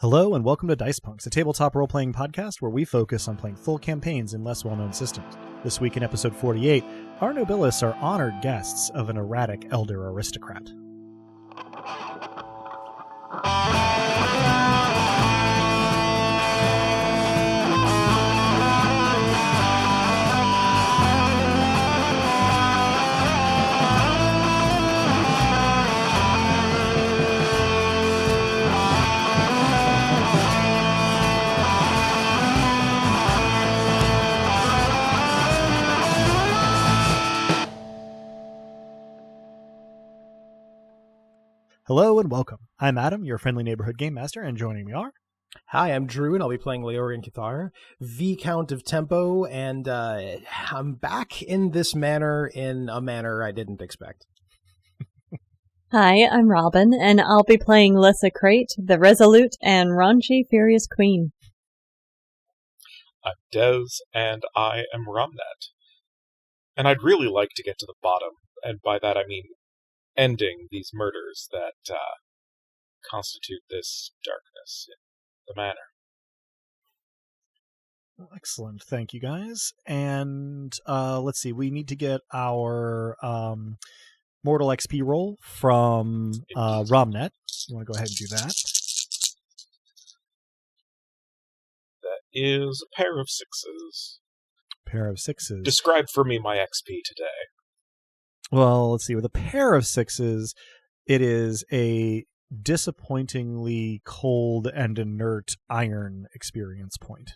Hello and welcome to Dice Punks, a tabletop role-playing podcast where we focus on playing full campaigns in less well-known systems. This week in episode 48, our Nobilis are honored guests of an erratic elder aristocrat. Hello and welcome. I'm Adam, your friendly neighborhood game master, and joining me are... Hi, I'm Drew, and I'll be playing Leorian Cathar, Viscount of Tempo, and I'm back in this manner in a manner I didn't expect. Hi, I'm Robin, and I'll be playing Lyssa Crate, the resolute and raunchy Furious Queen. I'm Des, and I am Romnet. And I'd really like to get to the bottom, and by that I mean ending these murders that constitute this darkness in the manor. Well, excellent. Thank you, guys. And let's see. We need to get our Mortal XP roll from Romnet. You want to go ahead and do that? That is a pair of sixes. Pair of sixes. Describe for me my XP today. Well, let's see. With a pair of sixes, it is a disappointingly cold and inert iron experience point.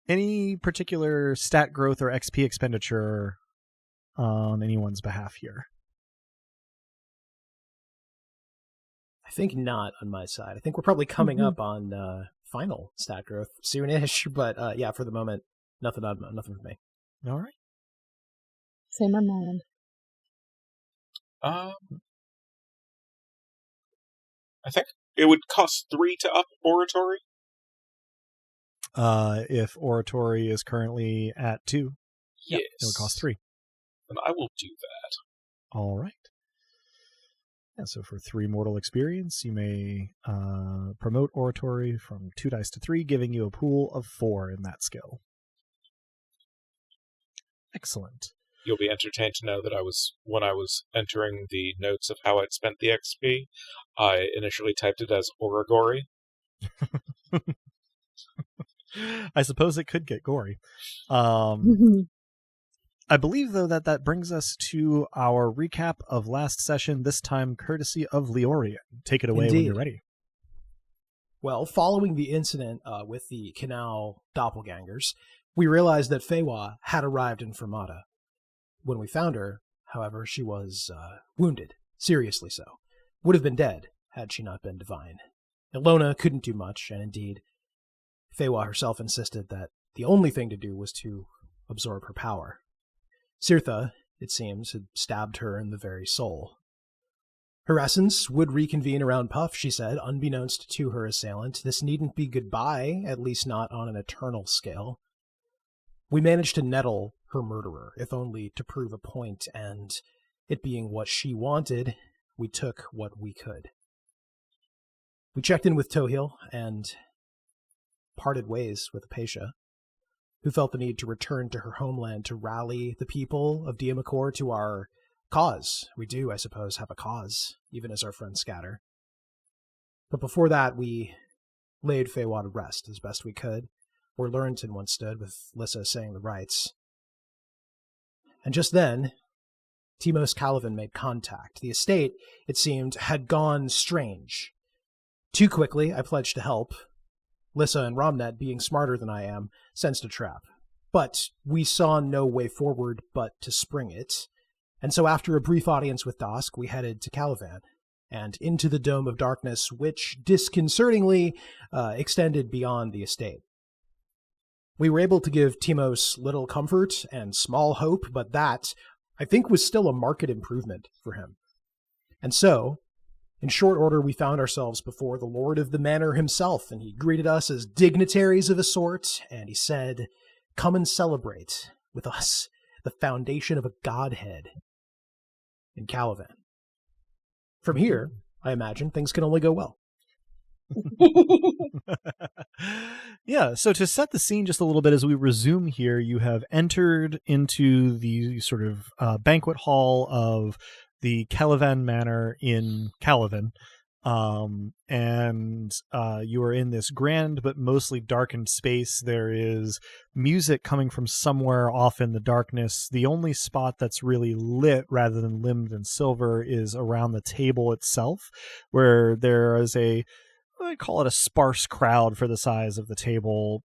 Any particular stat growth or XP expenditure on anyone's behalf here? I think not on my side. I think we're probably coming up on final stat growth soonish, but yeah, for the moment, nothing for me. All right. Same on my end. I think it would cost 3 to up oratory. If oratory is currently at 2, yes, it would cost 3. Then I will do that. All right. Yeah, so for 3 mortal experience, you may promote oratory from 2 dice to 3, giving you a pool of 4 in that skill. Excellent. You'll be entertained to know that when I was entering the notes of how I'd spent the XP, I initially typed it as Oragory. I suppose it could get gory. I believe, though, that brings us to our recap of last session, this time courtesy of Leorian. Take it away. Indeed. When you're ready. Well, following the incident with the canal doppelgangers, we realized that Feywa had arrived in Fermata. When we found her, however, she was wounded, seriously so. Would have been dead had she not been divine. Ilona couldn't do much, and indeed, Feywa herself insisted that the only thing to do was to absorb her power. Sirtha, it seems, had stabbed her in the very soul. Her essence would reconvene around Puff, she said, unbeknownst to her assailant. This needn't be goodbye, at least not on an eternal scale. We managed to nettle her murderer, if only to prove a point, and it being what she wanted, we took what we could. We checked in with Tohil and parted ways with Apatia, who felt the need to return to her homeland to rally the people of Diamakor to our cause. We do, I suppose, have a cause, even as our friends scatter. But before that, we laid Feywa to rest as best we could, where Lurenton once stood, with Lyssa saying the rites. And just then, Timos Calivan made contact. The estate, it seemed, had gone strange. Too quickly, I pledged to help. Lyssa and Romnet, being smarter than I am, sensed a trap. But we saw no way forward but to spring it. And so after a brief audience with Dosk, we headed to Calivan, and into the Dome of Darkness, which disconcertingly extended beyond the estate. We were able to give Timos little comfort and small hope, but that, I think, was still a marked improvement for him. And so, in short order, we found ourselves before the Lord of the Manor himself, and he greeted us as dignitaries of a sort, and he said, "Come and celebrate with us the foundation of a godhead in Calivan." from here, I imagine things can only go well. Yeah, so to set the scene just a little bit as we resume here, you have entered into the sort of banquet hall of the Calivan Manor in Calivan. And you are in this grand but mostly darkened space. There is music coming from somewhere off in the darkness. The only spot that's really lit rather than limned in silver is around the table itself, where there is I call it a sparse crowd for the size of the table,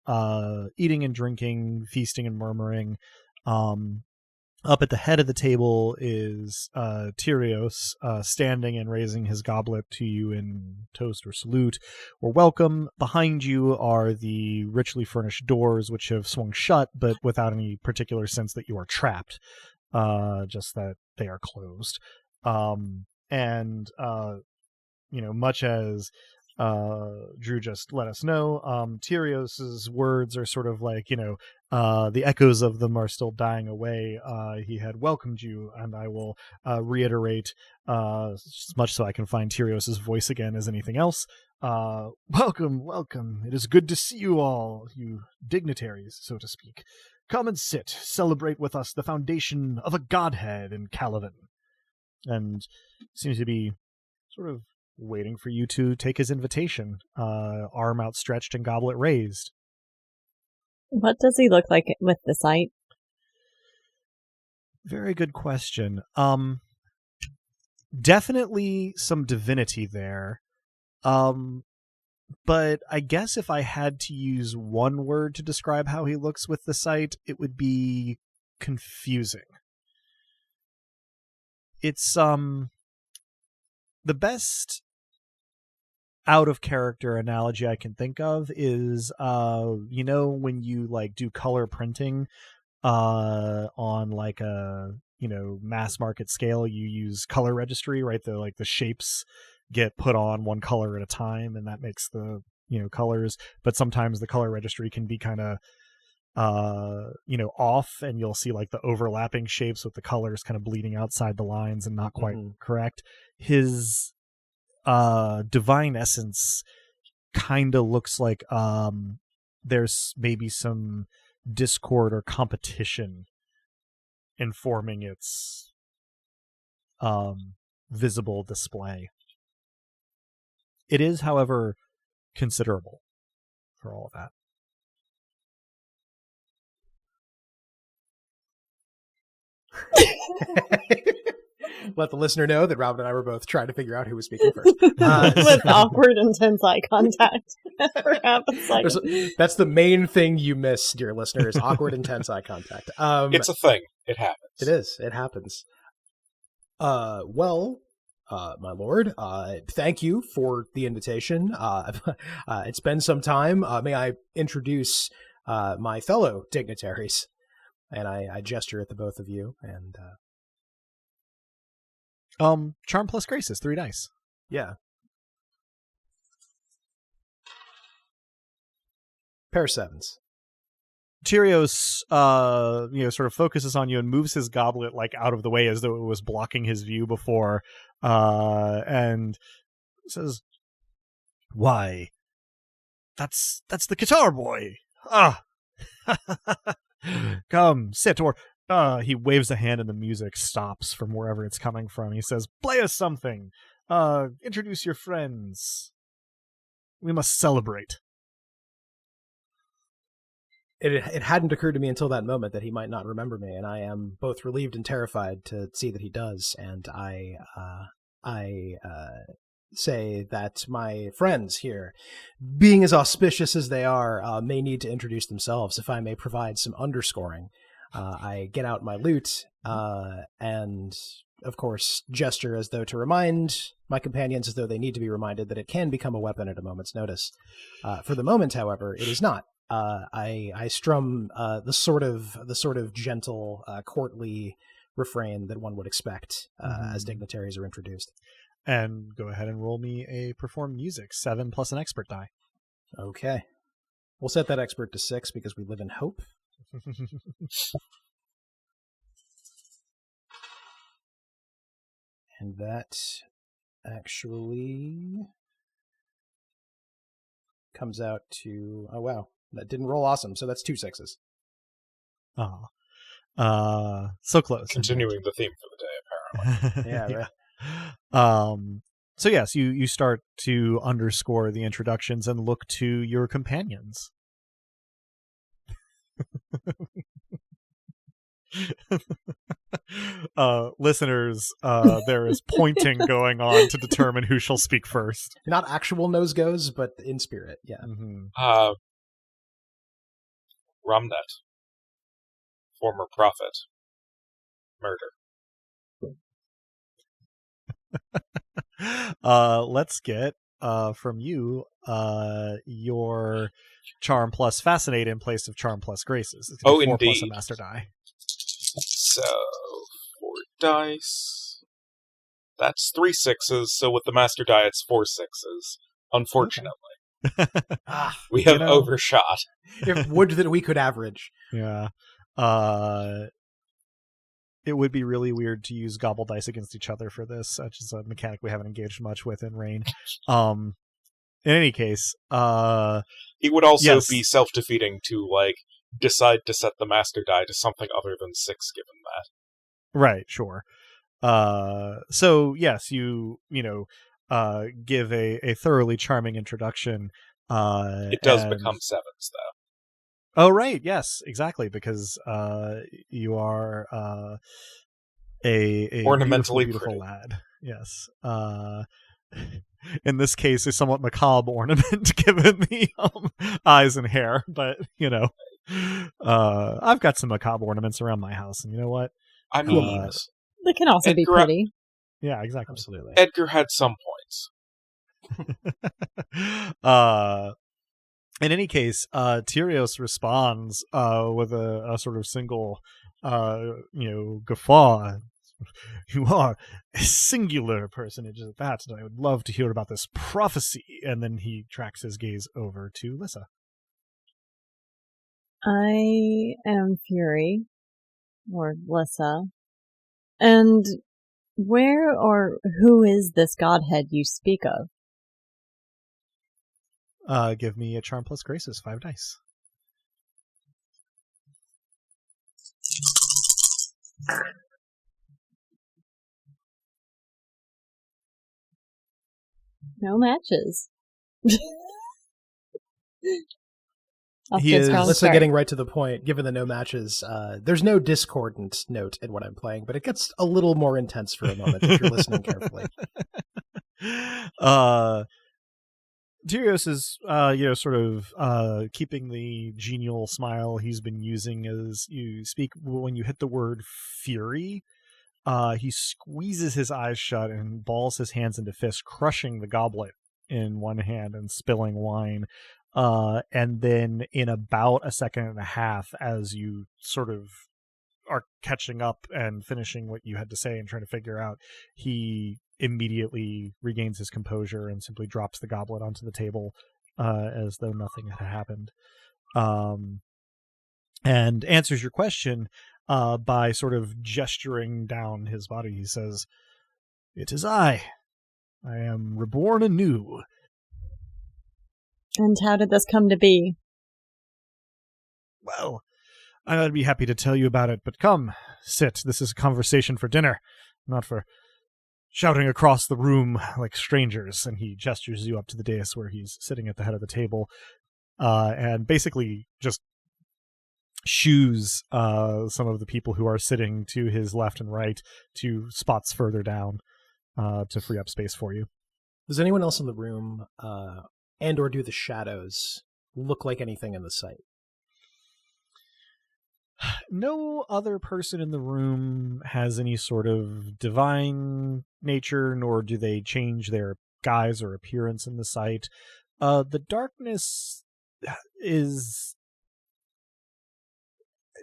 eating and drinking, feasting and murmuring. Up at the head of the table is Tyrios, standing and raising his goblet to you in toast or salute or welcome. Behind you are the richly furnished doors, which have swung shut, but without any particular sense that you are trapped, just that they are closed. Much as Drew just let us know, Tyrios's words are sort of like, the echoes of them are still dying away. He had welcomed you, and I will reiterate, as much so I can find Tyrios's voice again as anything else. Welcome, welcome. It is good to see you all, you dignitaries, so to speak. Come and sit, celebrate with us the foundation of a godhead in Calivan. And seems to be sort of waiting for you to take his invitation, arm outstretched and goblet raised. What does he look like with the sight? Very good question. Definitely some divinity there. But I guess if I had to use one word to describe how he looks with the sight, it would be confusing. It's the best out of character analogy I can think of is when you like do color printing on like a mass market scale, you use color registry, right? The shapes get put on one color at a time, and that makes the colors, but sometimes the color registry can be kind of off, and you'll see like the overlapping shapes with the colors kind of bleeding outside the lines and not quite correct. His divine essence kind of looks like there's maybe some discord or competition informing its visible display. It is, however, considerable for all of that. Let the listener know that Robin and I were both trying to figure out who was speaking first. With awkward, intense eye contact for half a second. That's the main thing you miss, dear listener, is awkward, intense eye contact. It's a thing. It happens. It is. It happens. My lord, thank you for the invitation. It's been some time. May I introduce my fellow dignitaries? And I gesture at the both of you, and charm plus grace is 3 dice. Yeah. Pair of 7s. Tyrios, sort of focuses on you and moves his goblet like out of the way as though it was blocking his view before, and says, "Why, that's the guitar boy. Ah, come sit." Or he waves a hand and the music stops from wherever it's coming from. He says, "Play us something. Introduce your friends. We must celebrate." It hadn't occurred to me until that moment that he might not remember me, and I am both relieved and terrified to see that he does. And I say that my friends here, being as auspicious as they are, may need to introduce themselves. If I may provide some underscoring, I get out my lute and, of course, gesture as though to remind my companions, as though they need to be reminded that it can become a weapon at a moment's notice. For the moment, however, it is not. I strum the sort of gentle, courtly refrain that one would expect as dignitaries are introduced. And go ahead and roll me a perform music, 7 plus an expert die. Okay. We'll set that expert to 6 because we live in hope. And that actually comes out to... Oh, wow. That didn't roll awesome, so that's 2 6s. Oh. So close. Continuing the theme for the day, apparently. Yeah, right. So yes, you start to underscore the introductions and look to your companions. Listeners, there is pointing going on to determine who shall speak first. Not actual nose goes, but in spirit, yeah. Mm-hmm. Rumnet. Former prophet. Murder. Let's get from you your charm plus fascinate in place of charm plus graces. It's gonna be 4 plus a indeed. master die. So 4 dice. That's 3 6s. So with the master die, it's 4 6s. Unfortunately, we have overshot. If would that we could average. Yeah. It would be really weird to use gobble dice against each other for this, which is a mechanic we haven't engaged much with in Rain. In any case, it would also be self-defeating to decide to set the master die to something other than 6, given that. Right, sure. So yes, you give a thoroughly charming introduction. It does become 7s, though. Oh, right. Yes, exactly. Because you are a ornamentally beautiful pretty lad. Yes. In this case, a somewhat macabre ornament, given the eyes and hair. But I've got some macabre ornaments around my house, and you know what? I mean, they can also be pretty. Yeah, exactly. Absolutely. Edgar had some points. In any case, Tyrios responds with a sort of single, guffaw. You are a singular personage at that, and I would love to hear about this prophecy. And then he tracks his gaze over to Lissa. I am Fury, or Lissa. And where or who is this godhead you speak of? Give me a charm plus graces, 5 dice. No matches. Let's say getting right to the point, given the no matches, there's no discordant note in what I'm playing, but it gets a little more intense for a moment if you're listening carefully. Tyrios is, sort of keeping the genial smile he's been using as you speak. When you hit the word fury, he squeezes his eyes shut and balls his hands into fists, crushing the goblet in one hand and spilling wine. And then in about a second and a half, as you sort of are catching up and finishing what you had to say and trying to figure out, he immediately regains his composure and simply drops the goblet onto the table as though nothing had happened, and answers your question by sort of gesturing down his body. He says, "It is I am reborn anew." And how did this come to be? Well, I'd be happy to tell you about it, but come, sit. This is a conversation for dinner, not for shouting across the room like strangers. And he gestures you up to the dais where he's sitting at the head of the table, and basically just shoos some of the people who are sitting to his left and right to spots further down to free up space for you. Does anyone else in the room and or do the shadows look like anything in the sight? No other person in the room has any sort of divine nature, nor do they change their guise or appearance in the sight. The darkness is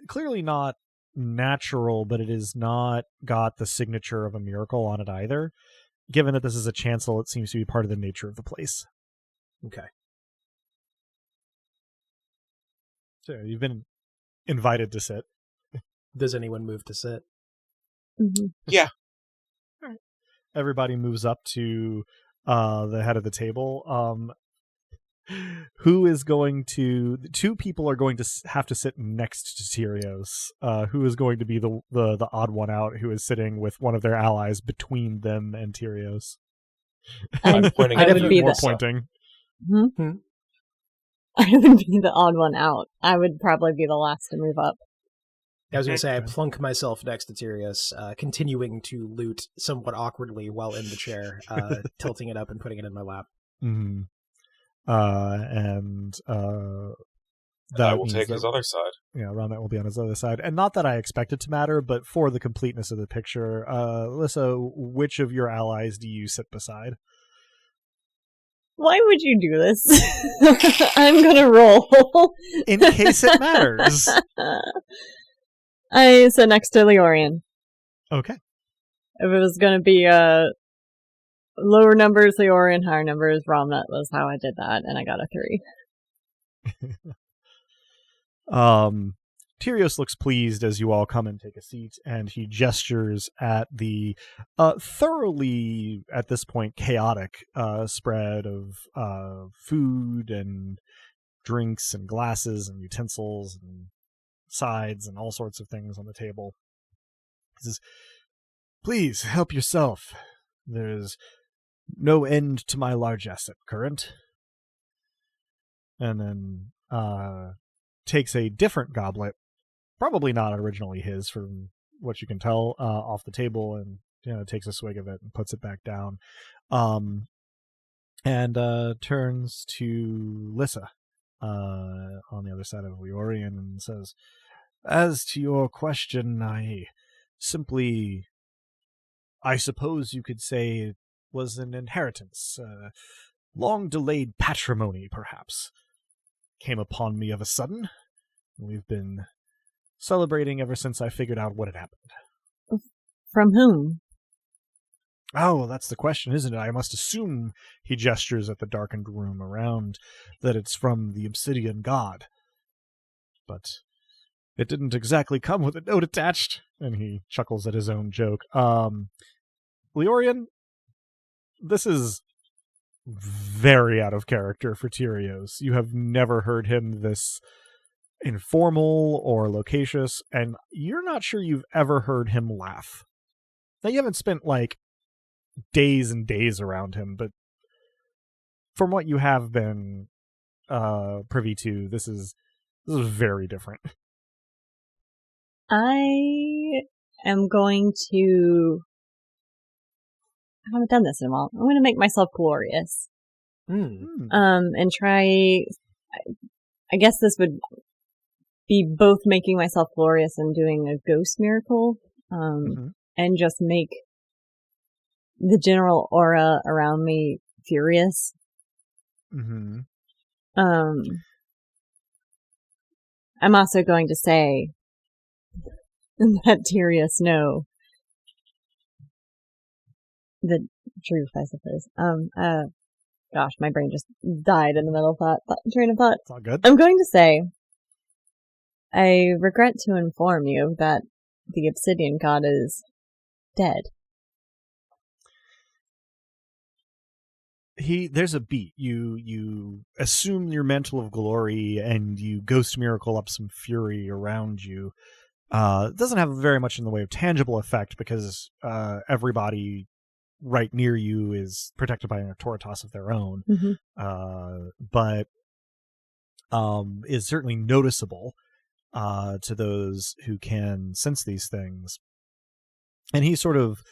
clearly not natural, but it has not got the signature of a miracle on it either. Given that this is a chancel, it seems to be part of the nature of the place. Okay. So you've been invited to sit. Does anyone move to sit? Mm-hmm. Yeah. All right. everybody moves up to the head of the table. Who is going to? Two people are going to have to sit next to Tyrios. Who is going to be the odd one out? Who is sitting with one of their allies between them and Tyrios? I'm pointing. I would be more the pointing. I would be the odd one out. I would probably be the last to move up. I was going to say, I plunk myself next to Tyrius, continuing to loot somewhat awkwardly while in the chair, tilting it up and putting it in my lap. Mm-hmm. That I will take his other side. Yeah, Ramet will be on his other side. And not that I expect it to matter, but for the completeness of the picture, Alyssa, which of your allies do you sit beside? Why would you do this? I'm gonna roll. In case it matters. I sit next to Leorian. Okay. If it was gonna be lower numbers Leorian, higher numbers Ramnut was how I did that, and I got a 3. Tyrios looks pleased as you all come and take a seat, and he gestures at the thoroughly, at this point, chaotic spread of food and drinks and glasses and utensils and sides and all sorts of things on the table. He says, "Please help yourself. There's no end to my largesse at current." And then takes a different goblet, probably not originally his from what you can tell, off the table, and takes a swig of it and puts it back down, and turns to Lyssa on the other side of Leorian and says, "As to your question, I suppose you could say it was an inheritance, long-delayed patrimony, perhaps. Came upon me of a sudden. We've been celebrating ever since I figured out what had happened." From whom? Oh, that's the question, isn't it? I must assume, he gestures at the darkened room around, that it's from the Obsidian God. But it didn't exactly come with a note attached, and he chuckles at his own joke. Leorian, this is very out of character for Tyrios. You have never heard him this informal or loquacious, and you're not sure you've ever heard him laugh. Now, you haven't spent days and days around him, but from what you have been privy to, this is very different. I am going to... I haven't done this in a while. I'm going to make myself glorious. And try... I guess this would be both making myself glorious and doing a ghost miracle, and just make the general aura around me furious. I'm also going to say that Tyrius know the truth, I suppose. Gosh, my brain just died in the middle of that train of thought. It's all good. I'm going to say, I regret to inform you that the Obsidian God is dead. There's a beat. You assume your mantle of glory and you ghost miracle up some fury around you. It doesn't have very much in the way of tangible effect because everybody right near you is protected by an autoritas of their own, but is certainly noticeable to those who can sense these things. And he sort of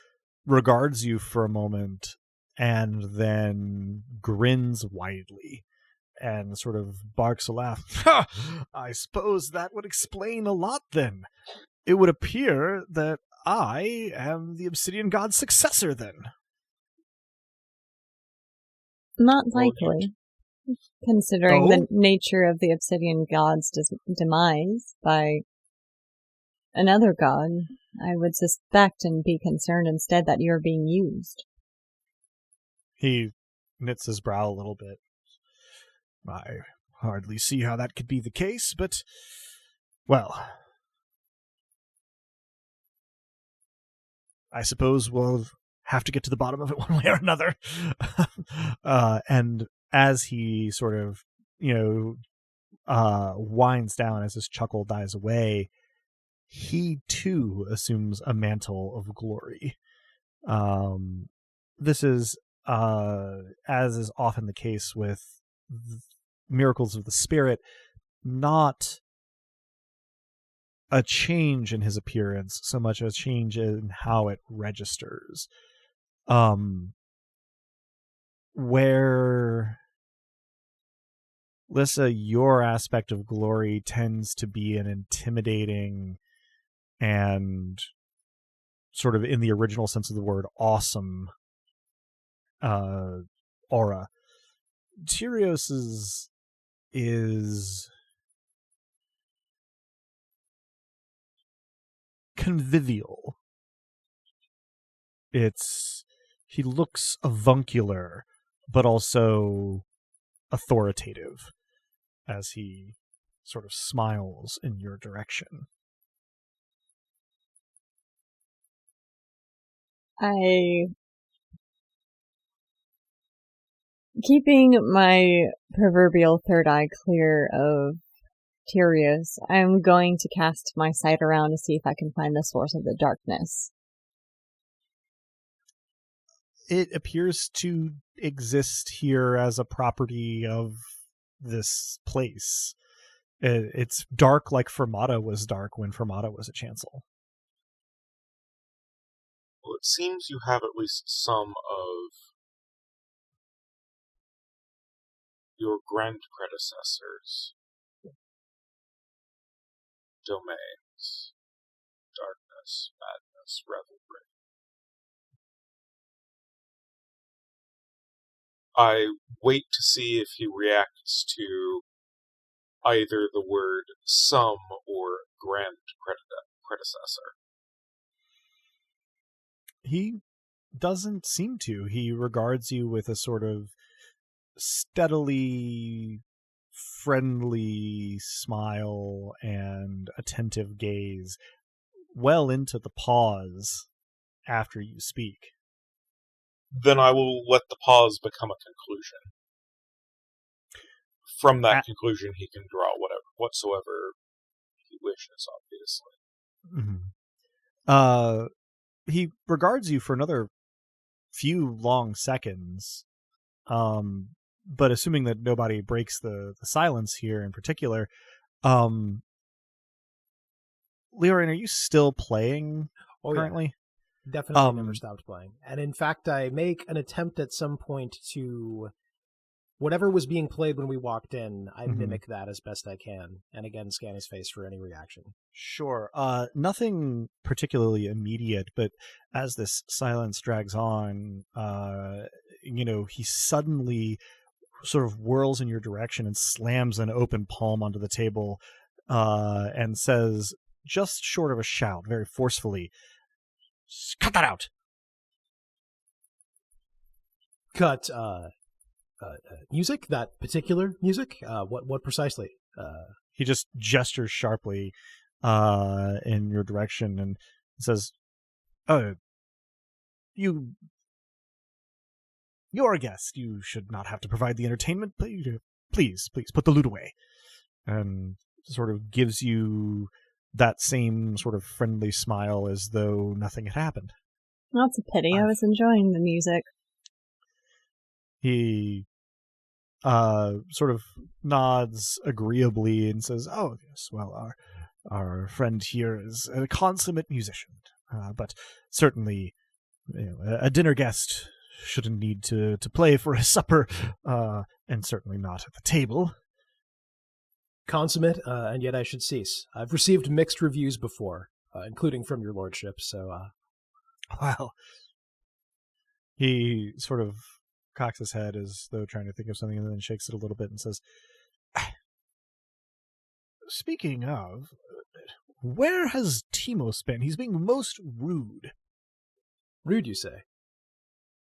regards you for a moment and then grins widely and sort of barks a laugh. "Ha! I suppose that would explain a lot then. It would appear that I am the Obsidian God's successor then." Not likely, considering the nature of the Obsidian God's demise by another god. I would suspect and be concerned instead that you're being used. He knits his brow a little bit. "I hardly see how that could be the case, but, well, I suppose we'll have to get to the bottom of it one way or another. And as he sort of, winds down, as his chuckle dies away, he too assumes a mantle of glory. This is, as is often the case with miracles of the spirit, not a change in his appearance so much as change in how it registers. Where, Lissa, your aspect of glory tends to be an intimidating and sort of, in the original sense of the word, awesome aura. Tyrios's is convivial. He looks avuncular, but also authoritative as he sort of smiles in your direction. Keeping my proverbial third eye clear of Tyrios, I'm going to cast my sight around to see if I can find the source of the darkness. It appears to exist here as a property of this place. It's dark like Fermata was dark when Fermata was a chancel. Well, it seems you have at least some of your grand predecessors' domains: darkness, madness, revelry. I wait to see if he reacts to either the word some or grand predecessor. He doesn't seem to. He regards you with a sort of steadily friendly smile and attentive gaze well into the pause after you speak. Then I will let the pause become a conclusion. From that conclusion, he can draw whatsoever he wishes, obviously. Mm-hmm. He regards you for another few long seconds, but assuming that nobody breaks the silence here in particular, Leorian, are you still playing currently? Yeah. Definitely never stopped playing. And in fact, I make an attempt at some point to, whatever was being played when we walked in, I mimic that as best I can. And again, scan his face for any reaction. Sure. Nothing particularly immediate, but as this silence drags on, he suddenly sort of whirls in your direction and slams an open palm onto the table, and says, just short of a shout, very forcefully, "Cut that out!" Cut, music? That particular music? What precisely? He just gestures sharply in your direction and says, "Oh, you're a guest. You should not have to provide the entertainment. Please put the loot away." And sort of gives you that same sort of friendly smile as though nothing had happened. That's a pity. I was enjoying the music. He sort of nods agreeably and says, "Oh, yes, well, our friend here is a consummate musician, but certainly a dinner guest shouldn't need to play for a supper, and certainly not at the table." Consummate, and yet I should cease. I've received mixed reviews before, including from your lordship, so... Well, he sort of cocks his head as though trying to think of something, and then shakes it a little bit and says, "Speaking of, where has Timos been? He's being most rude." "Rude, you say?"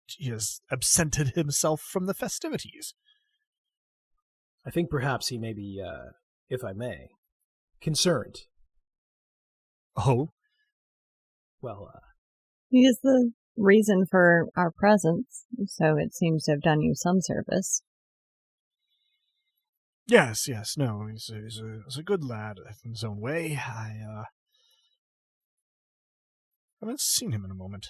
"He has absented himself from the festivities." "I think perhaps he may be, if I may, concerned." "Oh?" "Well, He is the reason for our presence, so it seems to have done you some service. Yes, no, he's a good lad in his own way. I haven't seen him in a moment.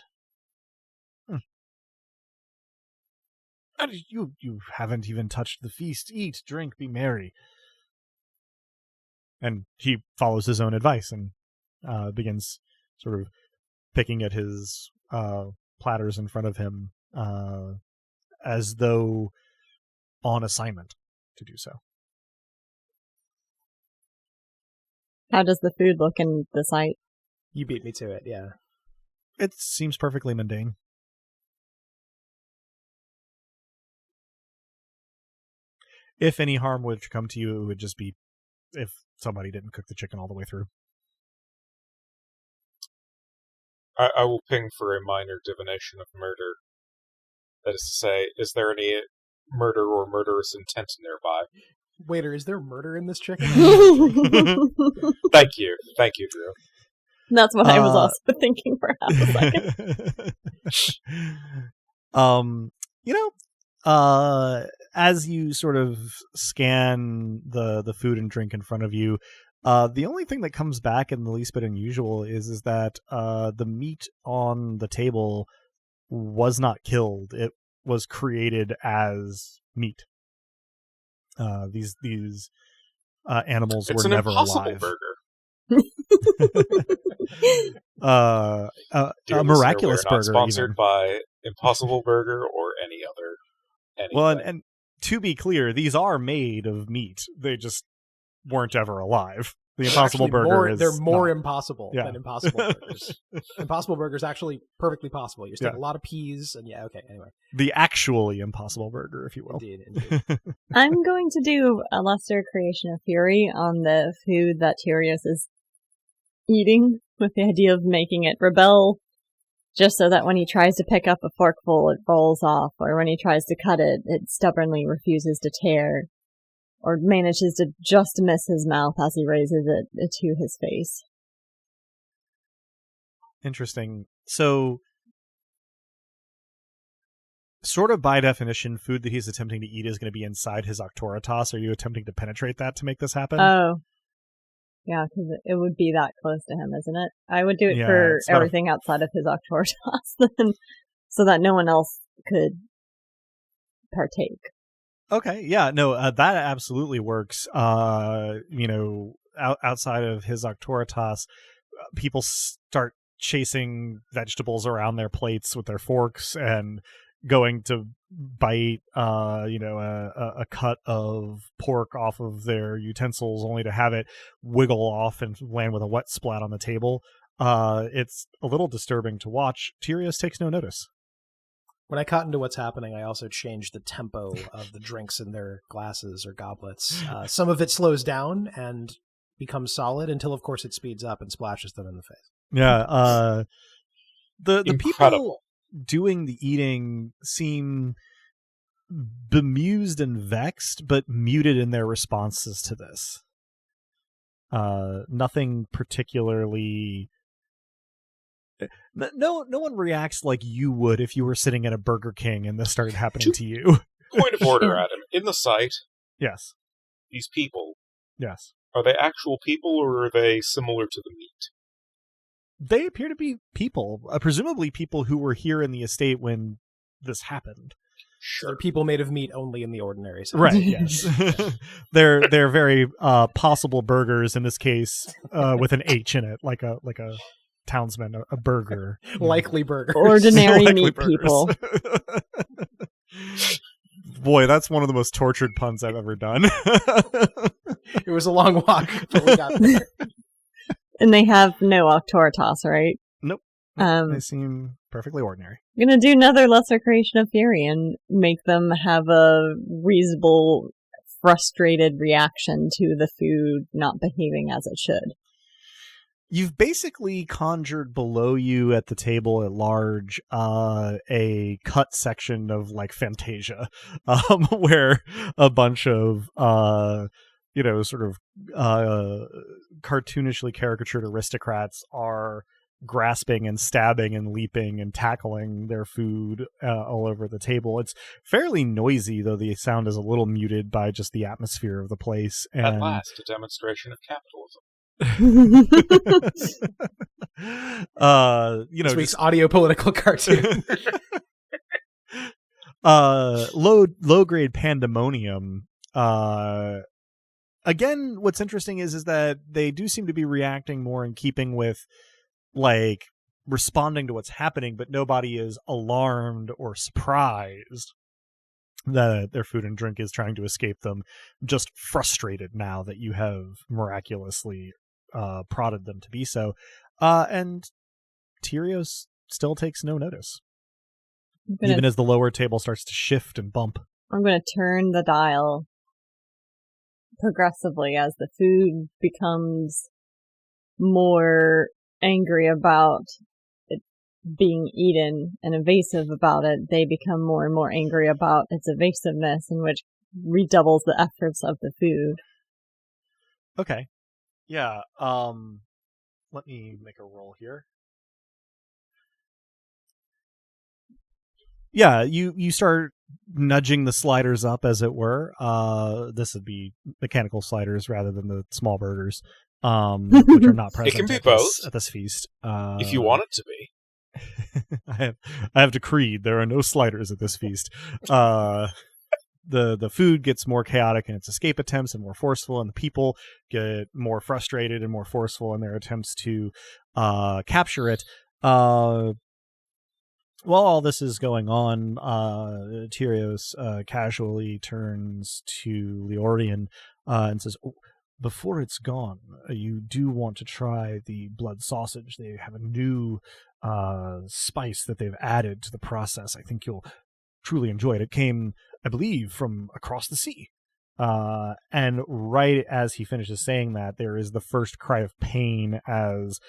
And you haven't even touched the feast. Eat, drink, be merry. And he follows his own advice and begins sort of picking at his platters in front of him as though on assignment to do so. How does the food look in the sight? You beat me to it, yeah. It seems perfectly mundane. If any harm would come to you, it would just be if somebody didn't cook the chicken all the way through. I will ping for a minor divination of murder. That is to say, is there any murder or murderous intent nearby? Waiter, is there murder in this chicken? Thank you, Drew. That's what I was also thinking for half a second. As you sort of scan the food and drink in front of you, the only thing that comes back in the least bit unusual is that the meat on the table was not killed. It was created as meat. These animals were never alive. Burger. A miraculous burger. Sponsored by Impossible Burger or any other. Well, and to be clear, these are made of meat. They just weren't ever alive. The Impossible Burger they're more not. Impossible than Impossible Burgers. Impossible Burger is actually perfectly possible. You're taking a lot of peas, and anyway. The actually Impossible Burger, if you will. Indeed. I'm going to do a lesser creation of fury on the food that Tyrius is eating, with the idea of making it rebel, just so that when he tries to pick up a forkful, it rolls off, or when he tries to cut it, it stubbornly refuses to tear, or manages to just miss his mouth as he raises it to his face. Interesting. So, sort of by definition, food that he's attempting to eat is going to be inside his Octoritas. Are you attempting to penetrate that to make this happen? Oh. Yeah, because it would be that close to him, isn't it? I would do it for everything outside of his Octoritas, then, so that no one else could partake. Okay, yeah, no, that absolutely works. Outside of his Octoritas, people start chasing vegetables around their plates with their forks and going to bite, a cut of pork off of their utensils, only to have it wiggle off and land with a wet splat on the table. It's a little disturbing to watch. Tyrius takes no notice. When I caught into what's happening, I also changed the tempo of the drinks in their glasses or goblets. Some of it slows down and becomes solid until, of course, it speeds up and splashes them in the face. Yeah, the people doing the eating seem bemused and vexed, but muted in their responses to this. Nothing particularly... No one reacts like you would if you were sitting at a Burger King and this started happening to you. Point of order, Adam. In the site, yes, these people, yes, are they actual people or are they similar to the meat? They appear to be people, presumably people who were here in the estate when this happened. Sure. They're people made of meat only in the ordinary sense. Right, yes. They're very possible burgers in this case, with an H in it, like a townsman, a burger. Likely burgers. Ordinary meat burgers. People. Boy, that's one of the most tortured puns I've ever done. It was a long walk, but we got there. And they have no Octoritas, right? Nope. They seem perfectly ordinary. I'm going to do another lesser creation of fury and make them have a reasonable, frustrated reaction to the food not behaving as it should. You've basically conjured below you at the table at large a cut section of like Fantasia, where a bunch of sort of cartoonishly caricatured aristocrats are grasping and stabbing and leaping and tackling their food all over the table. It's fairly noisy, though the sound is a little muted by just the atmosphere of the place. And at last, a demonstration of capitalism. This week's audio political cartoon. Low grade pandemonium. Again, what's interesting is that they do seem to be reacting more in keeping with like responding to what's happening, but nobody is alarmed or surprised that their food and drink is trying to escape them, just frustrated now that you have miraculously prodded them to be so. And Tyrios still takes no notice, even as the lower table starts to shift and bump. I'm going to turn the dial progressively as the food becomes more angry about it being eaten and evasive about it. They become more and more angry about its evasiveness, in which redoubles the efforts of the food. Okay. Yeah. Let me make a roll here. Yeah, you start nudging the sliders up, as it were. This would be mechanical sliders rather than the small burgers, which are not present. It can be both at this feast. If you want it to be. I have decreed there are no sliders at this feast. The food gets more chaotic in its escape attempts and more forceful, and the people get more frustrated and more forceful in their attempts to capture it. While all this is going on, Tyrios casually turns to Leorian and says, before it's gone, you do want to try the blood sausage. They have a new spice that they've added to the process. I think you'll truly enjoy it. It came, I believe, from across the sea. And right as he finishes saying that, there is the first cry of pain as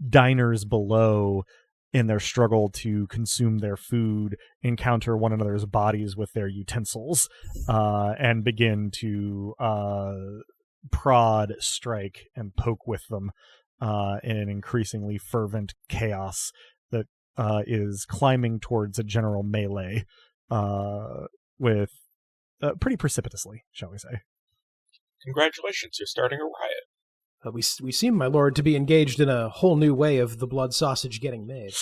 diners below, in their struggle to consume their food, encounter one another's bodies with their utensils and begin to prod, strike, and poke with them in an increasingly fervent chaos that is climbing towards a general melee with pretty precipitously, shall we say. Congratulations, you're starting a riot. We seem, my lord, to be engaged in a whole new way of the blood sausage getting made.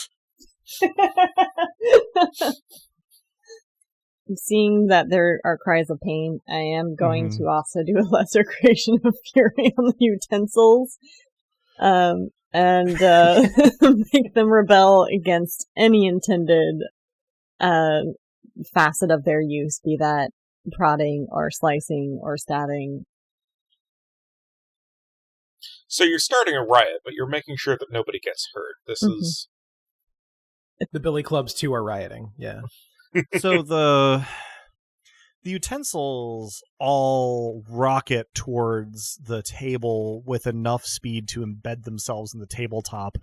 Seeing that there are cries of pain, I am going to also do a lesser creation of fury on the utensils, and make them rebel against any intended facet of their use, be that prodding or slicing or stabbing. So you're starting a riot, but you're making sure that nobody gets hurt. This is... The Billy Clubs, too, are rioting, yeah. So the utensils all rocket towards the table with enough speed to embed themselves in the tabletop,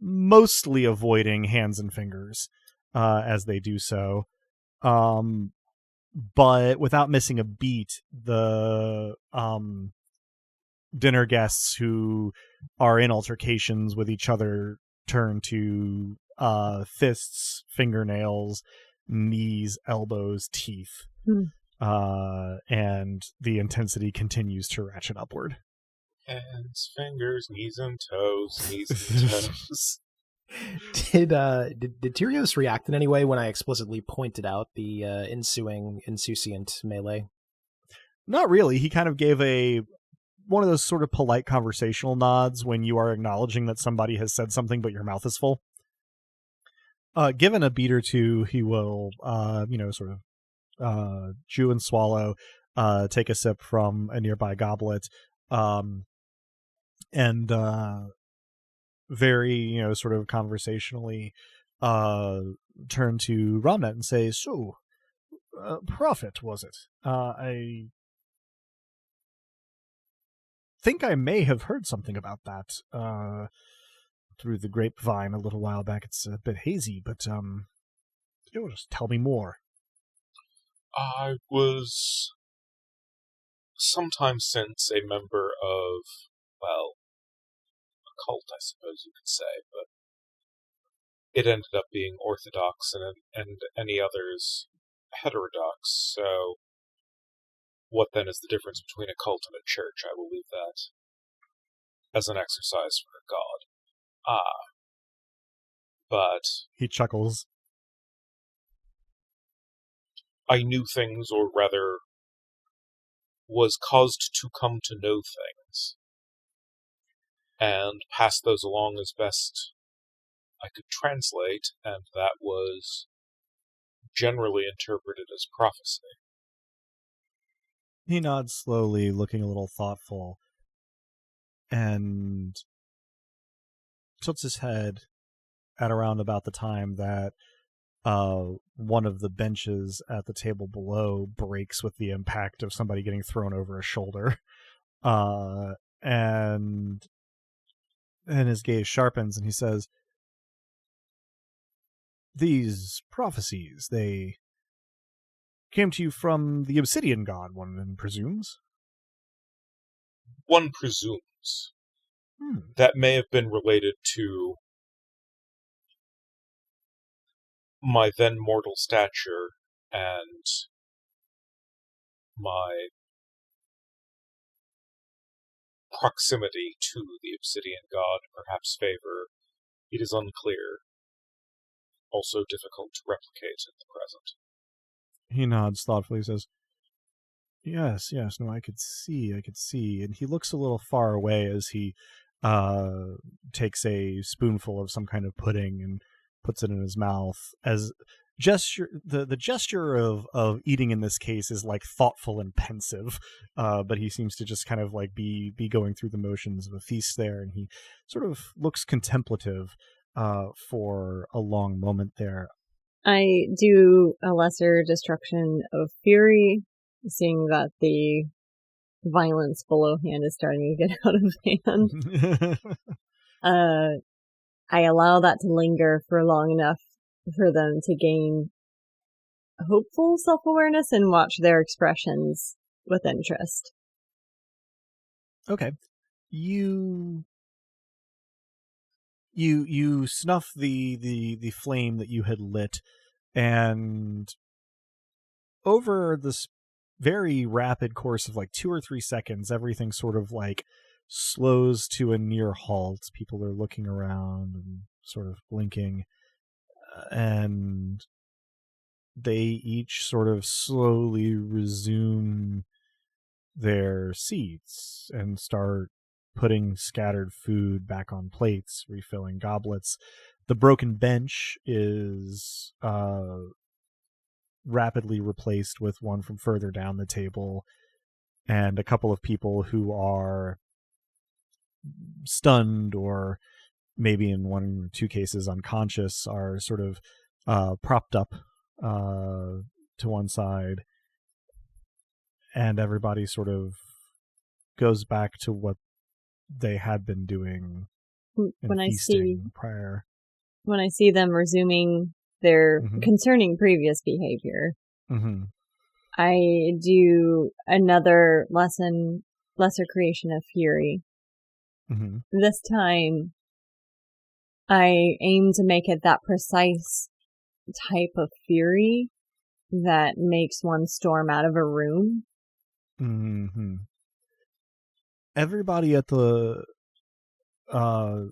mostly avoiding hands and fingers as they do so. But without missing a beat, the... dinner guests who are in altercations with each other turn to fists, fingernails, knees, elbows, teeth, and the intensity continues to ratchet upward. Hands, fingers, knees and toes, knees and toes. Did Tyrios react in any way when I explicitly pointed out the ensuing insouciant melee? Not really. He kind of gave one of those sort of polite conversational nods when you are acknowledging that somebody has said something but your mouth is full. Given a beat or two, he will, sort of chew and swallow, take a sip from a nearby goblet, and very, sort of conversationally turn to Ramnet and say, so, prophet, was it? I think I may have heard something about that through the grapevine a little while back. It's a bit hazy, but you'll just tell me more. I was sometime since a member of, a cult, I suppose you could say, but it ended up being orthodox and any others heterodox, so what then is the difference between a cult and a church? I will leave that as an exercise for a god. But... He chuckles. I knew things, or rather, was caused to come to know things, and passed those along as best I could translate, and that was generally interpreted as prophecy. He nods slowly, looking a little thoughtful, and tilts his head at around about the time that one of the benches at the table below breaks with the impact of somebody getting thrown over a shoulder. And his gaze sharpens, and he says, "These prophecies, they came to you from the obsidian god, one presumes?" One presumes. That may have been related to my then mortal stature and my proximity to the obsidian god, perhaps favor. It is unclear. Also difficult to replicate in the present. He nods thoughtfully, says, Yes, no, I could see. And he looks a little far away as he takes a spoonful of some kind of pudding and puts it in his mouth. As gesture, the gesture of eating in this case is like thoughtful and pensive, but he seems to just kind of like be going through the motions of a feast there, and he sort of looks contemplative for a long moment there. I do a lesser destruction of fury, seeing that the violence below-hand is starting to get out of hand. I allow that to linger for long enough for them to gain hopeful self-awareness and watch their expressions with interest. Okay. You snuff the flame that you had lit, and over this very rapid course of like 2 or 3 seconds, everything sort of like slows to a near halt. People are looking around and sort of blinking, and they each sort of slowly resume their seats and start putting scattered food back on plates, refilling goblets. The broken bench is rapidly replaced with one from further down the table, and a couple of people who are stunned or maybe in 1 or 2 cases unconscious are sort of propped up to one side, and everybody sort of goes back to what they had been doing when I see prior. When I see them resuming their concerning previous behavior, I do another lesser creation of fury. This time, I aim to make it that precise type of fury that makes one storm out of a room. Everybody at the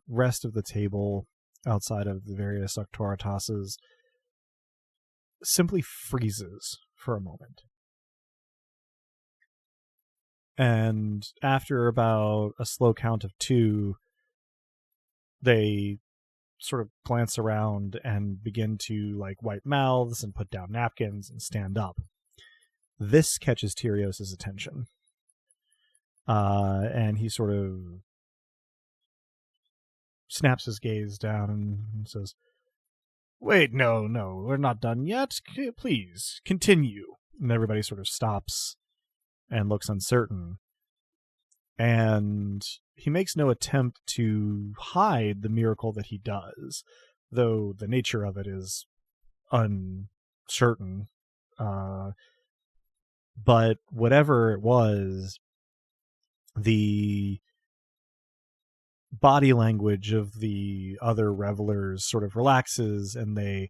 rest of the table, outside of the various Octoratases, simply freezes for a moment. And after about a slow count of 2, they sort of glance around and begin to like wipe mouths and put down napkins and stand up. This catches Tyrios' attention. And he sort of snaps his gaze down and says, "Wait, no, we're not done yet. Please, continue." And everybody sort of stops and looks uncertain. And he makes no attempt to hide the miracle that he does, though the nature of it is uncertain. But whatever it was, the body language of the other revelers sort of relaxes, and they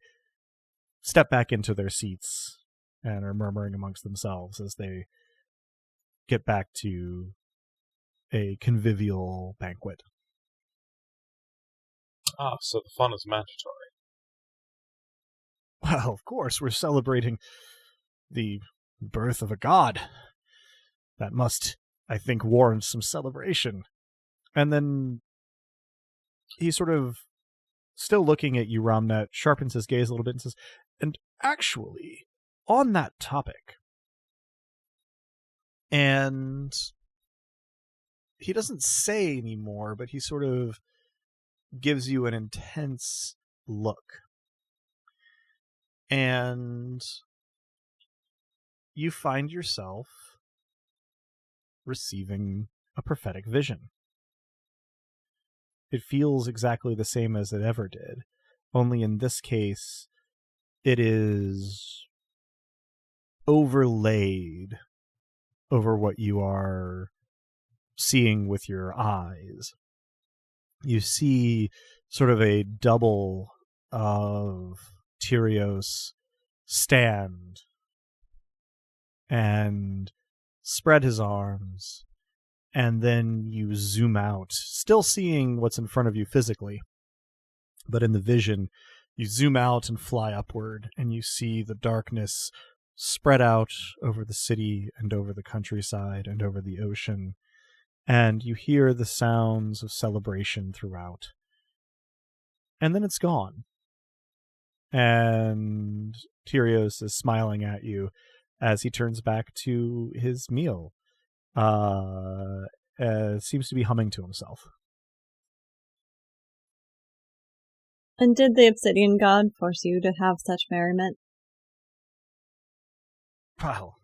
step back into their seats and are murmuring amongst themselves as they get back to a convivial banquet. Ah, so the fun is mandatory. Well, of course, we're celebrating the birth of a god. That must, I think, warrant some celebration. And then he sort of, still looking at you, Ramnet, sharpens his gaze a little bit and says, and actually, on that topic, and he doesn't say anymore, but he sort of gives you an intense look. And you find yourself receiving a prophetic vision. It feels exactly the same as it ever did, only in this case, it is overlaid over what you are seeing with your eyes. You see sort of a double of Tyrios stand and spread his arms, and then you zoom out, still seeing what's in front of you physically, but in the vision, you zoom out and fly upward, and you see the darkness spread out over the city and over the countryside and over the ocean, and you hear the sounds of celebration throughout. And then it's gone. And Tyrios is smiling at you as he turns back to his meal. Seems to be humming to himself. And did the obsidian god force you to have such merriment? Well,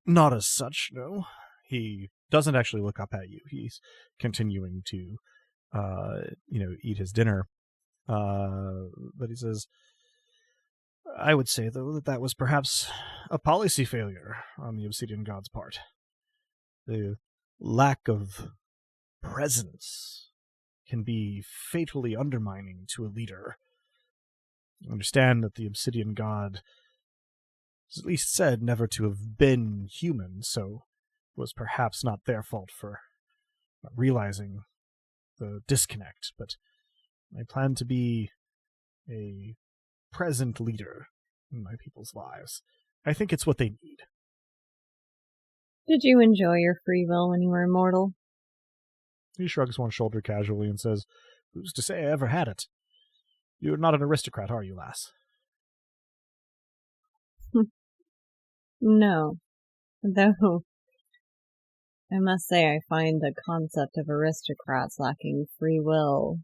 not as such, no. He doesn't actually look up at you. He's continuing to, eat his dinner. But he says, I would say, though, that was perhaps a policy failure on the obsidian god's part. The lack of presence can be fatally undermining to a leader. Understand that the obsidian god is at least said never to have been human, so it was perhaps not their fault for not realizing the disconnect, but I plan to be a present leader in my people's lives. I think it's what they need. Did you enjoy your free will when you were immortal? He shrugs one shoulder casually and says, Who's to say I ever had it? You're not an aristocrat, are you, lass? No. Though, I must say I find the concept of aristocrats lacking free will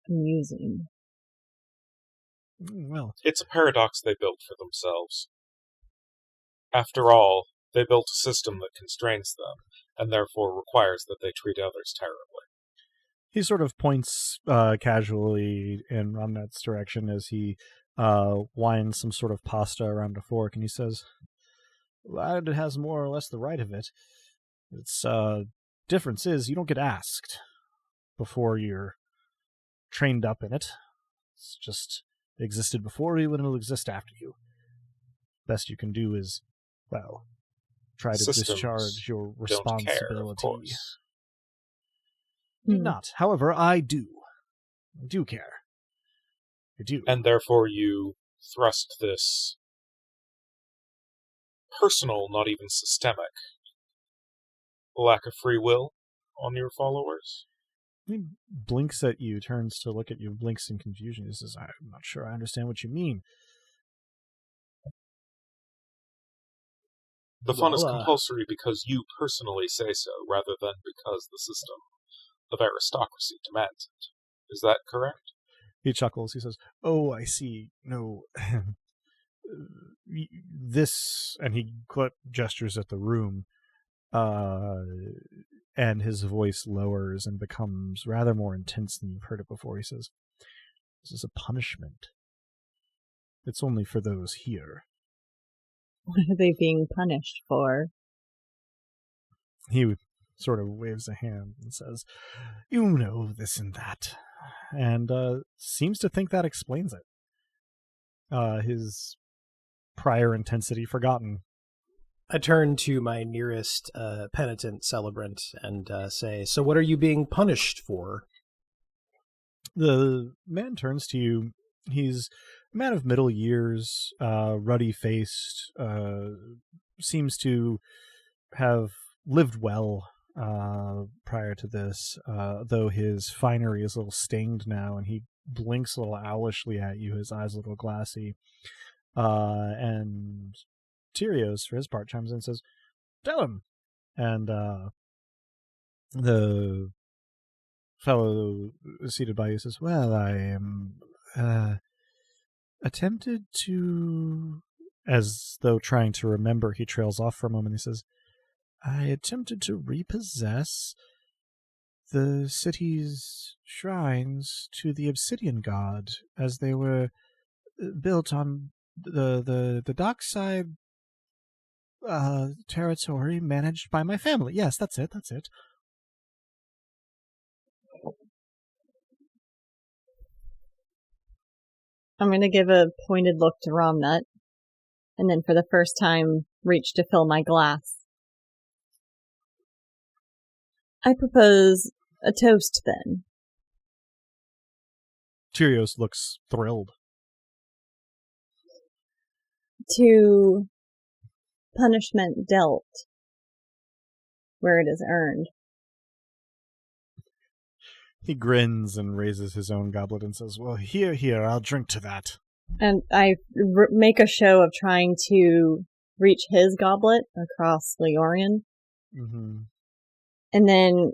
amusing. Well, it's a paradox they built for themselves. After all, they built a system that constrains them, and therefore requires that they treat others terribly. He sort of points casually in Ramnet's direction as he winds some sort of pasta around a fork, and he says, Lad has more or less the right of it. Its difference is you don't get asked before you're trained up in it. It's just existed before you, and it'll exist after you. Best you can do is, well, try to discharge your responsibility. Don't care, of course. Do not. However, I do. I do care. I do. And therefore you thrust this personal, not even systemic, lack of free will on your followers? He blinks at you, turns to look at you, blinks in confusion. He says, I'm not sure I understand what you mean. The fun is compulsory because you personally say so, rather than because the system of aristocracy demands it. Is that correct? He chuckles. He says, Oh, I see. No. This, and he gestures at the room, and his voice lowers and becomes rather more intense than you've heard it before. He says, This is a punishment. It's only for those here. What are they being punished for? He sort of waves a hand and says, "You know this and that," and seems to think that explains it. His prior intensity forgotten. I turn to my nearest penitent celebrant and say, "So what are you being punished for?" The man turns to you. He's a man of middle years, ruddy-faced, seems to have lived well prior to this, though his finery is a little stained now, and he blinks a little owlishly at you, his eyes a little glassy. And Tyrios, for his part, chimes in and says, "Tell him." And the fellow seated by you says, "Well, I am attempted to," as though trying to remember, he trails off for a moment. He says, "I attempted to repossess the city's shrines to the obsidian god as they were built on the dockside territory managed by my family." Yes, that's it. I'm going to give a pointed look to Romnut, and then for the first time reach to fill my glass. I propose a toast, then. Tyrios looks thrilled. To punishment dealt where it is earned. He grins and raises his own goblet and says, "Well, here, I'll drink to that." And I make a show of trying to reach his goblet across Leorian. Mm-hmm. And then,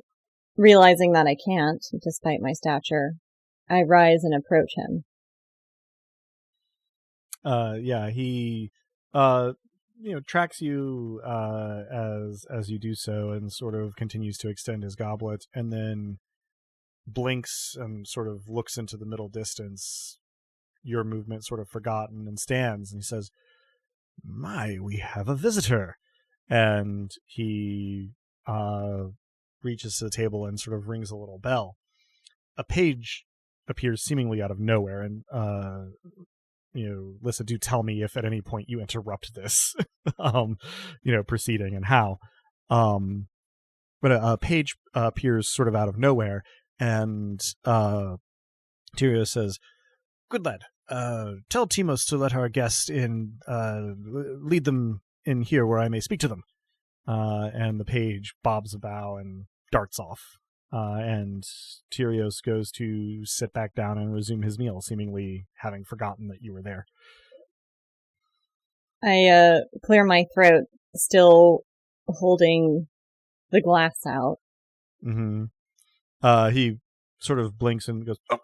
realizing that I can't, despite my stature, I rise and approach him. He tracks you as you do so, and sort of continues to extend his goblet, and then blinks and sort of looks into the middle distance, your movement sort of forgotten, and stands, and he says, "My, we have a visitor." And he reaches to the table and sort of rings a little bell. A page appears seemingly out of nowhere, and Lissa, do tell me if at any point you interrupt this proceeding and how. But a page appears sort of out of nowhere, and Tyrios says, "Good lad, tell Timos to let our guest in, lead them in here where I may speak to them." And the page bobs a bow and darts off. And Tyrios goes to sit back down and resume his meal, seemingly having forgotten that you were there. I clear my throat, still holding the glass out. Mm-hmm. He sort of blinks and goes, "Oh,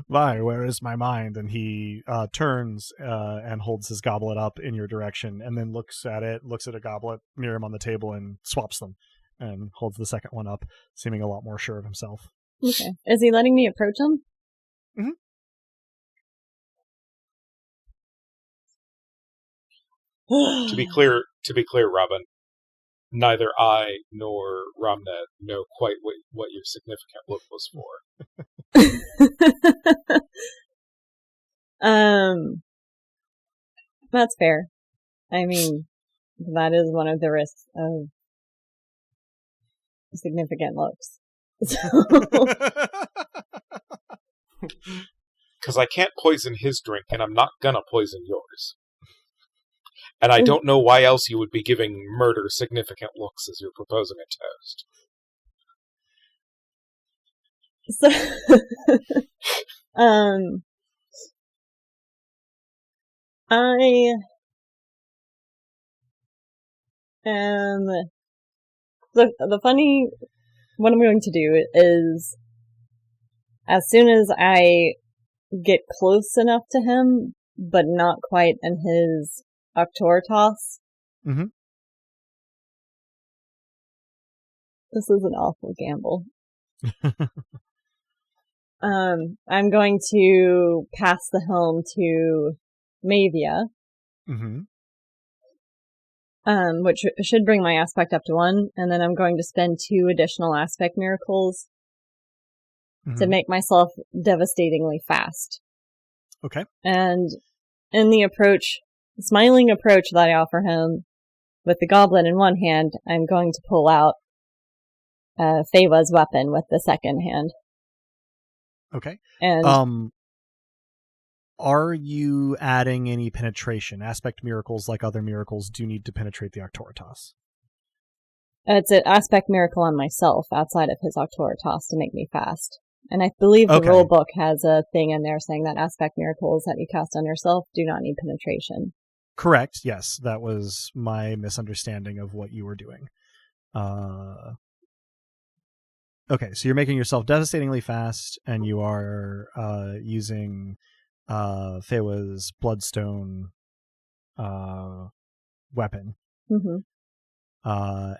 my, where is my mind?" And he turns and holds his goblet up in your direction, and then looks at a goblet near him on the table, and swaps them, and holds the second one up, seeming a lot more sure of himself. Okay. Is he letting me approach him? Mm-hmm. To be clear, Robin, neither I nor Romnet know quite what your significant look was for. That's fair. I mean, that is one of the risks of significant looks. Because I can't poison his drink, and I'm not gonna poison yours. And I don't know why else you would be giving murder significant looks as you're proposing a toast. So, I am the funny. What I'm going to do is, as soon as I get close enough to him, but not quite in his Octor toss. Mm-hmm. This is an awful gamble. I'm going to pass the helm to Mavia. Mm-hmm. which should bring my aspect up to 1, and then I'm going to spend 2 additional aspect miracles to make myself devastatingly fast. Okay. And in the smiling approach that I offer him, with the goblin in one hand, I'm going to pull out Fewa's weapon with the second hand. Okay. And are you adding any penetration? Aspect miracles, like other miracles, do need to penetrate the Auctoritas. It's an aspect miracle on myself outside of his Auctoritas to make me fast. And I believe the rule book has a thing in there saying that aspect miracles that you cast on yourself do not need penetration. Correct. Yes, that was my misunderstanding of what you were doing. Okay, so you're making yourself devastatingly fast, and you are using Fewa's Bloodstone weapon. Mm-hmm.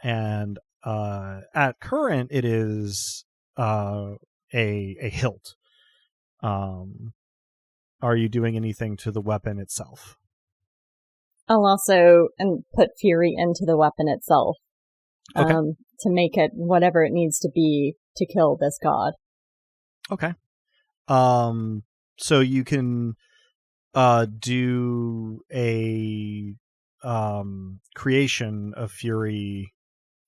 And at current, it is a hilt. Are you doing anything to the weapon itself? I'll also put fury into the weapon itself, okay, to make it whatever it needs to be to kill this god. Okay. So you can do a creation of fury,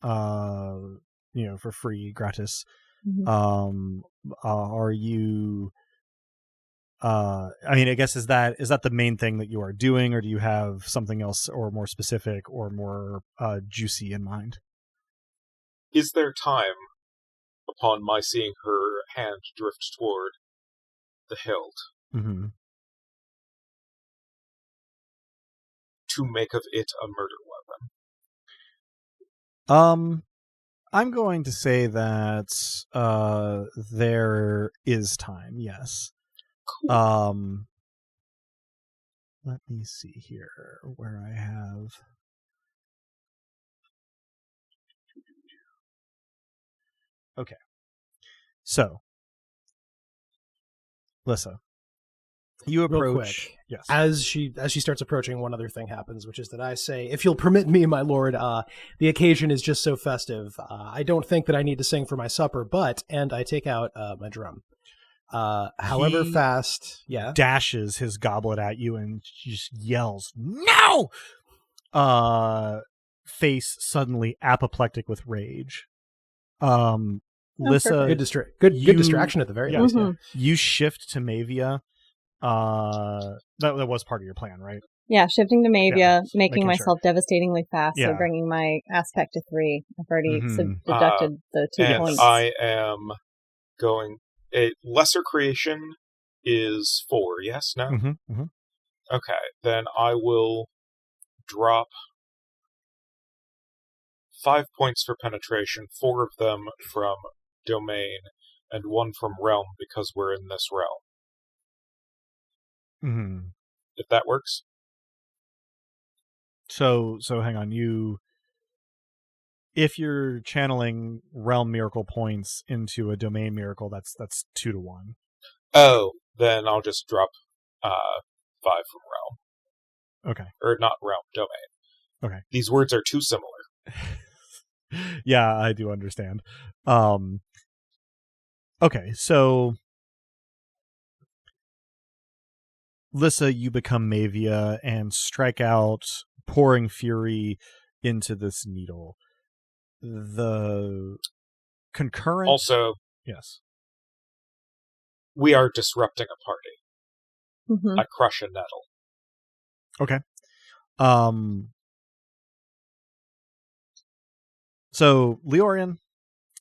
for free, gratis. Mm-hmm. Are you? I guess is that the main thing that you are doing, or do you have something else, or more specific, or more juicy in mind? Is there time, upon my seeing her hand drift toward the hilt, to make of it a murder weapon? I'm going to say that there is time, yes. Cool. Let me see here where I have. Okay. So, Lissa, you approach. Real quick, yes. As she starts approaching, one other thing happens, which is that I say, "If you'll permit me, my lord, the occasion is just so festive. I don't think that I need to sing for my supper, but..." And I take out my drum. However fast, dashes his goblet at you and just yells, "No!" Face suddenly apoplectic with rage. Lissa, good distraction at the very least. Mm-hmm. You shift to Mavia. That was part of your plan, right? Yeah, shifting to Mavia, making myself devastatingly fast, so bringing my aspect to 3. I've already deducted the 2 points. I am going. A lesser creation is 4, yes? No? Mm-hmm. Okay, then I will drop 5 points for penetration, 4 of them from domain, and 1 from realm, because we're in this realm. Mm-hmm. If that works. So hang on, if you're channeling realm miracle points into a domain miracle, that's 2 to 1. Oh, then I'll just drop 5 from realm. Okay. Or not realm, domain. Okay. These words are too similar. Yeah, I do understand. Okay, so Lissa, you become Mavia and strike out, pouring fury into this needle. The concurrent... Also, yes, we are disrupting a party. Mm-hmm. I crush a nettle. Okay. So, Leorian,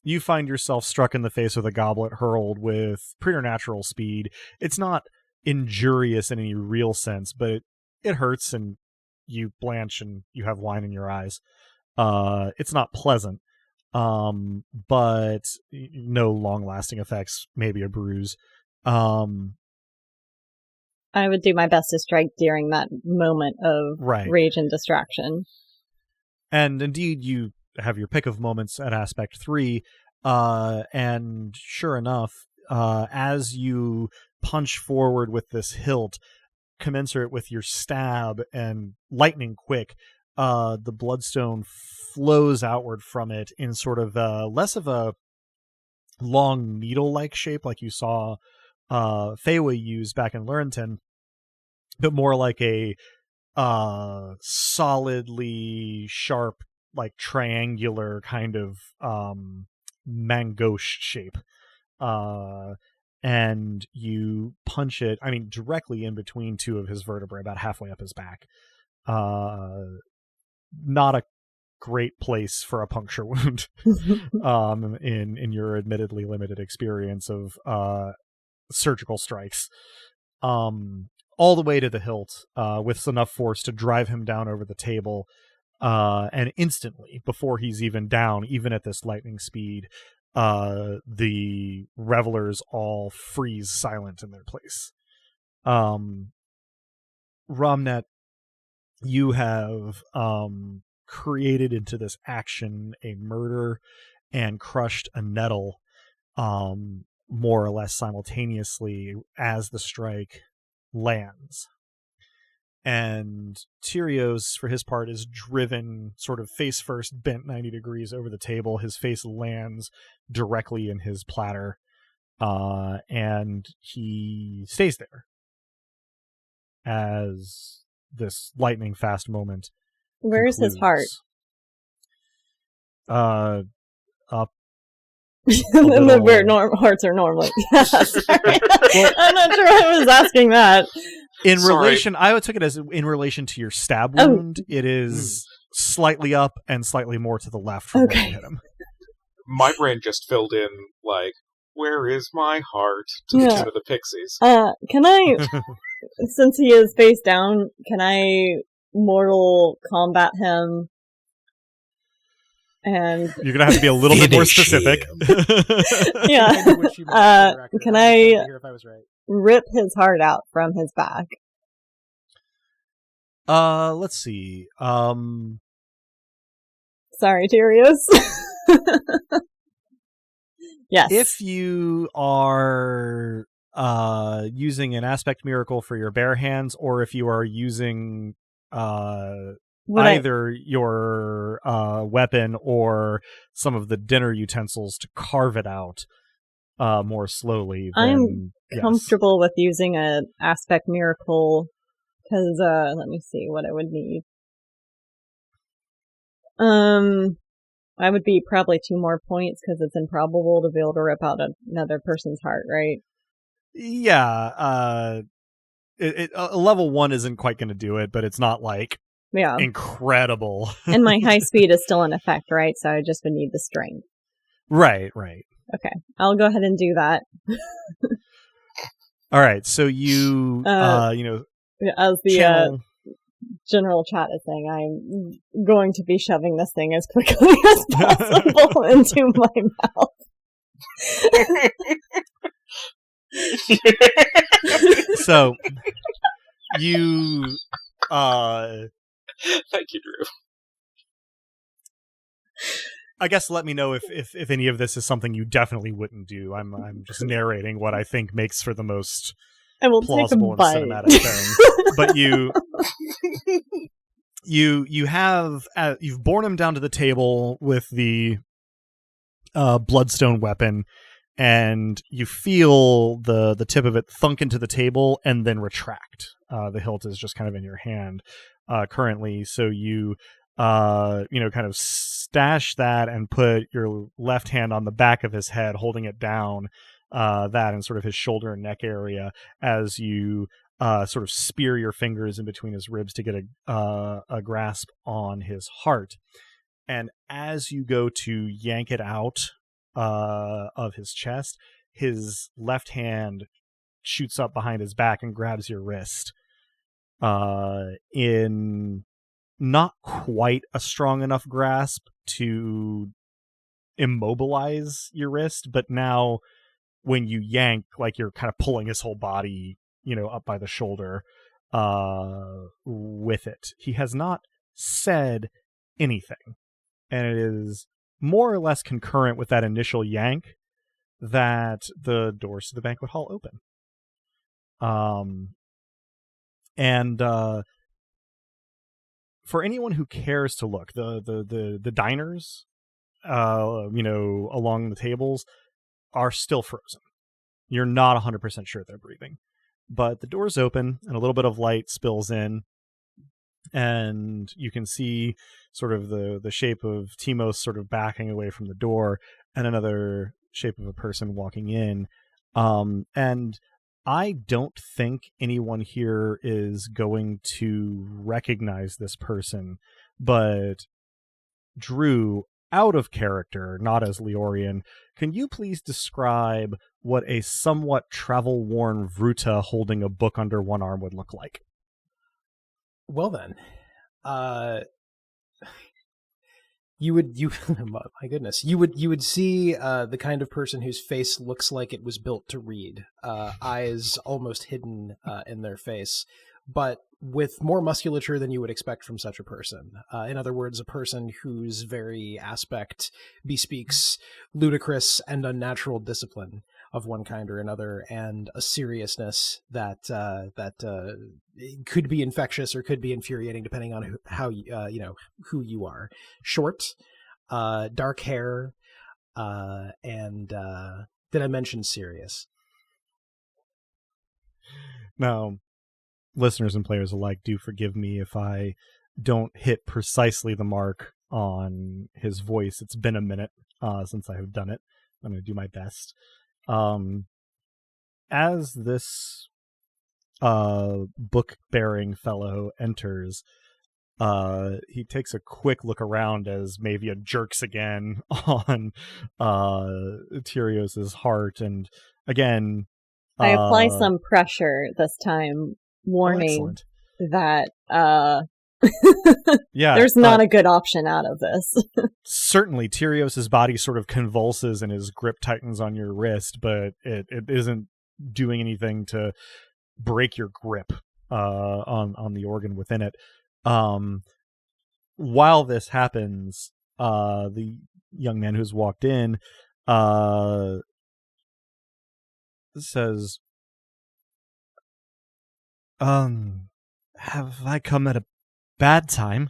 you find yourself struck in the face with a goblet hurled with preternatural speed. It's not injurious in any real sense, but it hurts, and you blanch and you have wine in your eyes. It's not pleasant, but no long-lasting effects, maybe a bruise. I would do my best to strike during that moment of rage and distraction. And indeed, you have your pick of moments at aspect 3, and sure enough, as you punch forward with this hilt, commensurate with your stab and lightning quick, the bloodstone flows outward from it in sort of less of a long needle-like shape like you saw Feywa use back in Lurenton, but more like a solidly sharp, like triangular kind of mangoche shape. And you punch it, I mean, directly in between two of his vertebrae, about halfway up his back. Not a great place for a puncture wound in your admittedly limited experience of surgical strikes. All the way to the hilt, with enough force to drive him down over the table, and instantly, before he's even down, even at this lightning speed, the revelers all freeze silent in their place. Romnet, you have created into this action a murder and crushed a nettle, more or less simultaneously as the strike lands. And Tyrios, for his part, is driven sort of face first, bent 90 degrees over the table. His face lands directly in his platter, and he stays there as this lightning fast moment. Where's concludes. his heart? Up. Where hearts are normally. Yeah, sorry. Well, I'm not sure I was asking that. In relation, I took it as in relation to your stab wound. It is slightly up and slightly more to the left from where you hit him. My brain just filled in, like, where is my heart? To the tune of the Pixies. Can I, since he is face down, can I mortal combat him? And you're gonna have to be a little bit more specific. Yeah. Can I rip his heart out from his back? Let's see. Sorry, Tyrios. Yes. If you are using an aspect miracle for your bare hands, or if you are using either your weapon or some of the dinner utensils to carve it out more slowly, I'm comfortable with using an aspect miracle, because let me see what I would need. I would be probably 2 more points because it's improbable to be able to rip out another person's heart, right? Yeah. A level 1 isn't quite going to do it, but it's not like incredible. And my high speed is still in effect, right? So I just would need the strength. Right. Okay. I'll go ahead and do that. All right. So you, as the general chat is saying, I'm going to be shoving this thing as quickly as possible into my mouth. So you thank you, Drew. I guess let me know if any of this is something you definitely wouldn't do. I'm just narrating what I think makes for the most plausible and cinematic thing. But you've borne him down to the table with the bloodstone weapon, and you feel the tip of it thunk into the table and then retract. The hilt is just kind of in your hand currently, so you kind of stash that and put your left hand on the back of his head, holding it down, that and sort of his shoulder and neck area, as you sort of spear your fingers in between his ribs to get a grasp on his heart. And as you go to yank it out of his chest, his left hand shoots up behind his back and grabs your wrist in not quite a strong enough grasp to immobilize your wrist, but now when you yank, like you're kind of pulling his whole body, up by the shoulder with it. He has not said anything, and it is more or less concurrent with that initial yank that the doors to the banquet hall open. And for anyone who cares to look, the diners, along the tables are still frozen. You're not 100% sure they're breathing, but the doors open and a little bit of light spills in, and you can see sort of the shape of Timos sort of backing away from the door, and another shape of a person walking in. And I don't think anyone here is going to recognize this person, but Drew, out of character, not as Leorian, can you please describe what a somewhat travel-worn Vruta holding a book under one arm would look like? Well then, my goodness, you would see the kind of person whose face looks like it was built to read, eyes almost hidden in their face, but with more musculature than you would expect from such a person. In other words, a person whose very aspect bespeaks ludicrous and unnatural discipline of one kind or another, and a seriousness that could be infectious or could be infuriating depending on who you are. Short, dark hair, and did I mention serious? Now, listeners and players alike, do forgive me if I don't hit precisely the mark on his voice. It's been a minute since I have done it. I'm going to do my best. As this book-bearing fellow enters, he takes a quick look around as Mavia jerks again on Tyrios's heart, and again... I apply some pressure this time, warning that there's not a good option out of this. Certainly, Tyrios's body sort of convulses and his grip tightens on your wrist, but it isn't doing anything to break your grip on the organ within it. While this happens, the young man who's walked in says, have I come at a bad time?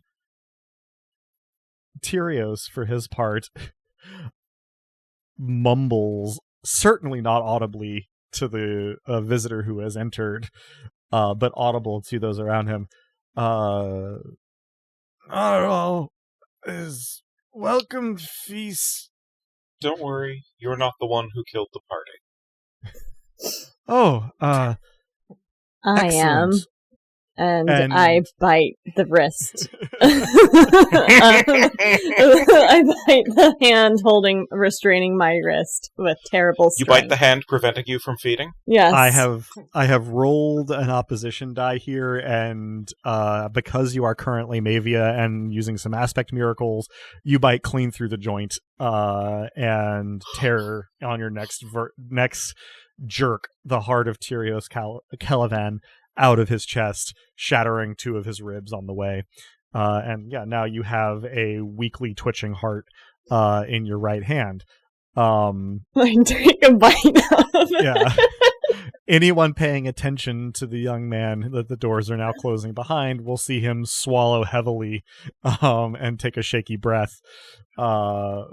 Tyrios, for his part, mumbles, certainly not audibly to the visitor who has entered, but audible to those around him. Is welcome feast. Don't worry, you're not the one who killed the party. I am. And I bite the wrist. I bite the hand restraining my wrist with terrible strength. You bite the hand preventing you from feeding? Yes. I have rolled an opposition die here, and because you are currently Mavia and using some aspect miracles, you bite clean through the joint and tear on your next jerk the heart of Tyrios Calavan out of his chest, shattering 2 of his ribs on the way. Now you have a weakly twitching heart in your right hand. I take a bite out of it. Yeah. Anyone paying attention to the young man that the doors are now closing behind will see him swallow heavily and take a shaky breath. Mavia,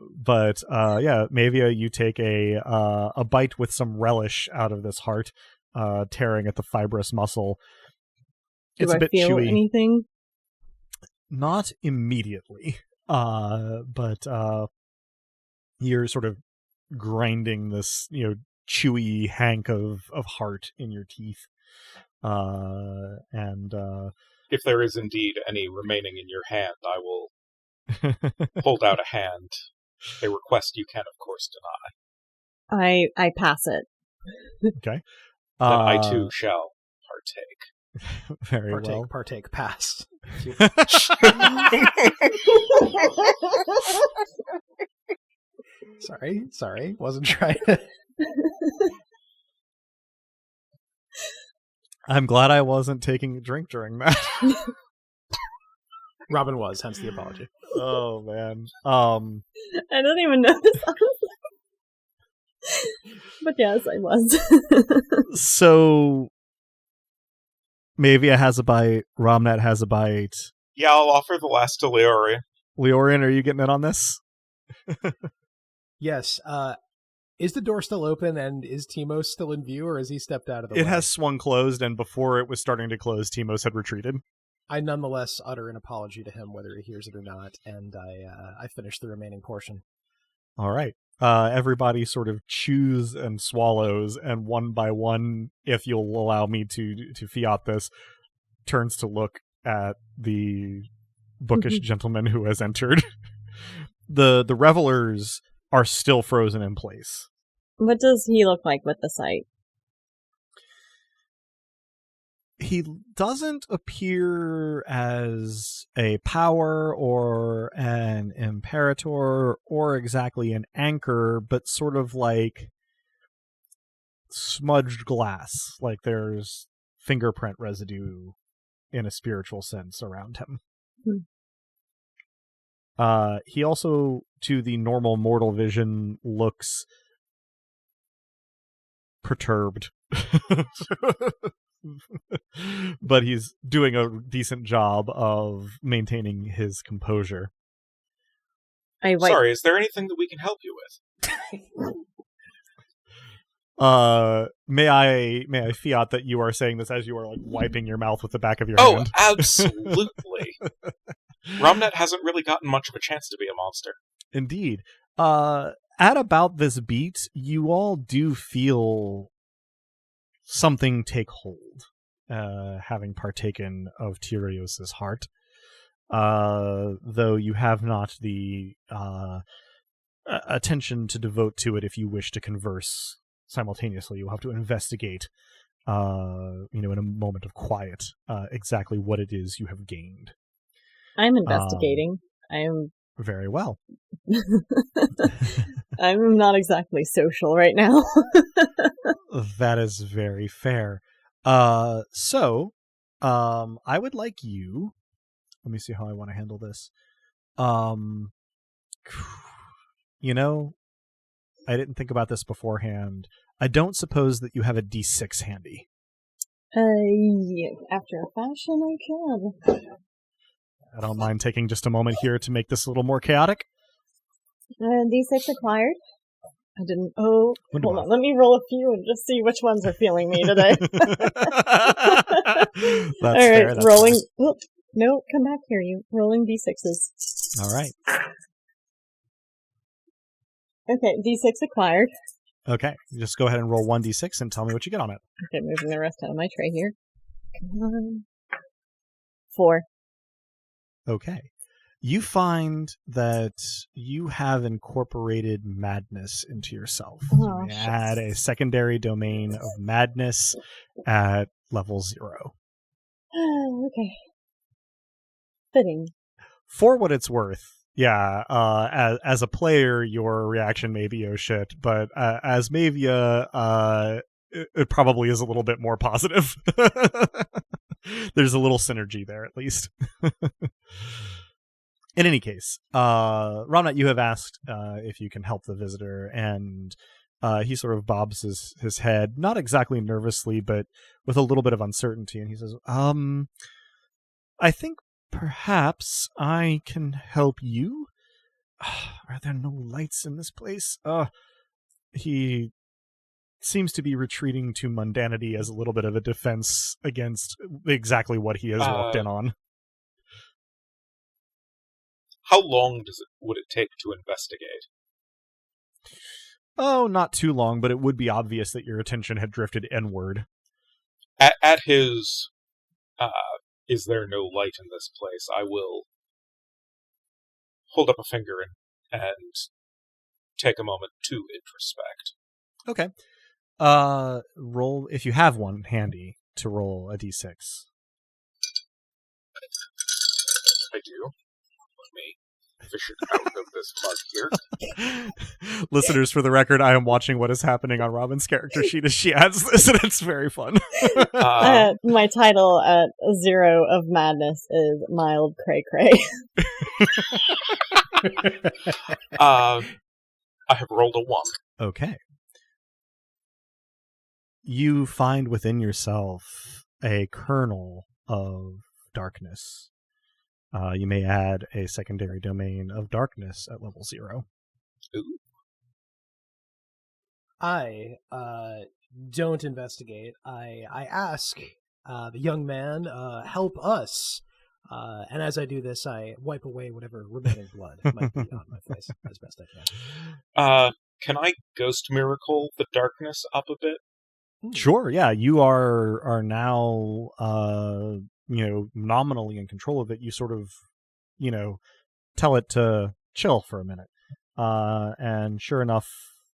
you take a bite with some relish out of this heart, tearing at the fibrous muscle. It's a bit chewy. Do I feel anything? Not immediately, but you're sort of grinding this, chewy hank of heart in your teeth. If there is indeed any remaining in your hand, I will hold out a hand. A request you can, of course, deny. I pass it. Okay. Then I too shall partake. Very well. Partake, pass. Sorry. Wasn't trying to... I'm glad I wasn't taking a drink during that. Robin was, hence the apology. Oh, man. I don't even know this. But yes, I was. So, Mavia has a bite, Romnet has a bite, Yeah, I'll offer the last to Leorian. Leorian, are you getting in on this? Yes. Is the door still open, and is Timos still in view, or has he stepped out of the way? It has swung closed, and before it was starting to close, Timos had retreated. I nonetheless utter an apology to him, whether he hears it or not, and I finish the remaining portion. All right. Everybody sort of chews and swallows, and one by one, if you'll allow me to fiat this, turns to look at the bookish gentleman who has entered. The revelers are still frozen in place. What does he look like with the sight? He doesn't appear as a power or an imperator or exactly an anchor, but sort of like smudged glass, like there's fingerprint residue in a spiritual sense around him. He also, to the normal mortal vision, looks perturbed. But he's doing a decent job of maintaining his composure. Sorry, is there anything that we can help you with? May I fiat that you are saying this as you are like wiping your mouth with the back of your hand? Oh, absolutely. Romnet hasn't really gotten much of a chance to be a monster. Indeed. At about this beat, you all do feel something take hold, having partaken of Tyrios' heart. Though you have not the attention to devote to it if you wish to converse simultaneously. You'll have to investigate, in a moment of quiet, exactly what it is you have gained. I'm investigating. I'm very well. I'm not exactly social right now. That is very fair. So, I would like you. Let me see how I want to handle this. I didn't think about this beforehand. I don't suppose that you have a D6 handy. Yeah, after a fashion I can. I don't mind taking just a moment here to make this a little more chaotic. D6 acquired. I didn't. Oh, Wonderful. Hold on. Let me roll a few and just see which ones are feeling me today. That's all right, fair. That's rolling. fair. Oop, no, come back here, you. Rolling D6s. All right. Okay, D6 acquired. Okay, just go ahead and roll 1d6 and tell me what you get on it. Okay, moving the rest out of my tray here. Come on. 4. Okay. You find that you have incorporated madness into yourself. Oh, you add a secondary domain of madness at level 0. Okay. Fitting. For what it's worth, yeah, as a player, your reaction may be, oh shit, but as Mavia, it probably is a little bit more positive. There's a little synergy there, at least. In any case, Ramnat, you have asked if you can help the visitor, and he sort of bobs his head, not exactly nervously, but with a little bit of uncertainty, and he says, I think perhaps I can help you. Are there no lights in this place? He seems to be retreating to mundanity as a little bit of a defense against exactly what he has walked in on. How long would it take to investigate? Oh, not too long, but it would be obvious that your attention had drifted inward. At his, is there no light in this place? I will hold up a finger and take a moment to introspect. Okay. Roll, if you have one handy, to roll a d6. I do. Let me fish it out of this mug here. Listeners, for the record, I am watching what is happening on Robin's character sheet as she adds this, and it's very fun. My title at 0 of madness is mild cray cray. I have rolled a 1. Okay. You find within yourself a kernel of darkness. You may add a secondary domain of darkness at level 0. Ooh. I don't investigate. I ask the young man, help us. And as I do this, I wipe away whatever remaining blood might be on my face as best I can. Can I ghost miracle the darkness up a bit? Sure, yeah. You are now, nominally in control of it. You sort of, tell it to chill for a minute. And sure enough,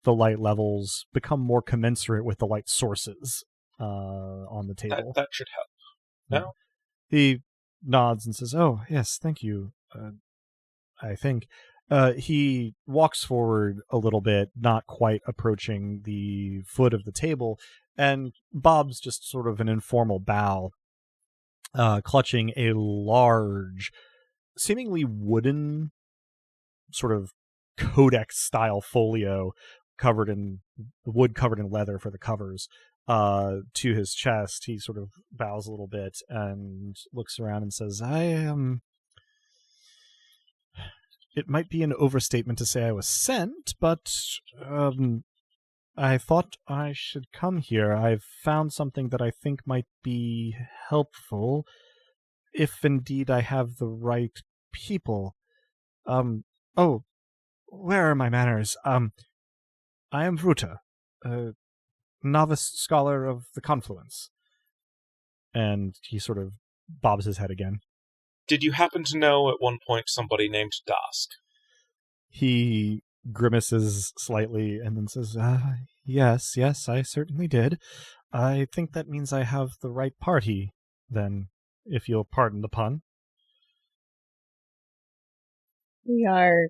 the light levels become more commensurate with the light sources on the table. That should help. No? He nods and says, "Oh, yes, thank you, I think." He walks forward a little bit, not quite approaching the foot of the table, and bobs just sort of an informal bow, clutching a large, seemingly wooden, sort of codex-style folio covered in leather for the covers, to his chest. He sort of bows a little bit and looks around and says, it might be an overstatement to say I was sent, but I thought I should come here. I've found something that I think might be helpful, if indeed I have the right people. Where are my manners? I am Vruta, a novice scholar of the Confluence. And he sort of bobs his head again. Did you happen to know at one point somebody named Dask? He grimaces slightly and then says, yes, I certainly did. I think that means I have the right party, then, if you'll pardon the pun. We are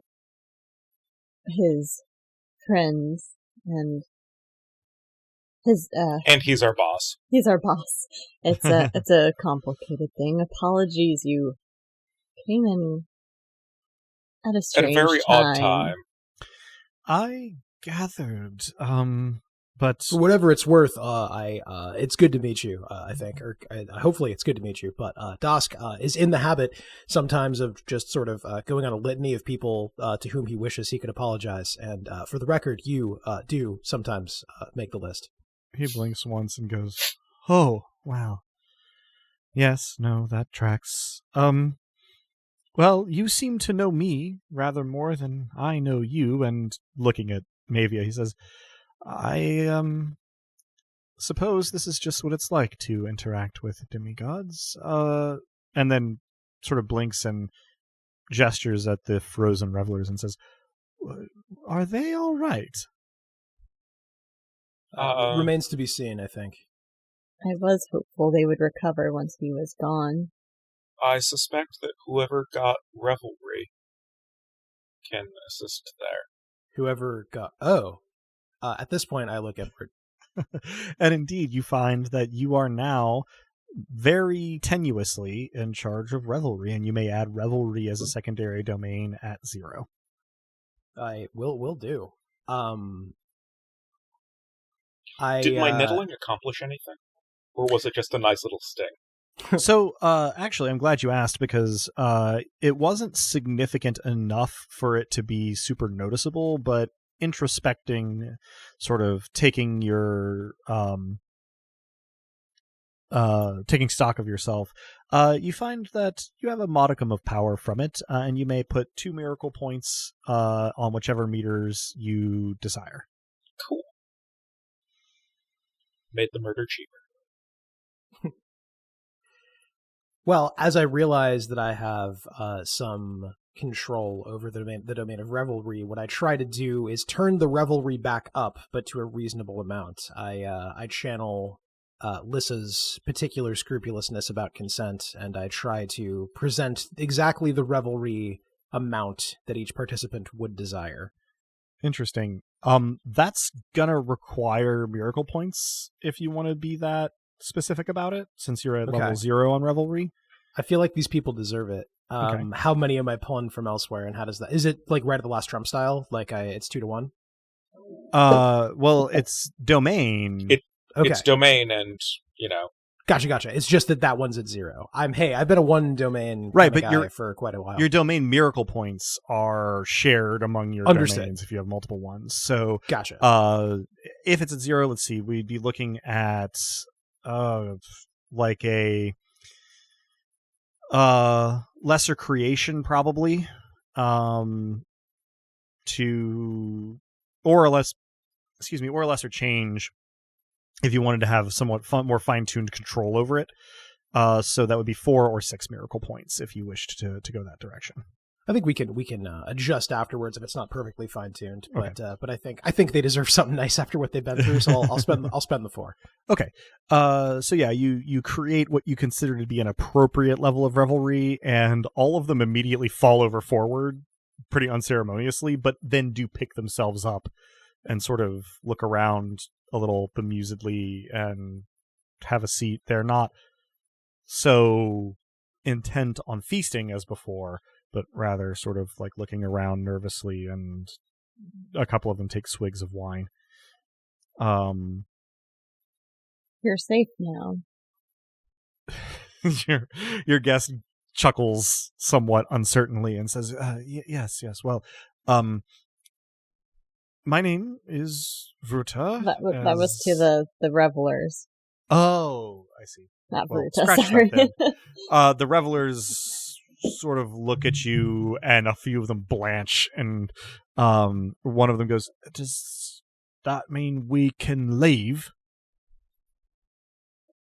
his friends, and his and he's our boss. He's our boss. It's a complicated thing. Apologies, you came in at a strange very odd time. I gathered, but for whatever it's worth, it's good to meet you. I think, or hopefully, it's good to meet you. But Dask is in the habit sometimes of just sort of going on a litany of people to whom he wishes he could apologize. And for the record, you do sometimes make the list. He blinks once and goes, "Oh, wow. Yes, no, that tracks. Well, you seem to know me rather more than I know you." And looking at Mavia, he says, "I suppose this is just what it's like to interact with demigods." And then sort of blinks and gestures at the frozen revelers and says, "Are they all right?" Remains to be seen, I think. I was hopeful they would recover once he was gone. I suspect that whoever got revelry can assist there. Whoever got... at this point, I look upward. And indeed, you find that you are now very tenuously in charge of revelry, and you may add revelry as a secondary domain at 0. I will do. Did my nettling accomplish anything? Or was it just a nice little sting? So, actually, I'm glad you asked, because it wasn't significant enough for it to be super noticeable, but introspecting, sort of taking your taking stock of yourself, you find that you have a modicum of power from it, and you may put 2 miracle points on whichever meters you desire. Cool. Made the murder cheaper. Well, as I realize that I have some control over the domain of revelry, what I try to do is turn the revelry back up, but to a reasonable amount. I channel Lissa's particular scrupulousness about consent, and I try to present exactly the revelry amount that each participant would desire. Interesting. That's gonna require miracle points if you want to be that specific about it, since you're at level 0 on revelry. I feel like these people deserve it. Okay. How many am I pulling from elsewhere, and how does that... Is it like right at the last Trump style? Like it's 2-1? Well, it's domain. Okay. It's domain, and Gotcha. It's just that one's at 0. I've been a one domain guy for quite a while. Your domain miracle points are shared among your domains if you have multiple ones. So, gotcha. If it's at 0, let's see, we'd be looking at like a lesser creation probably, or a lesser change if you wanted to have somewhat more fine-tuned control over it. So that would be 4 or 6 miracle points if you wished to go that direction. I think we can adjust afterwards if it's not perfectly fine-tuned, but I think they deserve something nice after what they've been through, so I'll spend the 4. Okay. So yeah, you create what you consider to be an appropriate level of revelry, and all of them immediately fall over forward pretty unceremoniously, but then do pick themselves up and sort of look around a little bemusedly and have a seat. They're not so intent on feasting as before, but rather sort of like looking around nervously, and a couple of them take swigs of wine. You're safe now. Your guest chuckles somewhat uncertainly and says, yes, well, my name is Vruta. That was to the revelers. Oh, I see. Not Vruta, sorry. The revelers sort of look at you, and a few of them blanch, and one of them goes, does that mean we can leave?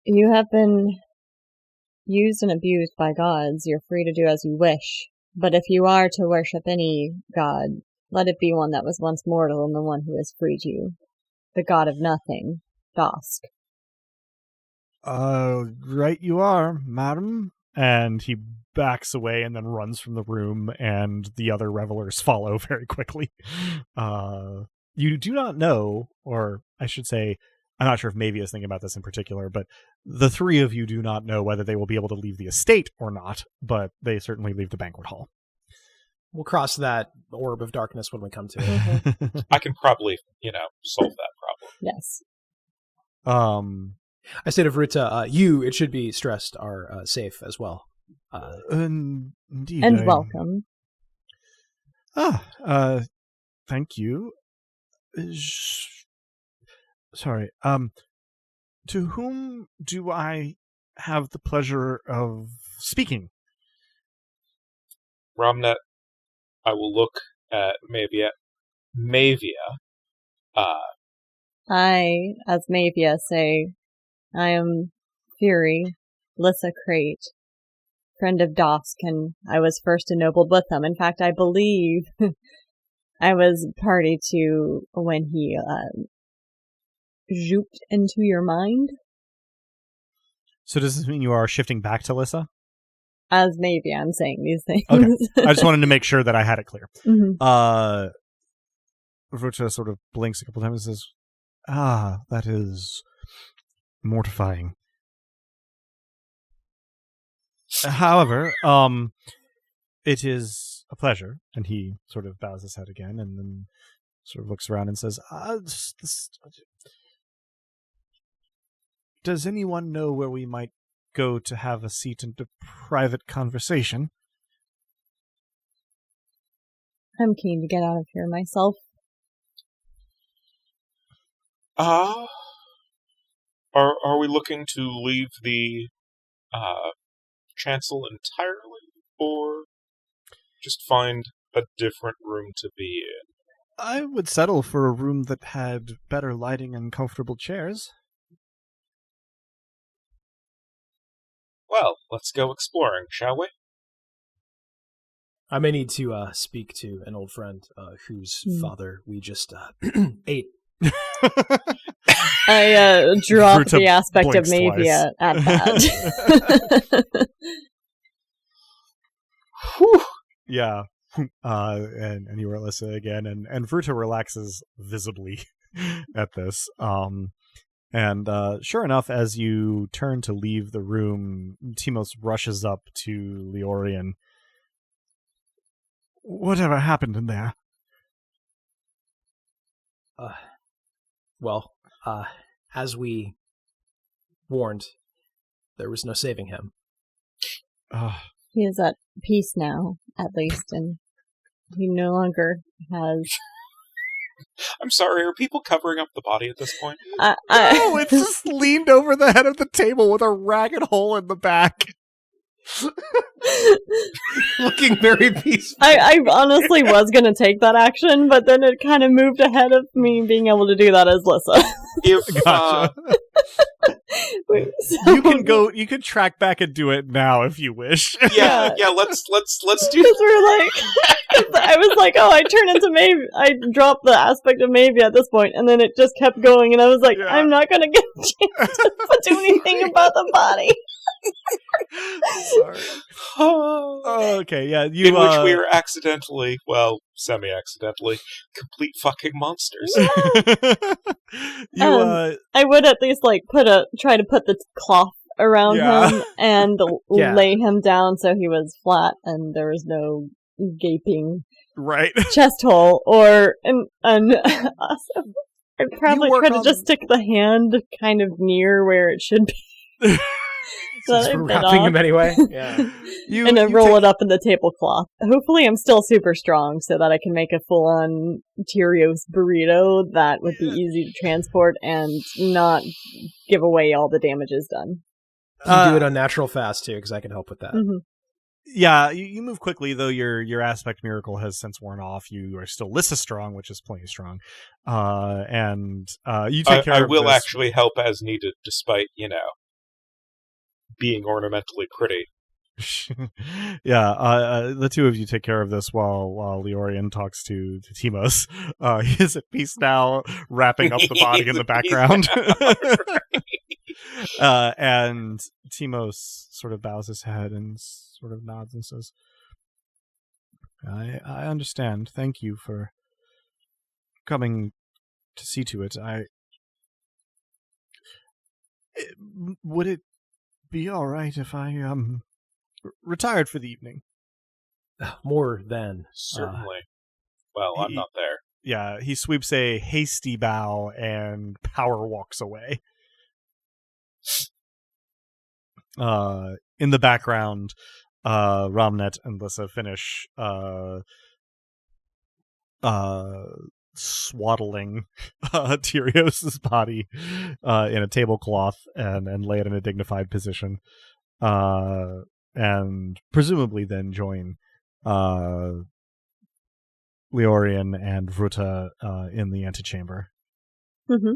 You have been used and abused by gods. You're free to do as you wish. But if you are to worship any god, let it be one that was once mortal and the one who has freed you. The god of nothing, Dosk. Right you are, madam. And he backs away and then runs from the room, and the other revelers follow very quickly. You do not know, or I should say, I'm not sure if Mavia is thinking about this in particular, but the 3 of you do not know whether they will be able to leave the estate or not, but they certainly leave the banquet hall. We'll cross that orb of darkness when we come to it. Mm-hmm. I can probably, solve that problem. Yes. I say to Vruta, it should be stressed, are safe as well. Indeed. And welcome. Thank you. Sorry. To whom do I have the pleasure of speaking? Romnet, I will look at Mavia. I, as Mavia, say, I am Fury, Lissa Crate, friend of Dosk, and I was first ennobled with him. In fact, I believe I was party to when he zooped into your mind. So does this mean you are shifting back to Lissa? As maybe I'm saying these things. Okay. I just wanted to make sure that I had it clear. Mm-hmm. Vruta sort of blinks a couple times and says, that is mortifying. However, it is a pleasure. And he sort of bows his head again and then sort of looks around and says, does anyone know where we might go to have a seat and a private conversation? I'm keen to get out of here myself. Are we looking to leave the chancel entirely, or just find a different room to be in? I would settle for a room that had better lighting and comfortable chairs. Well, let's go exploring, shall we? I may need to speak to an old friend whose father we just ate. I dropped the aspect of Mavia at that. Yeah. And you were Alyssa again, and Vruta relaxes visibly at this. And sure enough, as you turn to leave the room, Timos rushes up to Leorian. Whatever happened in there? Well, as we warned, There was no saving him. He is at peace now, at least, and he no longer has... I'm sorry, are people covering up the body at this point? No, it's just leaned over the head of the table with a ragged hole in the back. Looking very peaceful. I honestly was going to take that action, but then it kind of moved ahead of me being able to do that as Lissa. Gotcha. You can track back and do it now if you wish. Yeah, let's do that. We're like, I was like, oh, I turn into Maybe. I dropped the aspect of Maybe at this point, and then it just kept going, and I was like, I'm not going to get a chance to do anything about the body. Sorry. Oh, okay, yeah. In which we are accidentally, well, semi-accidentally, complete fucking monsters. I would at least like try to put the cloth around him and lay him down so he was flat and there was no gaping chest hole. Or also, I'd probably try to just stick the hand kind of near where it should be. Since we're wrapping him anyway. Yeah. And then roll it up in the tablecloth. Hopefully I'm still super strong so that I can make a full-on Cheerios burrito that would be easy to transport and not give away all the damages done. You do it unnatural fast, too, because I can help with that. Mm-hmm. Yeah, you move quickly, though your aspect miracle has since worn off. You are still Lissa strong, which is plenty strong. And you take care of I will this. actually help as needed, despite, being ornamentally pretty. The two of you take care of this while Leorian talks to Timos. He is at peace now, wrapping up the body in the background. And Timos sort of bows his head and sort of nods and says, I understand. Thank you for coming to see to it. Would it be all right if I retired for the evening? More than certainly. I'm not there. Yeah, he sweeps a hasty bow and power walks away. In the background, Ramnet and Lissa finish swaddling Tyrios' body in a tablecloth and lay it in a dignified position, and presumably then join Leorian and Vruta in the antechamber. Mm-hmm.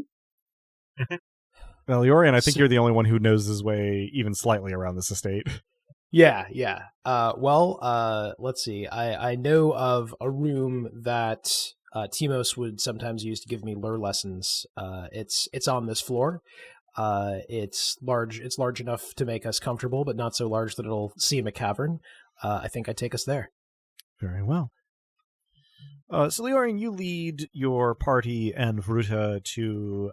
Well, Leorian, I think you're the only one who knows his way even slightly around this estate. Yeah. Let's see. I know of a room that Timos would sometimes use to give me lure lessons. It's on this floor. It's large. It's large enough to make us comfortable, but not so large that it'll seem a cavern. I think I'd take us there. Very well. So, Leorian, you lead your party and Vruta to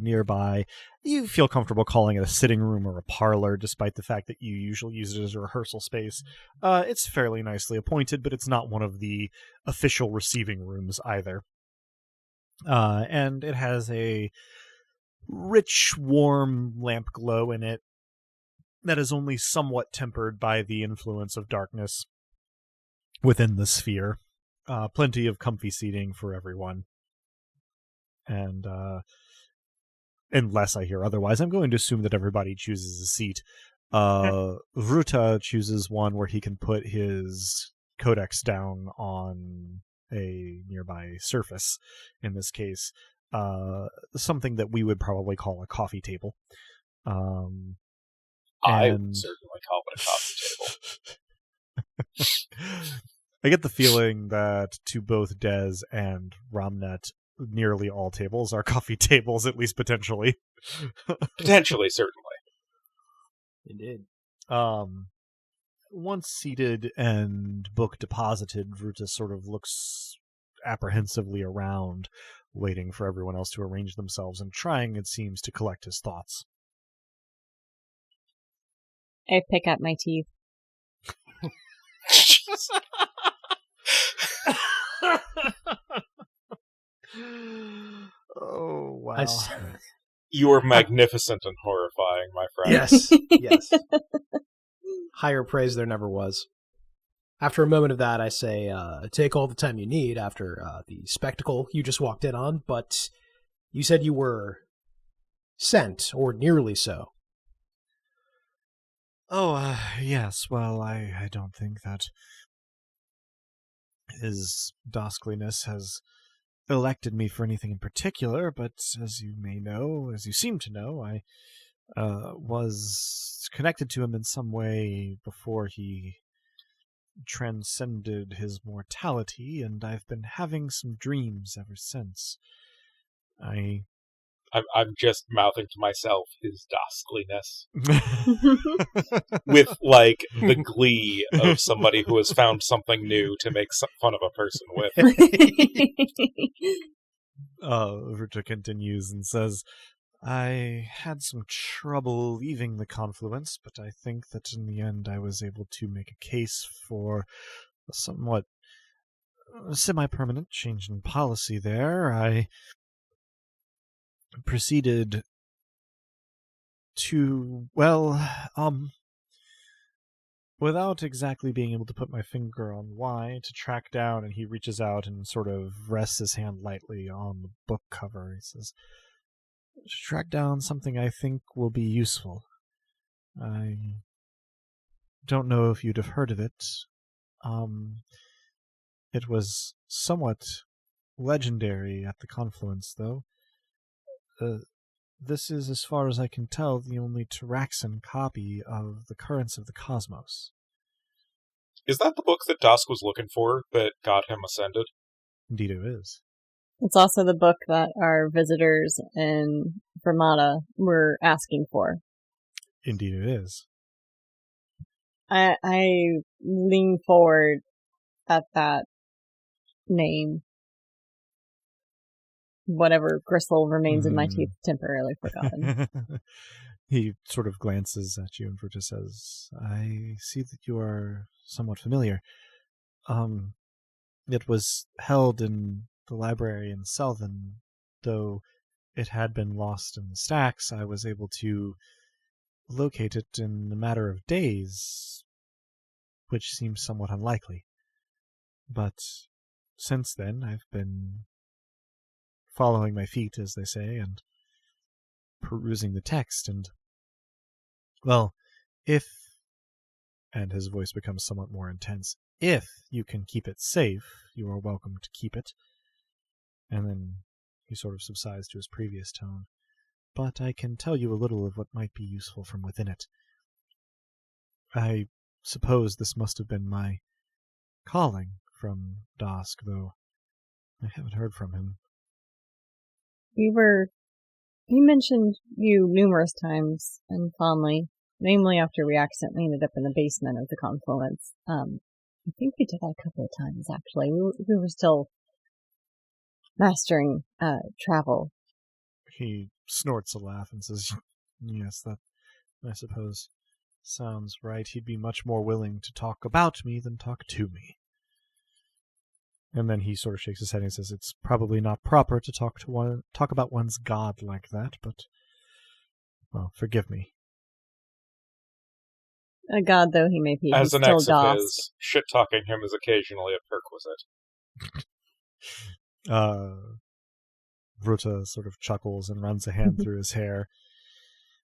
nearby. You feel comfortable calling it a sitting room or a parlor, despite the fact that you usually use it as a rehearsal space. It's fairly nicely appointed, but it's not one of the official receiving rooms either. And it has a rich, warm lamp glow in it that is only somewhat tempered by the influence of darkness within the sphere. Plenty of comfy seating for everyone. And unless I hear otherwise, I'm going to assume that everybody chooses a seat. Vruta chooses one where he can put his codex down on a nearby surface, in this case. Something that we would probably call a coffee table. I would certainly call it a coffee table. I get the feeling that to both Dez and Ramnet, nearly all tables are coffee tables, at least potentially. Potentially, certainly. Indeed. Once seated and book deposited, Vruta sort of looks apprehensively around, waiting for everyone else to arrange themselves and trying, it seems, to collect his thoughts. I pick up my teeth. Oh, wow. You are magnificent and horrifying, my friend. Yes, yes. Higher praise there never was. After a moment of that, I say, take all the time you need after the spectacle you just walked in on, but you said you were sent, or nearly so. Oh, yes, well, I don't think that His Doskliness has elected me for anything in particular, but as you may know, as you seem to know, I was connected to him in some way before he transcended his mortality, and I've been having some dreams ever since. I'm just mouthing to myself, His Doskliness. With, like, the glee of somebody who has found something new to make fun of a person with. Ruta continues and says, I had some trouble leaving the confluence, but I think that in the end I was able to make a case for a somewhat semi-permanent change in policy there. I proceeded to, without exactly being able to put my finger on why, to track down, and he reaches out and sort of rests his hand lightly on the book cover. He says, to track down something I think will be useful. I don't know if you'd have heard of it. It was somewhat legendary at the confluence, though. This is, as far as I can tell, the only Taraxan copy of the Currents of the Cosmos. Is that the book that Dusk was looking for that got him ascended? Indeed it is. It's also the book that our visitors in Vermata were asking for. Indeed it is. I lean forward at that name. Whatever gristle remains in my teeth temporarily forgotten. He sort of glances at you and Verta says, I see that you are somewhat familiar. It was held in the library in Selvin, though it had been lost in the stacks. I was able to locate it in a matter of days, which seems somewhat unlikely. But since then, I've been following my feet, as they say, and perusing the text, and, well, if, and his voice becomes somewhat more intense, if you can keep it safe, you are welcome to keep it. And then he sort of subsides to his previous tone. But I can tell you a little of what might be useful from within it. I suppose this must have been my calling from Dosk, though I haven't heard from him. He mentioned you numerous times and fondly, namely after we accidentally ended up in the basement of the confluence. I think we did that a couple of times, actually. We were still mastering travel. He snorts a laugh and says, yes, that, I suppose, sounds right. He'd be much more willing to talk about me than talk to me. And then he sort of shakes his head and says, it's probably not proper to talk about one's god like that, but, well, forgive me. A god though he may be, as he's an still ex of Dosk. his, shit-talking him is occasionally a perquisite. Ruta sort of chuckles and runs a hand through his hair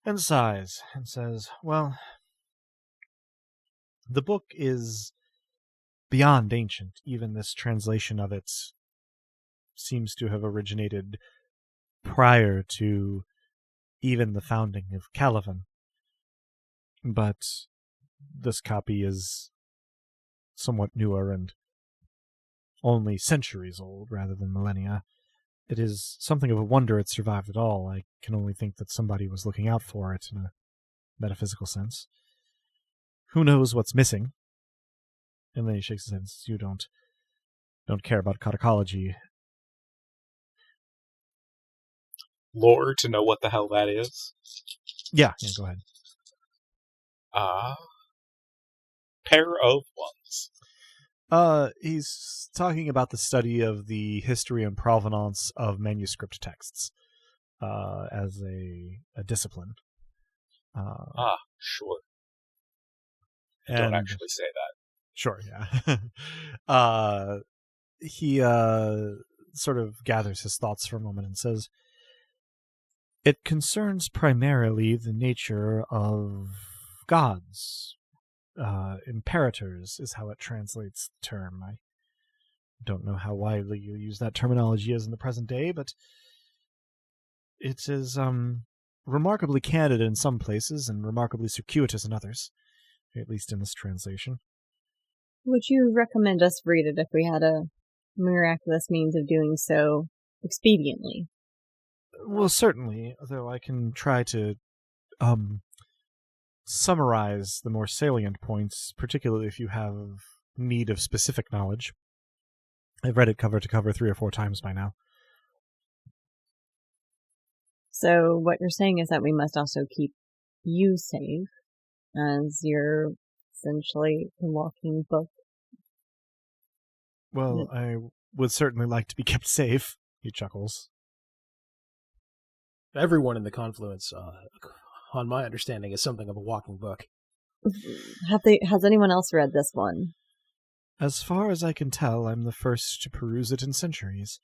and sighs and says, well, the book is beyond ancient. Even this translation of it seems to have originated prior to even the founding of Calavan. But this copy is somewhat newer and only centuries old rather than millennia. It is something of a wonder it survived at all. I can only think that somebody was looking out for it in a metaphysical sense. Who knows what's missing? And then he shakes his head and says, you don't care about catechology. Lore to know what the hell that is? Yeah, go ahead. Pair of ones. He's talking about the study of the history and provenance of manuscript texts. as a discipline. Sure. And, don't actually say that. Sure, yeah. He sort of gathers his thoughts for a moment and says, "It concerns primarily the nature of gods. Imperators is how it translates the term. I don't know how widely you use that terminology is in the present day, but it is remarkably candid in some places and remarkably circuitous in others, at least in this translation." Would you recommend us read it if we had a miraculous means of doing so expediently? Well, certainly, though I can try to summarize the more salient points, particularly if you have need of specific knowledge. I've read it cover to cover 3 or 4 times by now. So what you're saying is that we must also keep you safe, as you're essentially a walking book. Well, I would certainly like to be kept safe, he chuckles. Everyone in the Confluence, on my understanding, is something of a walking book. Has anyone else read this one? As far as I can tell, I'm the first to peruse it in centuries.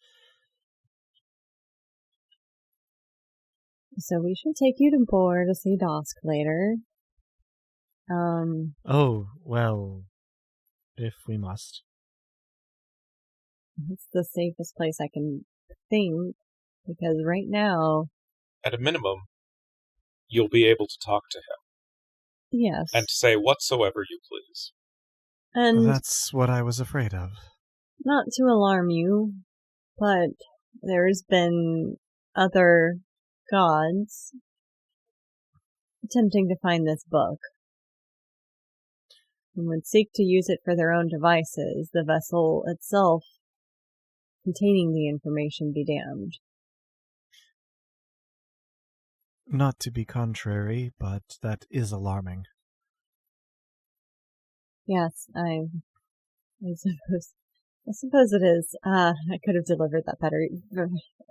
So we should take you to board to see Dosk later. Oh, well, if we must. It's the safest place I can think, because right now... At a minimum, you'll be able to talk to him. Yes. And say whatsoever you please. And that's what I was afraid of. Not to alarm you, but there's been other gods attempting to find this book, and would seek to use it for their own devices, the vessel itself containing the information be damned. Not to be contrary, but that is alarming. Yes, I suppose it is. I could have delivered that better.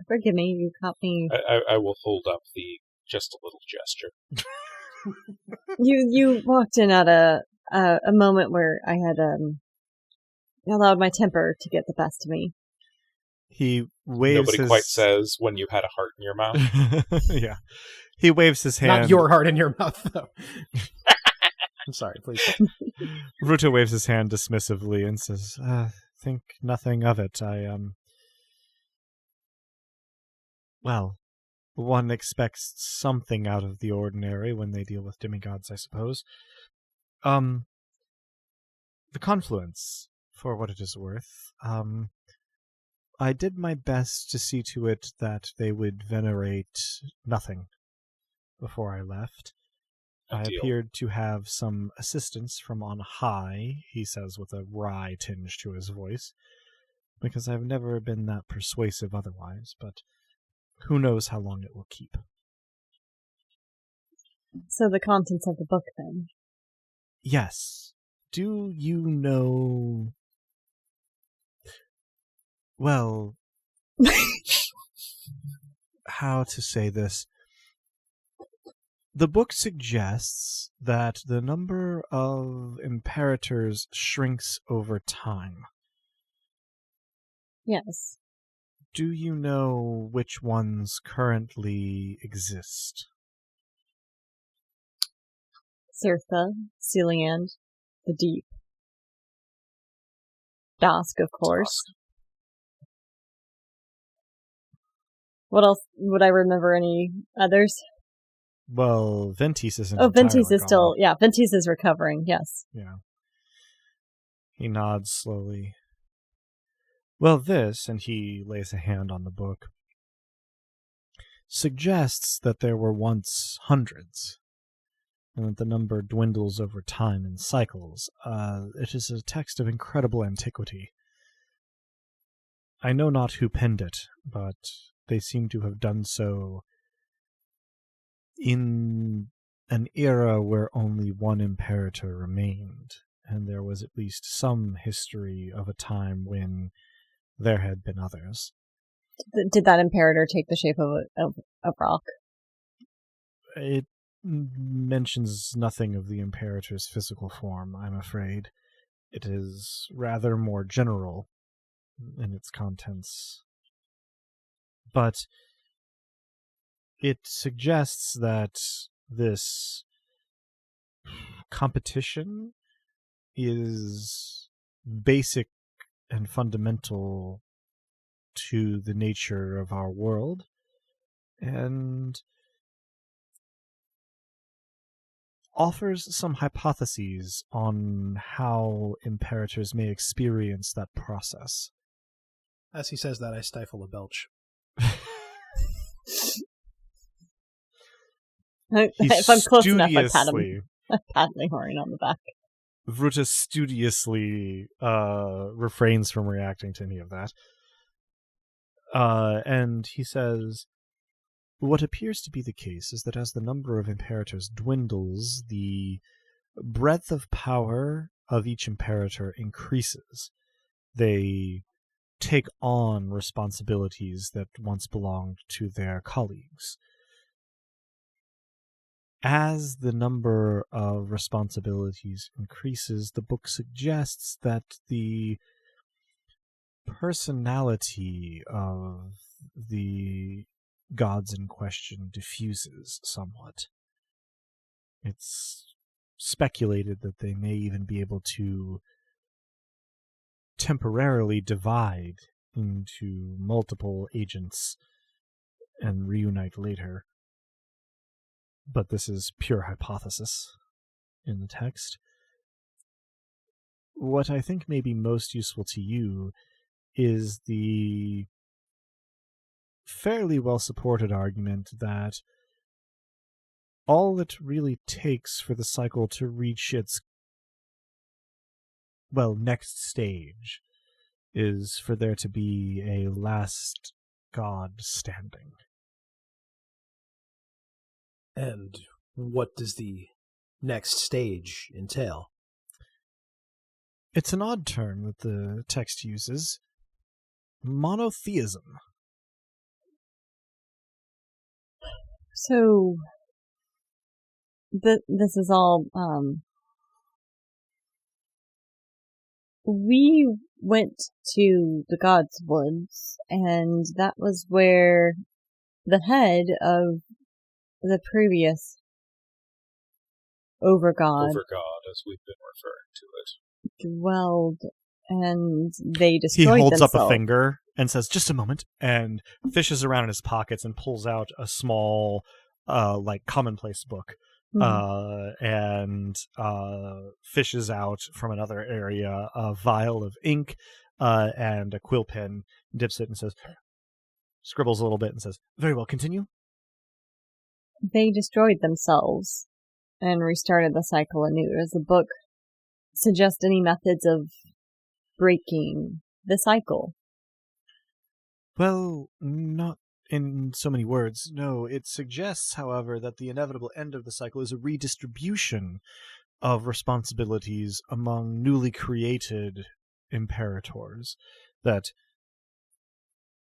Forgive me, you caught me. I will hold up the just a little gesture. You walked in at a moment where I had allowed my temper to get the best of me. He waves Nobody quite says when you had a heart in your mouth. Yeah. He waves his hand. Not your heart in your mouth, though. I'm sorry, please. Ruta waves his hand dismissively and says, think nothing of it. Well, one expects something out of the ordinary when they deal with demigods, I suppose. The Confluence, for what it is worth, I did my best to see to it that they would venerate nothing before I left. I appeared to have some assistance from on high, he says with a wry tinge to his voice, because I've never been that persuasive otherwise, but who knows how long it will keep. So the contents of the book, then? Yes. Do you know... Well... how to say this? The book suggests that the number of imperators shrinks over time. Yes. Do you know which ones currently exist? Sirtha, Celiand, the Deep. Dosk, of course. Dosk. What else? Would I remember any others? Well, Ventis isn't. Oh, Ventis is still. Yeah, Ventis is recovering. Yes. Yeah. He nods slowly. Well, this, and he lays a hand on the book, suggests that there were once hundreds, and that the number dwindles over time in cycles. It is a text of incredible antiquity. I know not who penned it, but they seem to have done so in an era where only one imperator remained, and there was at least some history of a time when there had been others. Did that imperator take the shape of rock? It mentions nothing of the imperator's physical form, I'm afraid. It is rather more general in its contents. But it suggests that this competition is basic and fundamental to the nature of our world, and offers some hypotheses on how imperators may experience that process. As he says that, I stifle a belch. If I'm close enough, I pat Leorian on the back. Vruta studiously refrains from reacting to any of that. And he says, what appears to be the case is that as the number of imperators dwindles, the breadth of power of each imperator increases. They take on responsibilities that once belonged to their colleagues. As the number of responsibilities increases, the book suggests that the personality of the gods in question diffuses somewhat. It's speculated that they may even be able to temporarily divide into multiple agents and reunite later. But this is pure hypothesis in the text. What I think may be most useful to you is the fairly well-supported argument that all it really takes for the cycle to reach its, next stage is for there to be a last god standing. And what does the next stage entail? It's an odd term that the text uses. Monotheism. So, this is all, we went to the God's Woods, and that was where the head of the previous Overgod, as we've been referring to it, dwelled, and they destroyed themselves. He holds themselves. up a finger and says, just a moment, and fishes around in his pockets and pulls out a small, commonplace book, and fishes out from another area a vial of ink and a quill pen, dips it and says, scribbles a little bit and says, very well, continue. They destroyed themselves and restarted the cycle anew. Does the book suggest any methods of breaking the cycle? Well, not in so many words, no. It suggests, however, that the inevitable end of the cycle is a redistribution of responsibilities among newly created imperators. That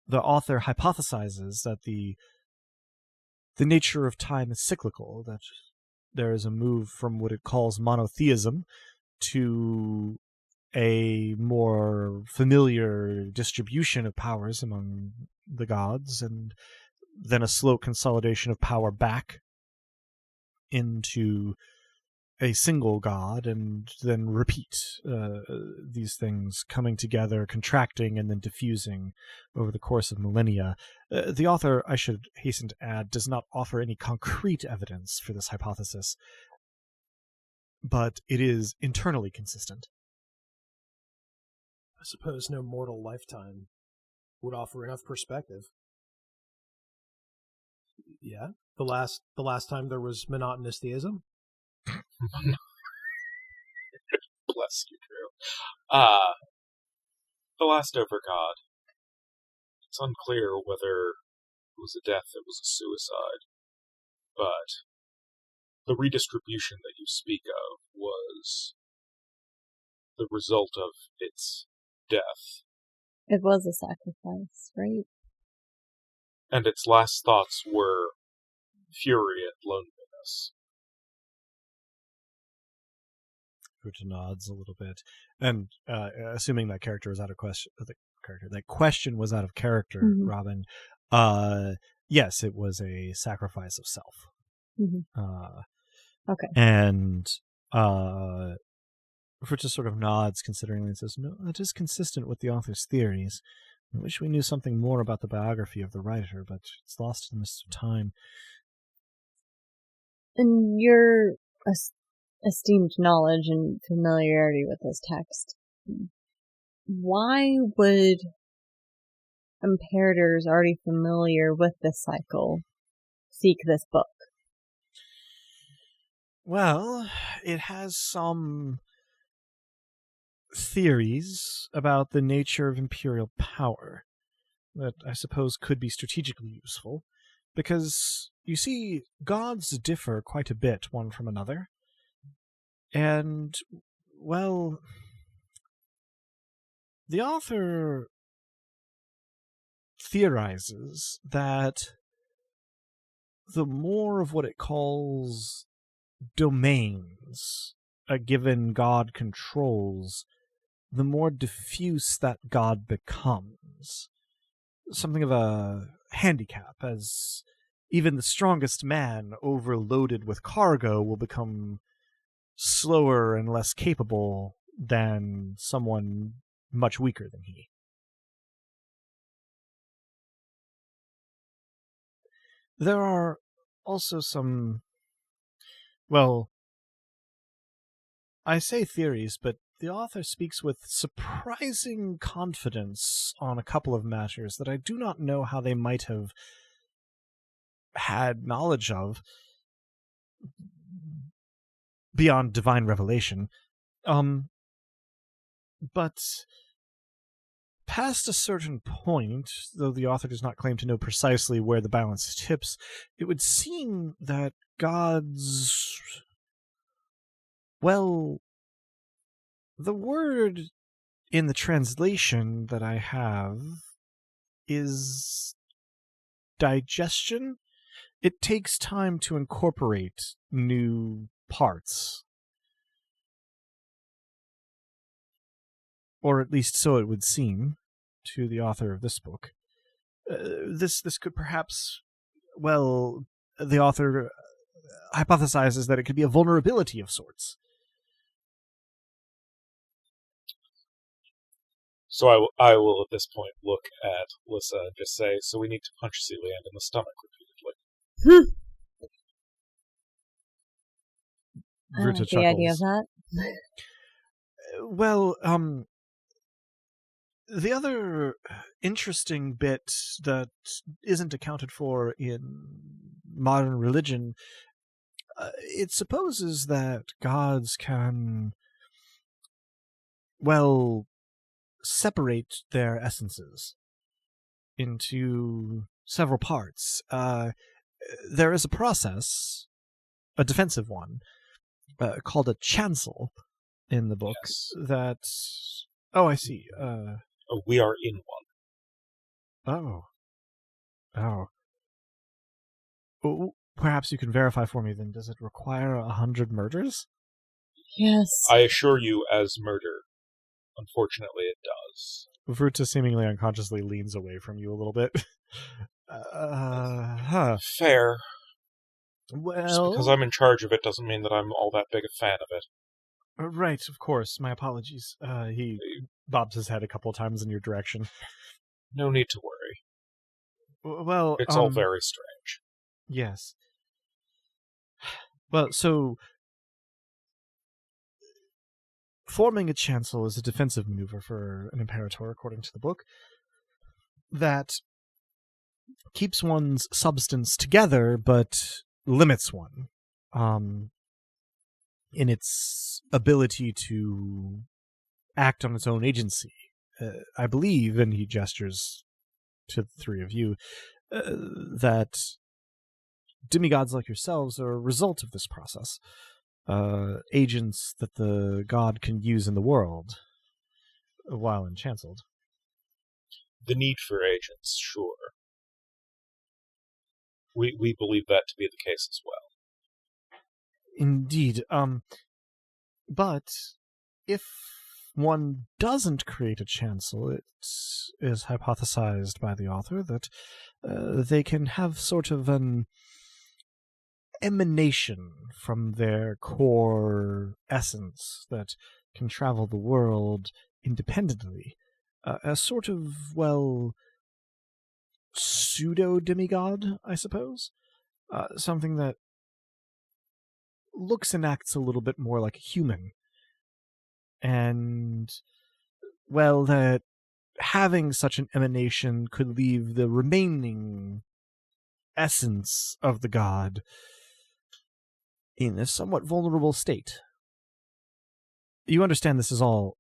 the author hypothesizes that the nature of time is cyclical, that there is a move from what it calls monotheism to a more familiar distribution of powers among the gods, and then a slow consolidation of power back into a single god, and then repeat these things coming together, contracting, and then diffusing over the course of millennia. The author, I should hasten to add, does not offer any concrete evidence for this hypothesis, but it is internally consistent. I suppose no mortal lifetime would offer enough perspective. Yeah? The last time there was monotonous theism? Bless you, Drew. The last Overgod. It's unclear whether it was a death that was a suicide, but the redistribution that you speak of was the result of its death. It was a sacrifice, right? And its last thoughts were fury and loneliness. Ruta nods a little bit, and assuming that character was out of question, that question was out of character, Mm-hmm. Robin. Yes, it was a sacrifice of self. Mm-hmm. Okay. And Ruta sort of nods consideringly and says, "No, that is consistent with the author's theories. I wish we knew something more about the biography of the writer, but it's lost in the mist of time." In your esteemed knowledge and familiarity with this text, why would Imperators already familiar with this cycle seek this book? Well, it has some theories about the nature of imperial power that I suppose could be strategically useful, because, you see, gods differ quite a bit one from another, and, well, the author theorizes that the more of what it calls domains a given god controls, the more diffuse that god becomes. Something of a handicap, as even the strongest man overloaded with cargo will become slower and less capable than someone much weaker than he. There are also some, well, I say theories, but the author speaks with surprising confidence on a couple of matters that I do not know how they might have had knowledge of beyond divine revelation. But past a certain point, though the author does not claim to know precisely where the balance tips, it would seem that gods... Well, the word in the translation that I have is digestion. It takes time to incorporate new parts. Or at least so it would seem to the author of this book. This could perhaps, well, the author hypothesizes that it could be a vulnerability of sorts. So I will at this point look at Lissa and just say, so we need to punch Celiand in the stomach repeatedly. I like the idea of that. Well, the other interesting bit that isn't accounted for in modern religion, it supposes that gods can, well, separate their essences into several parts. There is a process, a defensive one, called a chancel in the book. Yes. That... Oh, I see. We are in one. Oh, perhaps you can verify for me then. Does it require 100 murders? Yes. I assure you, as murder, unfortunately it does. Vruta seemingly unconsciously leans away from you a little bit. Fair. Well... Just because I'm in charge of it doesn't mean that I'm all that big a fan of it. Right, of course. My apologies. He bobs his head a couple of times in your direction. No need to worry. Well, it's all very strange. Yes. Well, so... Forming a chancel is a defensive maneuver for an imperator, according to the book, that keeps one's substance together, but limits one in its ability to act on its own agency. I believe, and he gestures to the three of you, that demigods like yourselves are a result of this process. Agents that the god can use in the world while enchanceled. The need for agents, sure. We believe that to be the case as well. Indeed. But if one doesn't create a chancel, it is hypothesized by the author that they can have sort of an emanation from their core essence that can travel the world independently. A sort of, well, pseudo-demigod, I suppose? Something that looks and acts a little bit more like a human. And, well, that having such an emanation could leave the remaining essence of the god in a somewhat vulnerable state. You understand this is all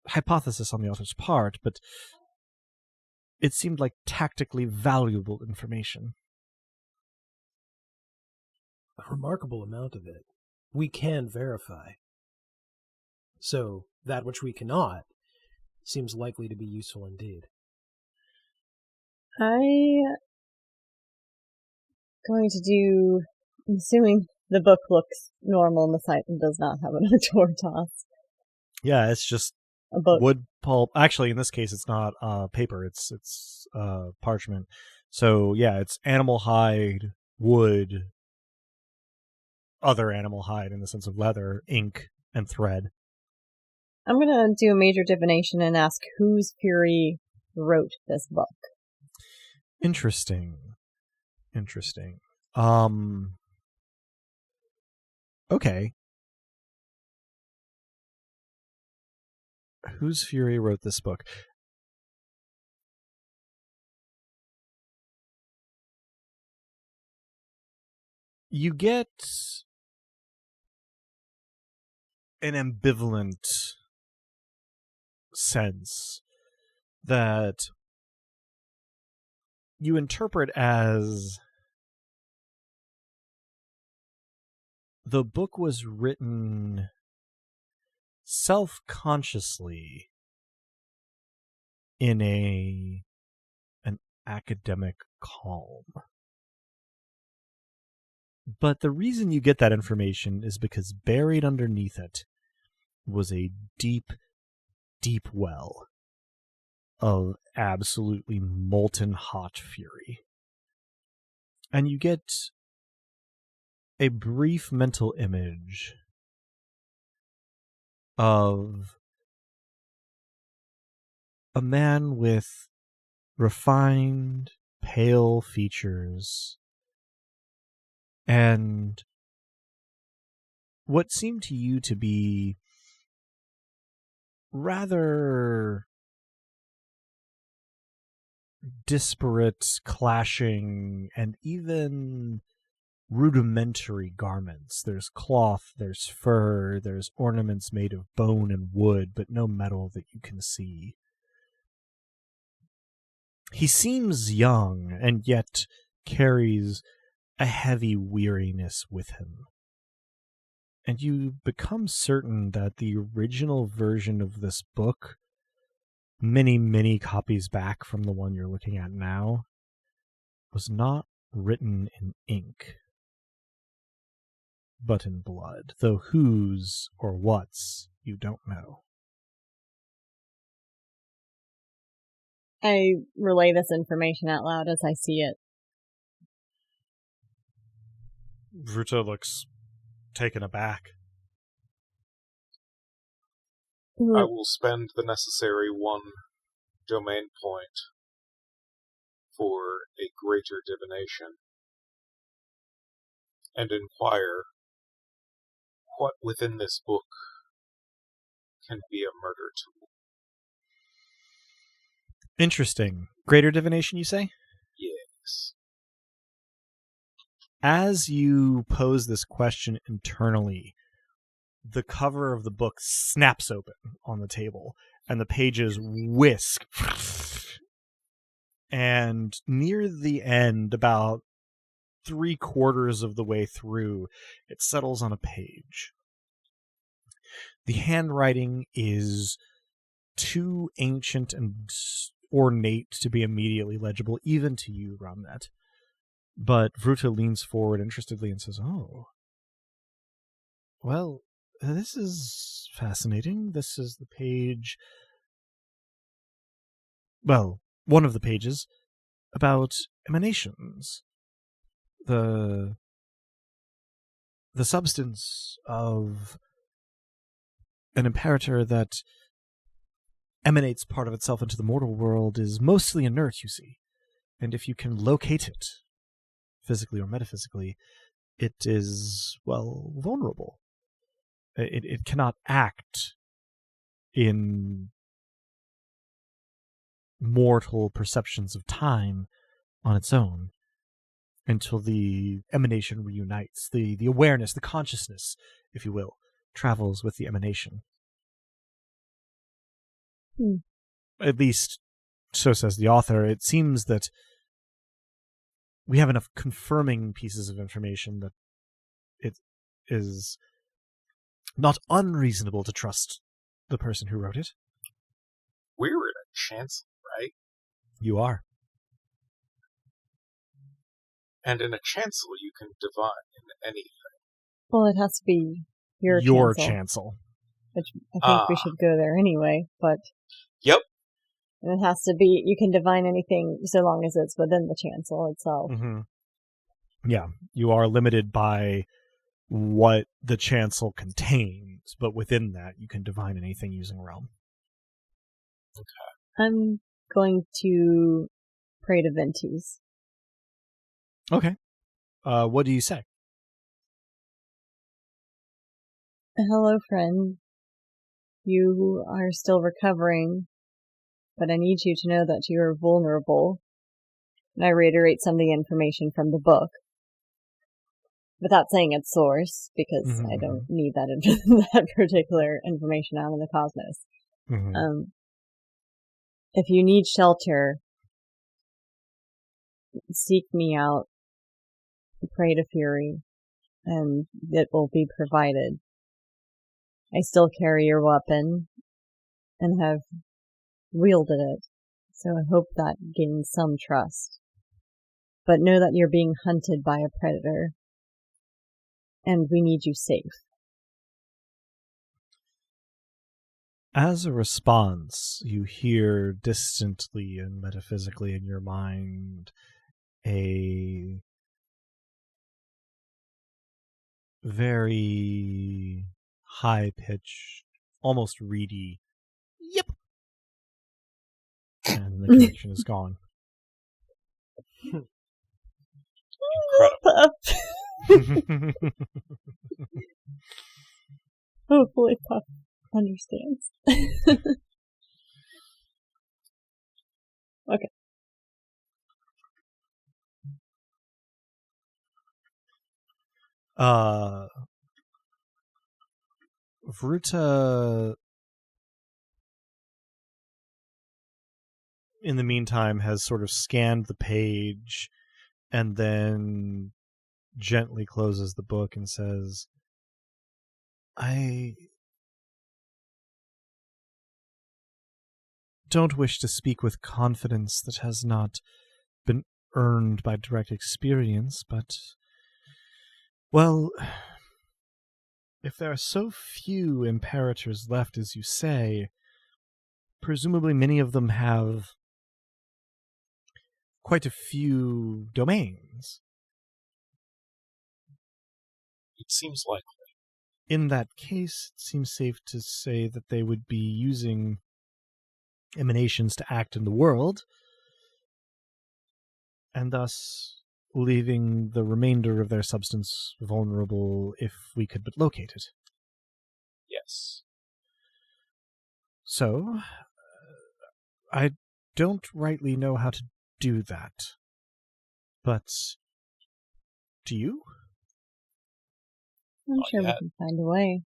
hypothesis on the author's part, but it seemed like tactically valuable information. A remarkable amount of it we can verify. So that which we cannot seems likely to be useful indeed. I'm assuming the book looks normal on the site and does not have another Tortoise. Yeah, it's just wood pulp. Actually, in this case, it's not paper. It's parchment. So yeah, it's animal hide, wood, other animal hide in the sense of leather, ink, and thread. I'm going to do a major divination and ask whose fury wrote this book. Interesting. Okay. Whose fury wrote this book? You get an ambivalent sense that you interpret as the book was written self-consciously in an academic calm. But the reason you get that information is because buried underneath it was a deep, deep well of absolutely molten hot fury. And you get a brief mental image of a man with refined, pale features and what seemed to you to be rather disparate, clashing, and even rudimentary garments. There's cloth, there's fur, there's ornaments made of bone and wood, but no metal that you can see. He seems young, and yet carries a heavy weariness with him. And you become certain that the original version of this book, many, many copies back from the one you're looking at now, was not written in ink, but in blood, though whose or what's you don't know. I relay this information out loud as I see it. Vruta looks taken aback. I will spend the necessary 1 domain point for a greater divination and inquire what within this book can be a murder tool. Interesting. Greater divination, you say? Yes. As you pose this question internally, the cover of the book snaps open on the table, and the pages whisk. And near the end, about 3/4 of the way through, it settles on a page. The handwriting is too ancient and ornate to be immediately legible, even to you, Ramnet. But Vruta leans forward interestedly and says, "Oh, well, this is fascinating. This is the page, well, one of the pages about emanations. The substance of an imperator that emanates part of itself into the mortal world is mostly inert, you see. And if you can locate it, physically or metaphysically, it is, well, vulnerable. It cannot act in mortal perceptions of time on its own until the emanation reunites. The awareness, the consciousness, if you will, travels with the emanation. At least, so says the author. It seems that we have enough confirming pieces of information that it is not unreasonable to trust the person who wrote it. We're in a chancel, right? You are. And in a chancel you can divine anything. Well, it has to be your chancel. Which I think we should go there anyway, but... Yep. And it has to be, you can divine anything so long as it's within the chancel itself. Mm-hmm. Yeah, you are limited by what the chancel contains, but within that you can divine anything using realm. Okay. I'm going to pray to Ventus. Okay. What do you say? Hello, friend. You are still recovering, but I need you to know that you are vulnerable. And I reiterate some of the information from the book, without saying its source, because I don't need that particular information out in the cosmos. Mm-hmm. If you need shelter, seek me out, pray to Fury, and it will be provided. I still carry your weapon and have wielded it, so I hope that gains some trust. But know that you're being hunted by a predator, and we need you safe. As a response, you hear distantly and metaphysically in your mind a very high-pitched, almost reedy, yep. And the connection is gone. Hopefully Puff understands. Okay. Vruta, in the meantime, has sort of scanned the page and then gently closes the book and says, I don't wish to speak with confidence that has not been earned by direct experience, but, well, if there are so few imperators left as you say, presumably many of them have quite a few domains. It seems likely. In that case, it seems safe to say that they would be using emanations to act in the world, and thus leaving the remainder of their substance vulnerable if we could but locate it. Yes. So, I don't rightly know how to do that. But, do you? I'm sure we can find a way.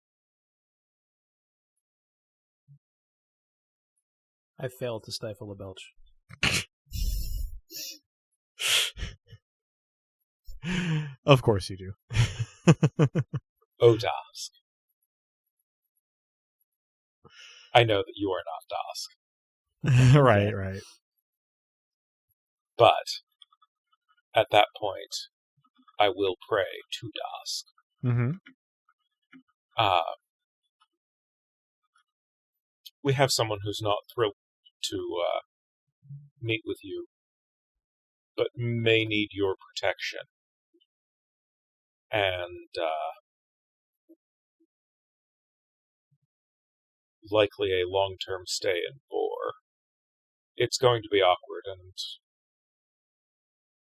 I failed to stifle a belch. Of course you do. Odask. I know that you are not Dask. Right. But at that point, I will pray to Dusk. Mm-hmm. We have someone who's not thrilled to meet with you, but may need your protection. And likely a long-term stay in Bor. It's going to be awkward, and,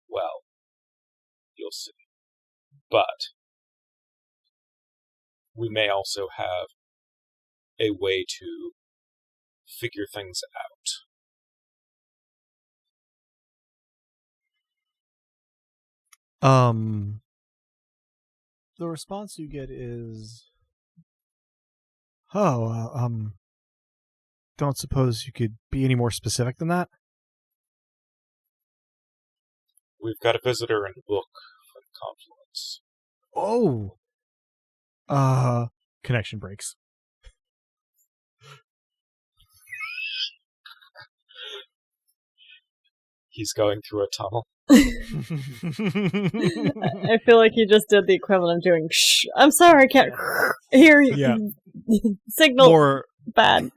well, you'll see. But we may also have a way to figure things out. The response you get is, don't suppose you could be any more specific than that? We've got a visitor in the book from Confluence. Oh! Connection breaks. He's going through a tunnel. I feel like you just did the equivalent of doing shh. I'm sorry, I can't hear you. Yeah. Signal bad.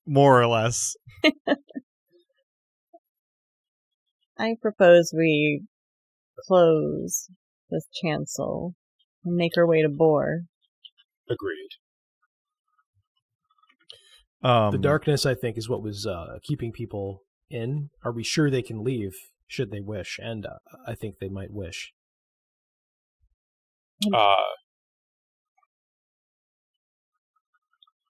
More or less. I propose we close this chancel and make our way to Bor. Agreed. The darkness, I think, is what was keeping people in. Are we sure they can leave should they wish? And I think they might wish.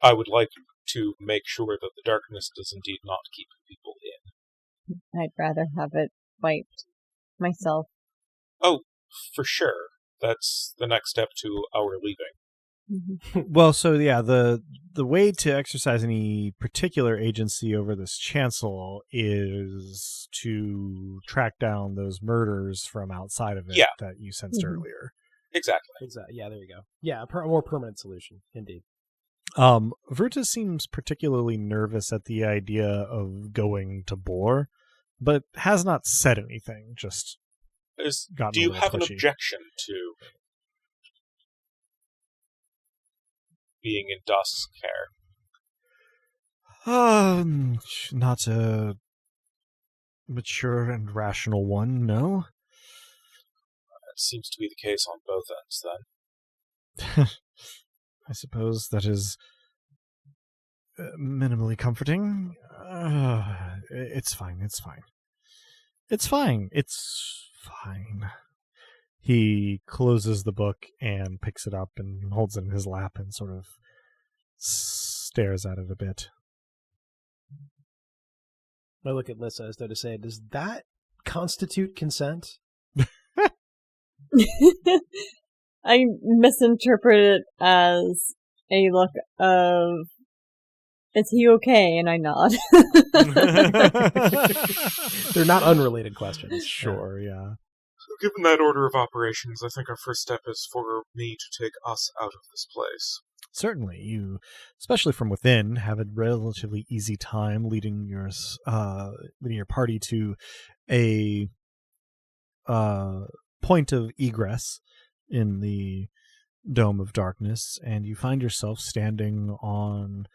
I would like to make sure that the darkness does indeed not keep people in. I'd rather have it wiped myself. Oh, for sure. That's the next step to our leaving. Well, so yeah, the way to exercise any particular agency over this chancel is to track down those murders from outside of it that you sensed earlier. Exactly. Yeah, there you go. Yeah, a more permanent solution, indeed. Virtus seems particularly nervous at the idea of going to Bor, but has not said anything, just gotten Do you have twitchy. an objection to being in Dusk's care? Not a mature and rational one, no. That seems to be the case on both ends, then. I suppose that is minimally comforting. It's fine. He closes the book and picks it up and holds it in his lap and sort of stares at it a bit. I look at Lissa as though to say, does that constitute consent? I misinterpret it as a look of, is he okay? And I nod. They're not unrelated questions. Sure, yeah. So given that order of operations, I think our first step is for me to take us out of this place. Certainly, you, especially from within, have a relatively easy time leading your party to a point of egress in the Dome of Darkness, and you find yourself standing on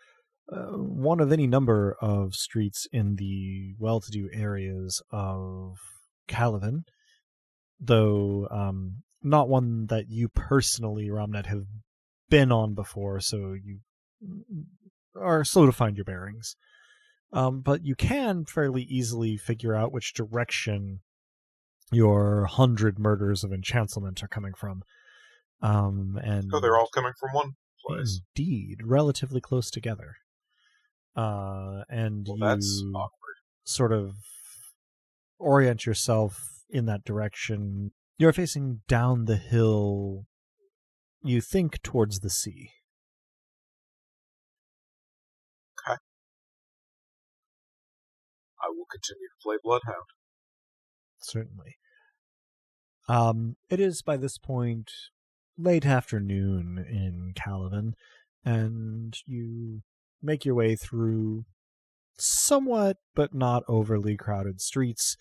one of any number of streets in the well-to-do areas of Calavan, though not one that you personally, Romnet, have been on before, so you are slow to find your bearings. But you can fairly easily figure out which direction your 100 murders of enchantment are coming from. And they're all coming from one place. Indeed, relatively close together. And that's you awkward. Sort of orient yourself in that direction. You're facing down the hill, you think towards the sea. Okay. I will continue to play Bloodhound. Certainly. It is by this point late afternoon in Calavan, and you make your way through somewhat but not overly crowded streets,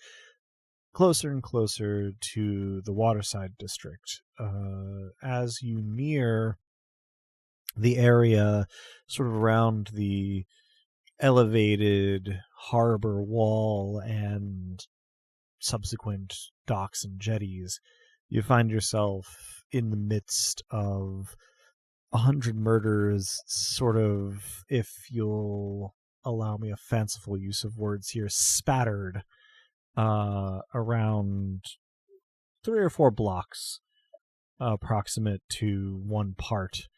closer and closer to the Waterside District. As you near the area sort of around the elevated harbor wall and subsequent docks and jetties, you find yourself in the midst of 100 murders, sort of, if you'll allow me a fanciful use of words here, spattered around 3 or 4 blocks approximate to one part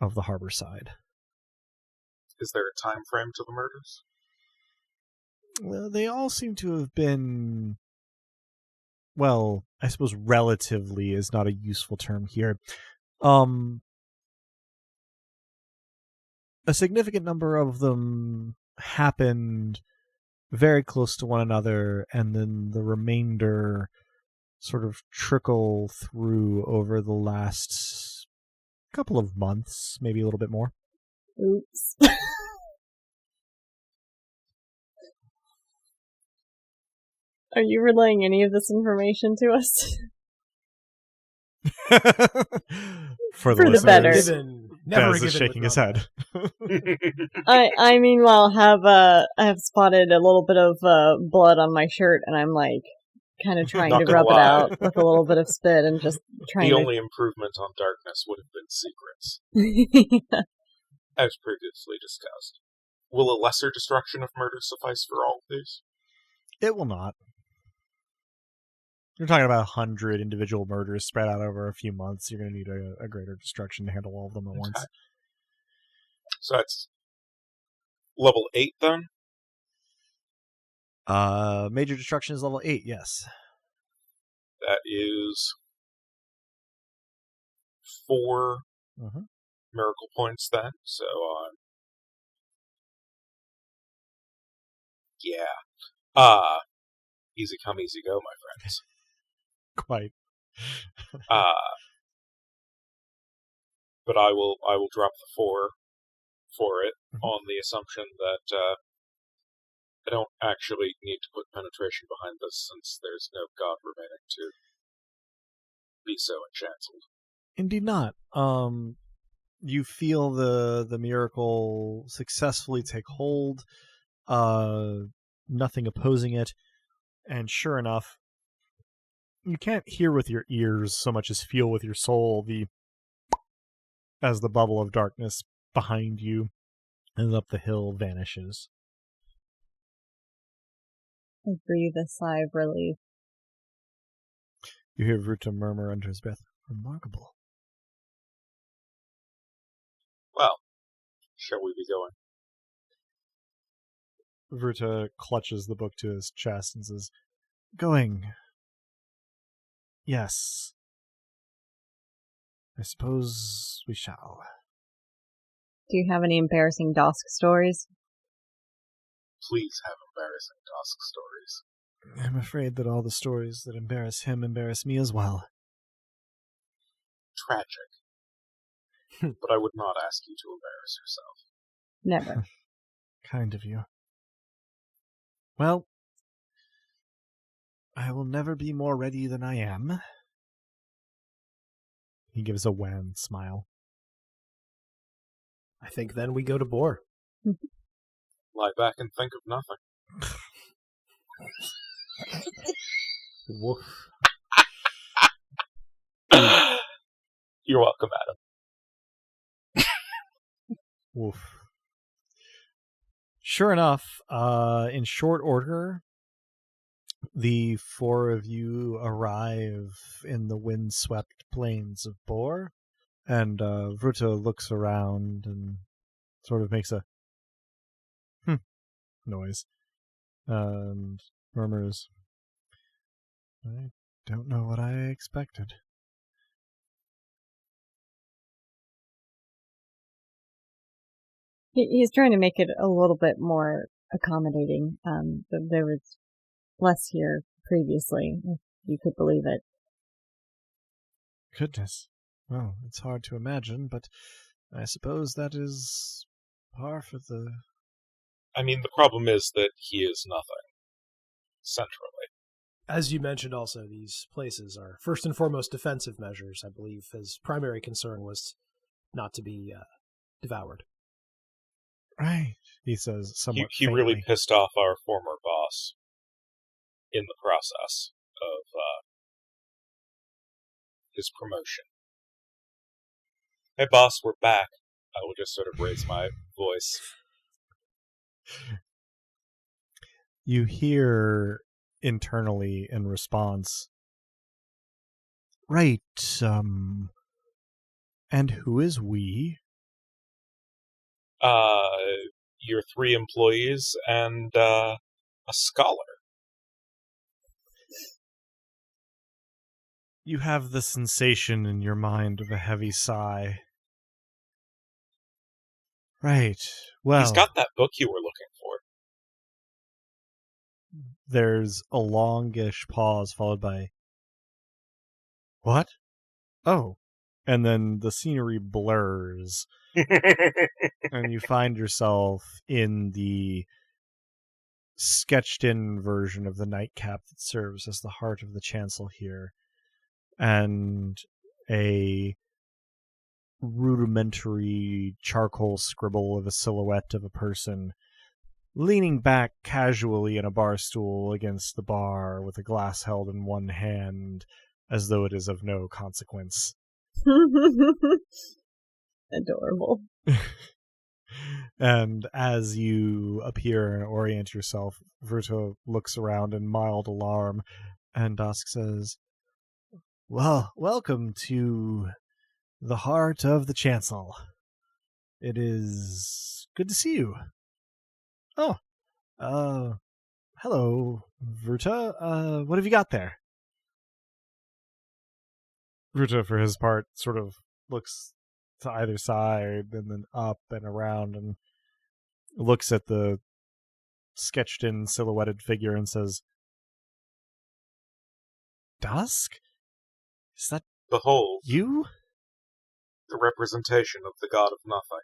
of the harbor side. Is there a time frame to the murders? Well, they all seem to have been, well, I suppose relatively is not a useful term here. A significant number of them happened very close to one another, and then the remainder sort of trickle through over the last couple of months, maybe a little bit more. Oops. Are you relaying any of this information to us? For the better. Daz is shaking his head. I meanwhile have spotted a little bit of blood on my shirt, and I'm like kind of trying to rub it out with a little bit of spit and just trying The to... only improvement on darkness would have been secrets. Yeah. As previously discussed. Will a lesser destruction of murder suffice for all of these? It will not. You're talking about 100 individual murders spread out over a few months. You're going to need a greater destruction to handle all of them at once. So that's level 8 then? Major destruction is level 8, yes. That is 4 miracle points then. So yeah. Easy come, easy go, my friends. Quite. But I will drop the 4 for it on the assumption that I don't actually need to put penetration behind this, since there's no god remaining to be so enchanted. Indeed not. You feel the miracle successfully take hold, nothing opposing it, and sure enough, you can't hear with your ears so much as feel with your soul as the bubble of darkness behind you and up the hill vanishes. I breathe a sigh of relief. You hear Vruta murmur under his breath, "Remarkable." Well, shall we be going? Vruta clutches the book to his chest and says, "Going. Yes. I suppose we shall." Do you have any embarrassing Dosk stories? Please have embarrassing Dosk stories. I'm afraid that all the stories that embarrass him embarrass me as well. Tragic. But I would not ask you to embarrass yourself. Never. Kind of you. Well, I will never be more ready than I am. He gives a wan smile. I think then we go to Boar. Lie back and think of nothing. Woof. You're welcome, Adam. Woof. Sure enough, in short order, the 4 of you arrive in the windswept plains of Bor, and Vruta looks around and sort of makes a noise and murmurs, "I don't know what I expected." He's trying to make it a little bit more accommodating. There was less here previously, if you could believe it. Goodness. Well, it's hard to imagine, but I suppose that is par for the... I mean, the problem is that he is nothing. Centrally. As you mentioned also, these places are first and foremost defensive measures. I believe his primary concern was not to be devoured. Right, he says somewhat He faintly. really pissed off our former boss in the process of his promotion. Hey boss, we're back. I will just sort of raise my voice. You hear internally in response, right, and who is we? Your 3 employees and a scholar. You have the sensation in your mind of a heavy sigh. Right, well... He's got that book you were looking for. There's a longish pause followed by, what? Oh. And then the scenery blurs. And you find yourself in the sketched-in version of the nightcap that serves as the heart of the chancel here. And a rudimentary charcoal scribble of a silhouette of a person leaning back casually in a bar stool against the bar with a glass held in one hand as though it is of no consequence. Adorable. And as you appear and orient yourself, Verto looks around in mild alarm, and Dusk says, well, welcome to the heart of the chancel. It is good to see you. Oh, hello, Verta. What have you got there? Verta, for his part, sort of looks to either side and then up and around and looks at the sketched-in silhouetted figure and says, Dusk? Is that Behold, you? the representation of the god of nothing.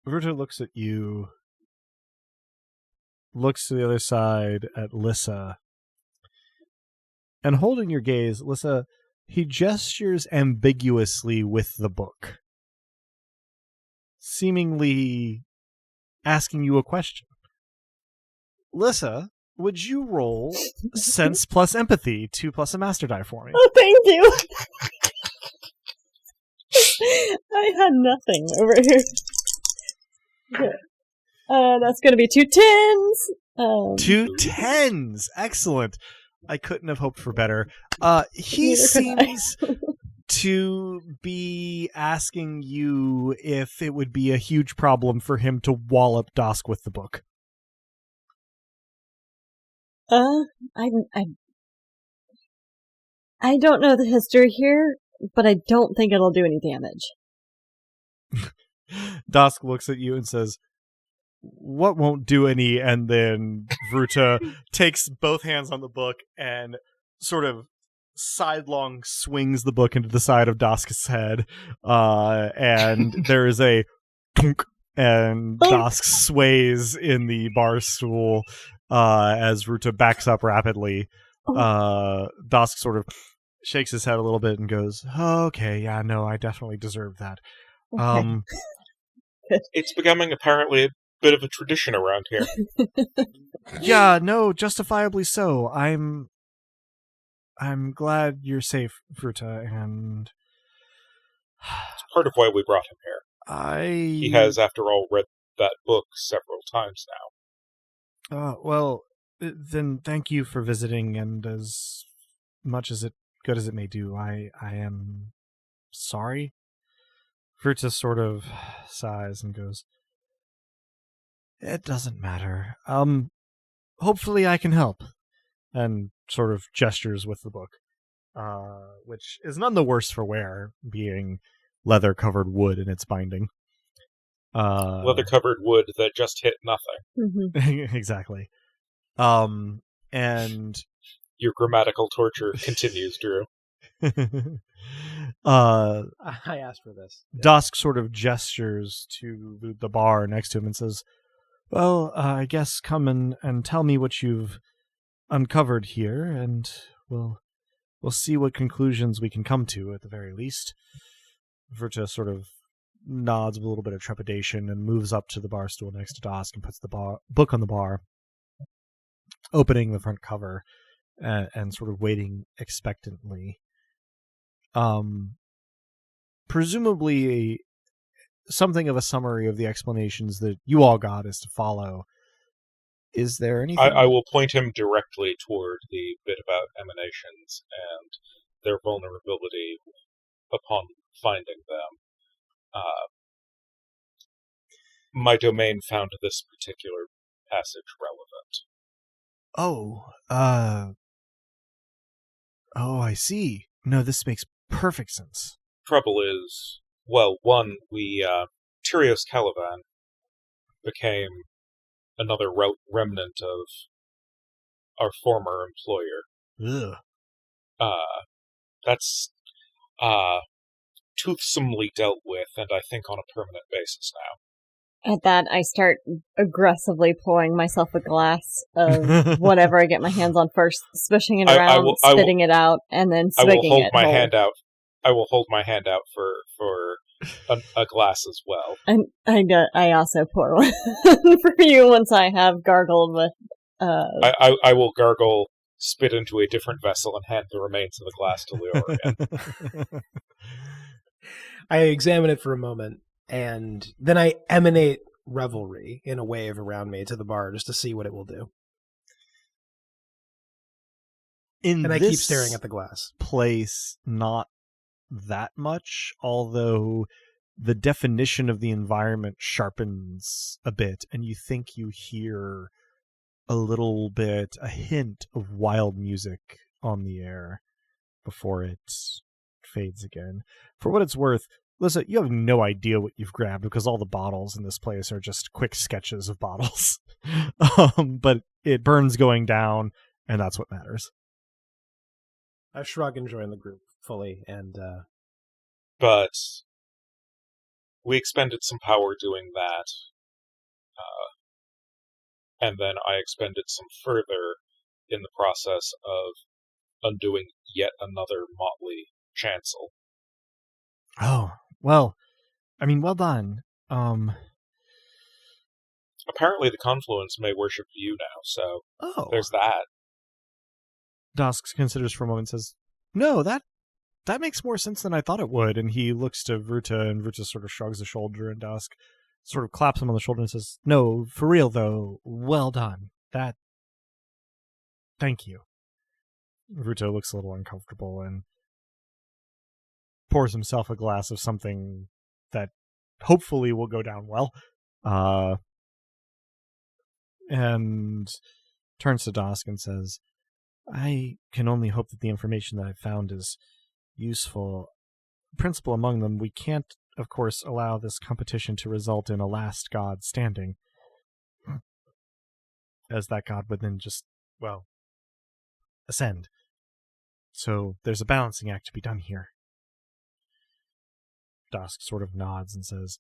Verta looks at you, looks to the other side at Lissa, and holding your gaze, Lissa, he gestures ambiguously with the book, seemingly asking you a question. Lissa, would you roll sense plus empathy, 2 plus a master die for me? Oh, thank you. I had nothing over here. That's going to be 2 10s. 2 10s. Excellent. I couldn't have hoped for better. He seems to be asking you if it would be a huge problem for him to wallop Dosk with the book. I don't know the history here, but I don't think it'll do any damage. Dosk looks at you and says, what won't do any? And then Verta takes both hands on the book and sort of sidelong swings the book into the side of Dosk's head. And there is a thunk, and Dosk sways in the bar stool as Verta backs up rapidly. Dosk sort of shakes his head a little bit and goes, okay, yeah, no, I definitely deserve that. Okay. It's becoming apparently a bit of a tradition around here. Yeah, no, justifiably so. I'm glad you're safe, Verta, and It's part of why we brought him here. He has, after all, read that book several times now. Well, then thank you for visiting, and as much as good as it may do, I am sorry. Verta sort of sighs and goes, it doesn't matter. Hopefully I can help. And sort of gestures with the book, which is none the worse for wear, being leather-covered wood in its binding. Leather-covered wood that just hit nothing. Mm-hmm. Exactly. And your grammatical torture continues, Drew. I asked for this. Dusk sort of gestures to the bar next to him and says, well, I guess come and tell me what you've uncovered here, and we'll see what conclusions we can come to at the very least. Verta sort of nods with a little bit of trepidation and moves up to the bar stool next to Dosk and puts the book on the bar, opening the front cover and sort of waiting expectantly. Presumably something of a summary of the explanations that you all got is to follow. Is there anything? I will point him directly toward the bit about emanations and their vulnerability upon finding them. My domain found this particular passage relevant. I see. No, this makes perfect sense. Trouble is, well, one, Tyrios Caliban became another remnant of our former employer. Ugh. That's toothsomely dealt with, and I think on a permanent basis now. At that, I start aggressively pouring myself a glass of whatever I get my hands on first, swishing it around, spitting it out, and then swigging it whole. I will hold my hand out for a glass as well. And I also pour one for you once I have gargled with... I will gargle, spit into a different vessel, and hand the remains of the glass to Leorian. I examine it for a moment, and then I emanate revelry in a wave around me to the bar just to see what it will do. And I keep staring at the glass. Place, not that much, although the definition of the environment sharpens a bit, and you think you hear a hint of wild music on the air before it fades again. For what it's worth, Lisa, you have no idea what you've grabbed because all the bottles in this place are just quick sketches of bottles. But it burns going down, and that's what matters. I shrug and join the group fully, and but we expended some power doing that, and then I expended some further in the process of undoing yet another motley chancel. Oh, well, I mean, well done. Apparently the Confluence may worship you now, so there's that. Dosk considers for a moment and says, no, that makes more sense than I thought it would. And he looks to Vruta, and Vruta sort of shrugs a shoulder, and Dosk sort of claps him on the shoulder and says, no, for real, though, well done. Thank you. Vruta looks a little uncomfortable and pours himself a glass of something that hopefully will go down well. And turns to Dosk and says, I can only hope that the information that I've found is useful. Principle among them, we can't, of course, allow this competition to result in a last god standing. As that god would then just, ascend. So there's a balancing act to be done here. Dosk sort of nods and says,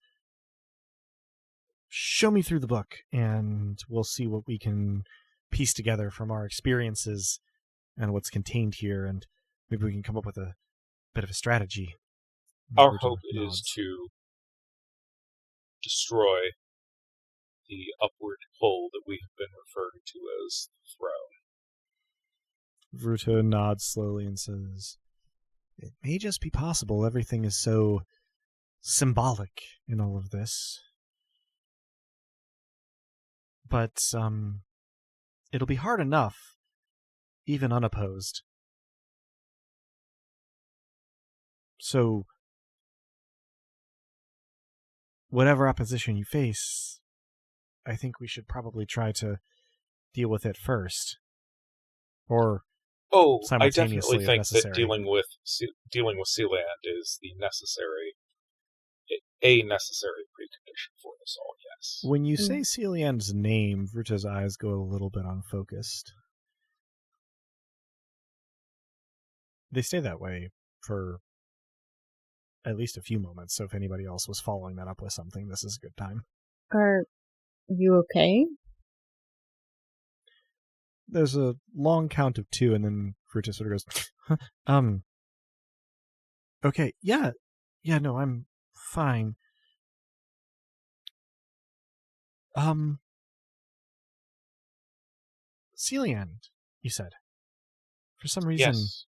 show me through the book, and we'll see what we can piece together from our experiences and what's contained here, and maybe we can come up with a bit of a strategy. Our hope is to destroy the upward pull that we have been referring to as the throne. Vruta nods slowly and says, it may just be possible. Everything is so symbolic in all of this. But it'll be hard enough, even unopposed. So, whatever opposition you face, I think we should probably try to deal with it first. Or I definitely think necessary. that dealing with Sealand is a necessary precondition for this all, yes. When you say Sealand's name, Vruta's eyes go a little bit unfocused. They stay that way for at least a few moments, so if anybody else was following that up with something, this is a good time. Are you okay? there's a long count of 2, and then Fruta sort of goes, okay, yeah, no, I'm fine. Celiand, you said. For some reason... Yes.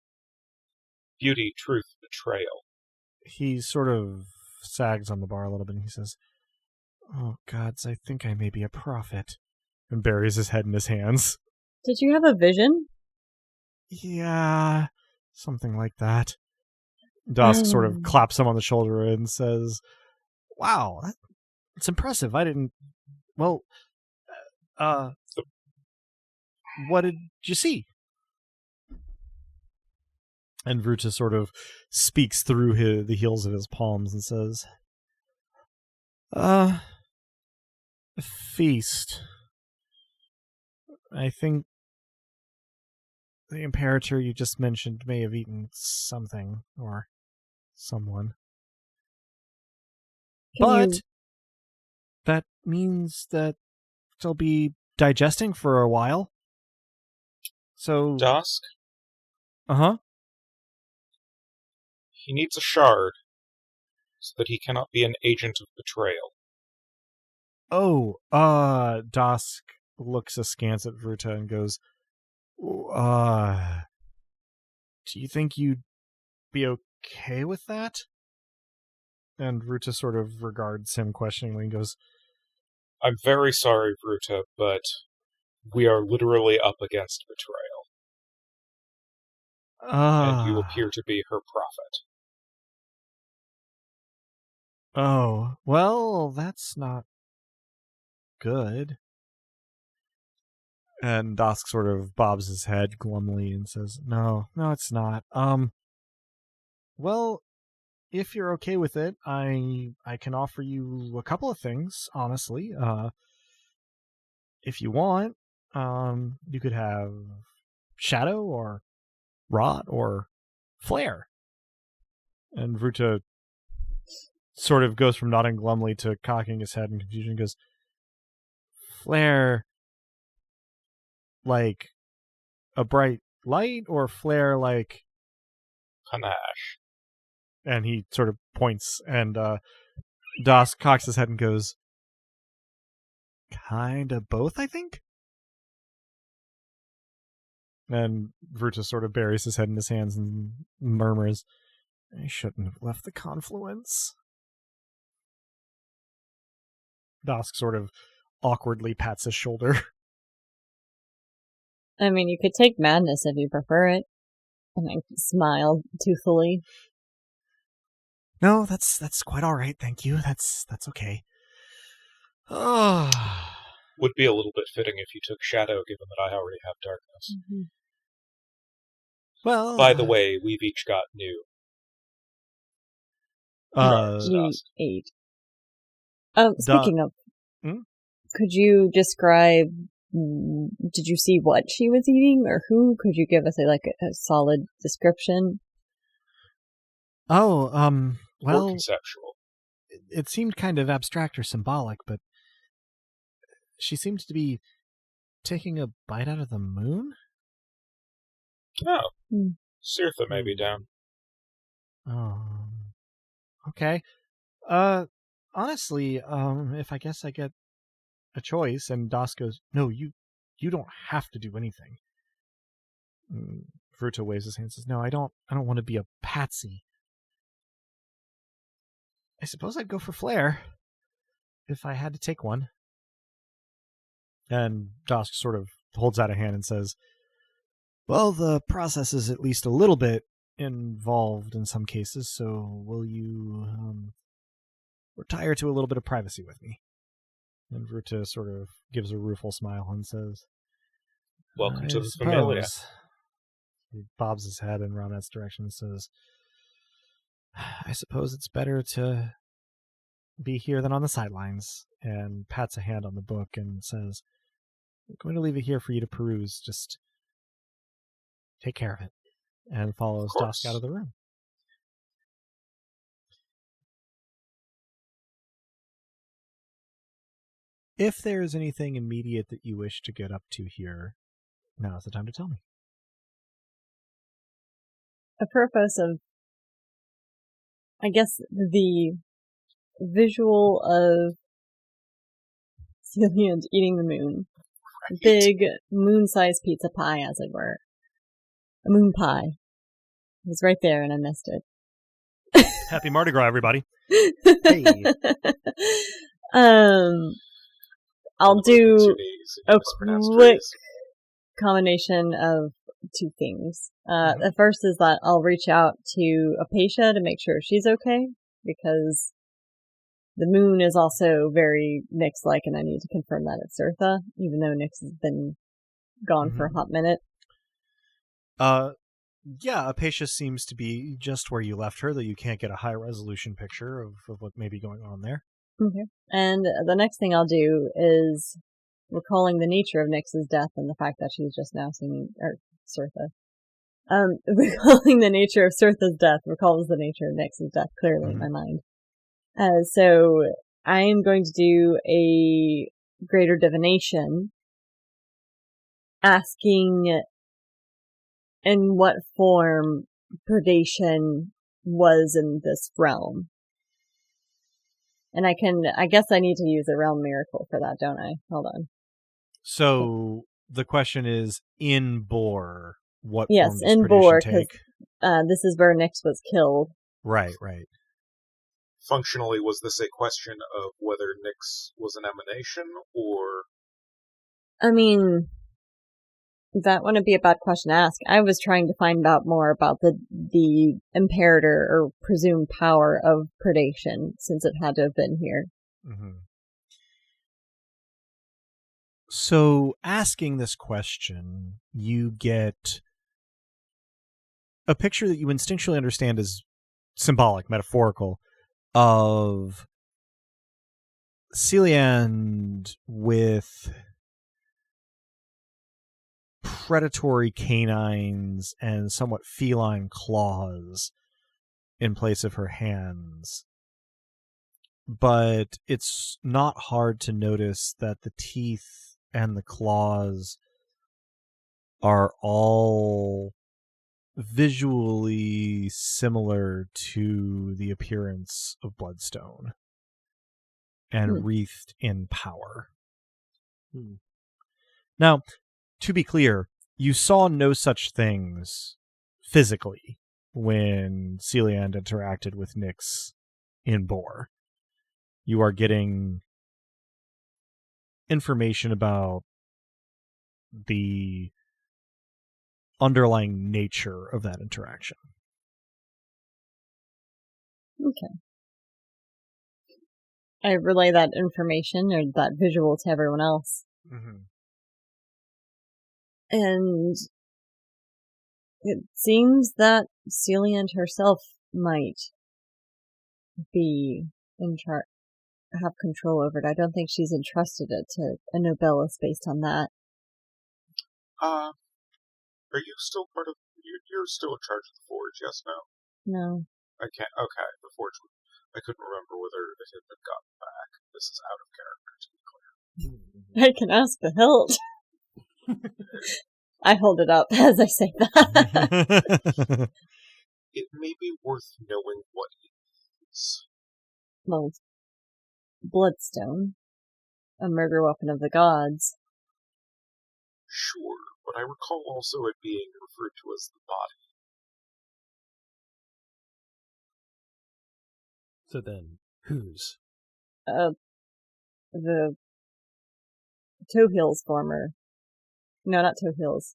Beauty, truth, betrayal. He sort of sags on the bar a little bit, and he says, oh, gods, I think I may be a prophet. And buries his head in his hands. Did you have a vision? Yeah, something like that. Dusk sort of claps him on the shoulder and says, wow, that's impressive. I didn't... Well, what did you see? And Vruta sort of speaks through the heels of his palms and says, a feast. I think the Imperator you just mentioned may have eaten something or someone. But that means that they'll be digesting for a while. So... Dusk? Uh-huh. He needs a shard, so that he cannot be an agent of betrayal. Oh, Dusk looks askance at Vruta and goes, do you think you'd be okay with that? And Vruta sort of regards him questioningly and goes, I'm very sorry, Vruta, but we are literally up against betrayal. And you appear to be her prophet. Oh, well, that's not good. And Dusk sort of bobs his head glumly and says, No, it's not. Well, if you're okay with it, I can offer you a couple of things, honestly. If you want, you could have Shadow or Rot or Flare. And Vruta sort of goes from nodding glumly to cocking his head in confusion and goes, Flare like a bright light or flare like panache? And he sort of points, and Dusk cocks his head and goes, kinda both, I think? And Vruta sort of buries his head in his hands and murmurs, I shouldn't have left the confluence. Dusk sort of awkwardly pats his shoulder. I mean, you could take madness if you prefer it. And I smiled toothfully. No, that's quite all right, thank you. That's okay. Oh. Would be a little bit fitting if you took Shadow, given that I already have Darkness. Mm-hmm. Well, by the way, we've each got new. You ate. Speaking of, could you describe? Did you see what she was eating, or who? Could you give us a solid description? Oh, well, or conceptual. It seemed kind of abstract or symbolic, but she seemed to be taking a bite out of the moon. Oh, Sirtha may be down. Oh, okay. Honestly, if I guess I get a choice, and Das goes, no, you don't have to do anything. Vruta waves his hand and says, no, I don't want to be a patsy. I suppose I'd go for Flare, if I had to take one. And Dusk sort of holds out a hand and says, well, the process is at least a little bit involved in some cases, so will you retire to a little bit of privacy with me? And Vruta sort of gives a rueful smile and says, welcome to the familia. He bobs his head in Ronet's direction and says, I suppose it's better to be here than on the sidelines, and pats a hand on the book and says, I'm going to leave it here for you to peruse. Just take care of it. And follows Dusk out of the room. If there is anything immediate that you wish to get up to here, Now is the time to tell me. Apropos of, I guess, the visual of Celia eating the moon. Right. Big moon-sized pizza pie, as it were. A moon pie. It was right there and I missed it. Happy Mardi Gras, everybody. Hey. I'll do a quick phrase. combination of two things. The first is that I'll reach out to Apatia to make sure she's okay, because the moon is also very Nyx-like, and I need to confirm that it's Cirtha, even though Nyx has been gone for a hot minute. Yeah, Apatia seems to be just where you left her, though you can't get a high-resolution picture of what may be going on there. Okay. And the next thing I'll do is recalling the nature of Nyx's death and the fact that she's just now seeing, or Cirtha. Recalling the nature of Cirtha's death recalls the nature of Nyx's death clearly in my mind. So I am going to do a greater divination, asking in what form predation was in this realm. And I guess I need to use a realm miracle for that, don't I? Hold on. So the question is, in Boar, what yes, form does in predation Boar, take? This is where Nyx was killed. Right. Functionally, was this a question of whether Nyx was an emanation, or... I mean, that wouldn't be a bad question to ask. I was trying to find out more about the imperator or presumed power of predation, since it had to have been here. So, asking this question, you get a picture that you instinctually understand as symbolic, metaphorical, of Celiand with predatory canines and somewhat feline claws in place of her hands. But it's not hard to notice that the teeth and the claws are all visually similar to the appearance of Bloodstone and wreathed in power. Now, to be clear, you saw no such things physically when Celiand interacted with Nyx in Boar. You are getting information about the underlying nature of that interaction. Okay. I relay that information or that visual to everyone else. And it seems that Celiand herself might be in charge, have control over it. I don't think she's entrusted it to a Nobilis based on that. Are you still part of... You're still in charge of the Forge, yes, no? No. I can't... Okay, the Forge... I couldn't remember whether it had been gotten back. This is out of character, to be clear. I can ask the hilt. I hold it up as I say that. It may be worth knowing what it is. Well, Bloodstone. A murder weapon of the gods. Sure, but I recall also it being referred to as the body. So then, whose? The Tohil's former. No, not Tohil's.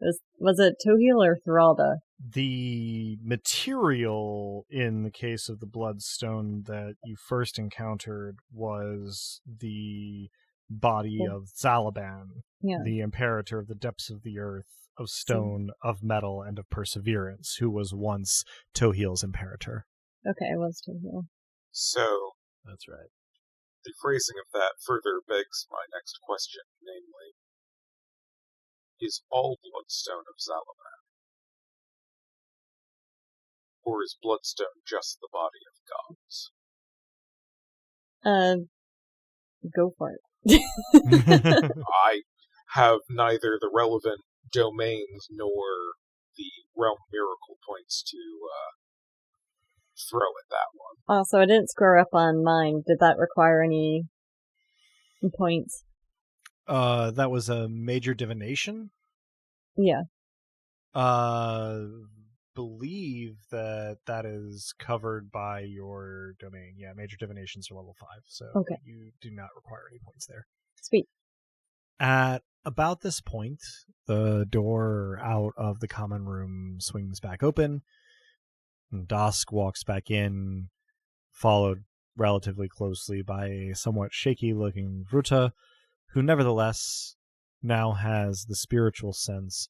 Was it Tohil or Thralda? The material in the case of the Bloodstone that you first encountered was the body of Zalaban, the Imperator of the depths of the earth, of stone, of metal, and of perseverance, who was once Tohil's Imperator. Okay, it was Tohil. So, that's right. The phrasing of that further begs my next question, namely, is all Bloodstone of Zalaban? Or is Bloodstone just the body of gods? Go for it. I have neither the relevant domains nor the realm miracle points to throw at that one. Also, I didn't screw up on mine. Did that require any points? That was a major divination? Yeah. Believe that is covered by your domain. Yeah, major divinations are level 5, so okay. You do not require any points there. Sweet. At about this point, the door out of the common room swings back open, and Dosk walks back in, followed relatively closely by a somewhat shaky-looking Vruta, who nevertheless now has the spiritual sense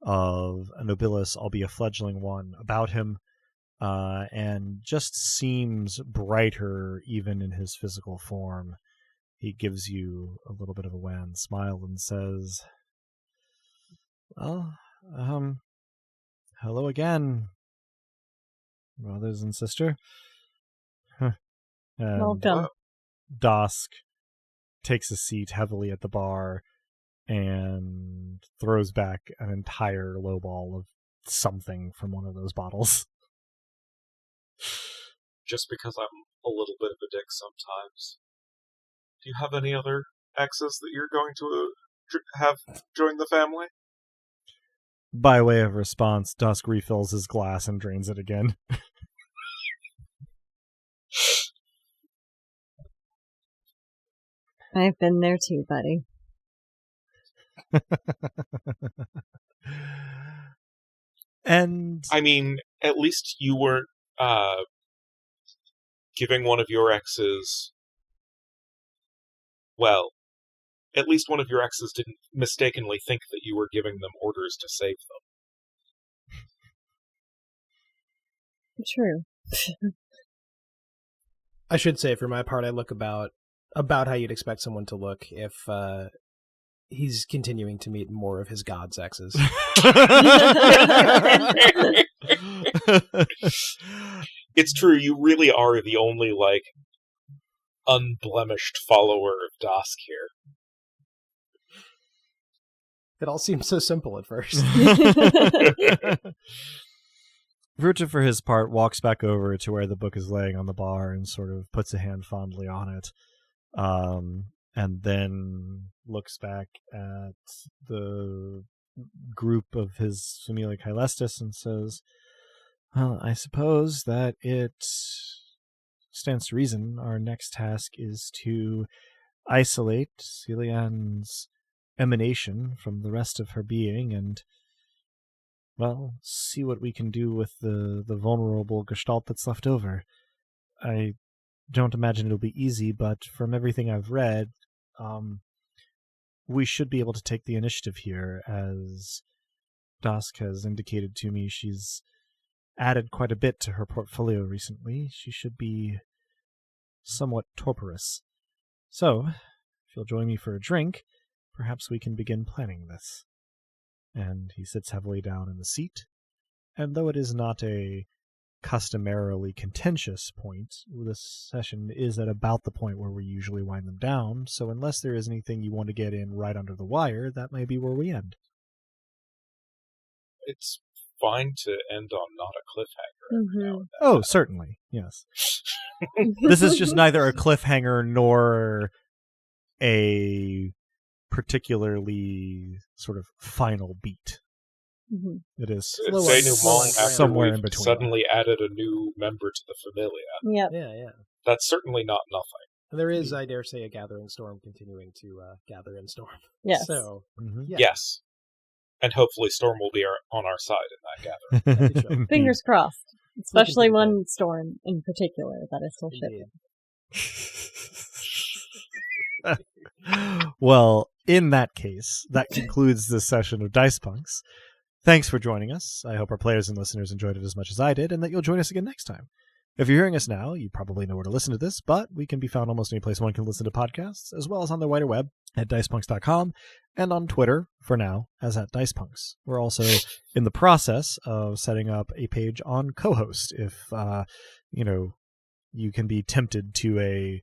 of a Nobilis, albeit a fledgling one, about him, and just seems brighter even in his physical form. He gives you a little bit of a wan smile and says, "Well, hello again, brothers and sister." And welcome. Dosk takes a seat heavily at the bar and throws back an entire lowball of something from one of those bottles. Just because I'm a little bit of a dick sometimes. Do you have any other exes that you're going to have join the family? By way of response, Dusk refills his glass and drains it again. I've been there too, buddy. And I mean, at least you weren't giving one of your exes. Well, at least one of your exes didn't mistakenly think that you were giving them orders to save them. True. I should say, for my part, I look about how you'd expect someone to look if he's continuing to meet more of his god's exes. It's true, you really are the only, unblemished follower of Dosk here. It all seems so simple at first. Vruta, for his part, walks back over to where the book is laying on the bar and sort of puts a hand fondly on it, and then looks back at the group of his familia Caelestis and says, "Well, I suppose that it stands to reason our next task is to isolate Celian's emanation from the rest of her being and, well, see what we can do with the vulnerable gestalt that's left over. I don't imagine it'll be easy, but from everything I've read, we should be able to take the initiative here. As Dosk has indicated to me, she's added quite a bit to her portfolio recently. She should be somewhat torporous. So, if you'll join me for a drink, perhaps we can begin planning this." And he sits heavily down in the seat, and though it is not a customarily contentious point, this session is at about the point where we usually wind them down, so unless there is anything you want to get in right under the wire, that may be where we end. It's fine to end on not a cliffhanger every now and then. Oh, certainly, yes. This is just neither a cliffhanger nor a particularly sort of final beat. Mm-hmm. It is somewhere in between. Suddenly added a new member to the familia. Yep. Yeah. That's certainly not nothing. And there is, I dare say, a gathering storm continuing to gather in Storm. Yes. So, yeah. Yes. And hopefully Storm will be on our side in that gathering. Fingers crossed. Especially one Storm in particular that is still shipping. Well, in that case, that concludes this session of Dice Punks. Thanks for joining us. I hope our players and listeners enjoyed it as much as I did, and that you'll join us again next time. If you're hearing us now, you probably know where to listen to this, but we can be found almost any place one can listen to podcasts, as well as on the wider web at dicepunks.com, and on Twitter, for now, as at Dicepunks. We're also in the process of setting up a page on Co-Host, if, you can be tempted to a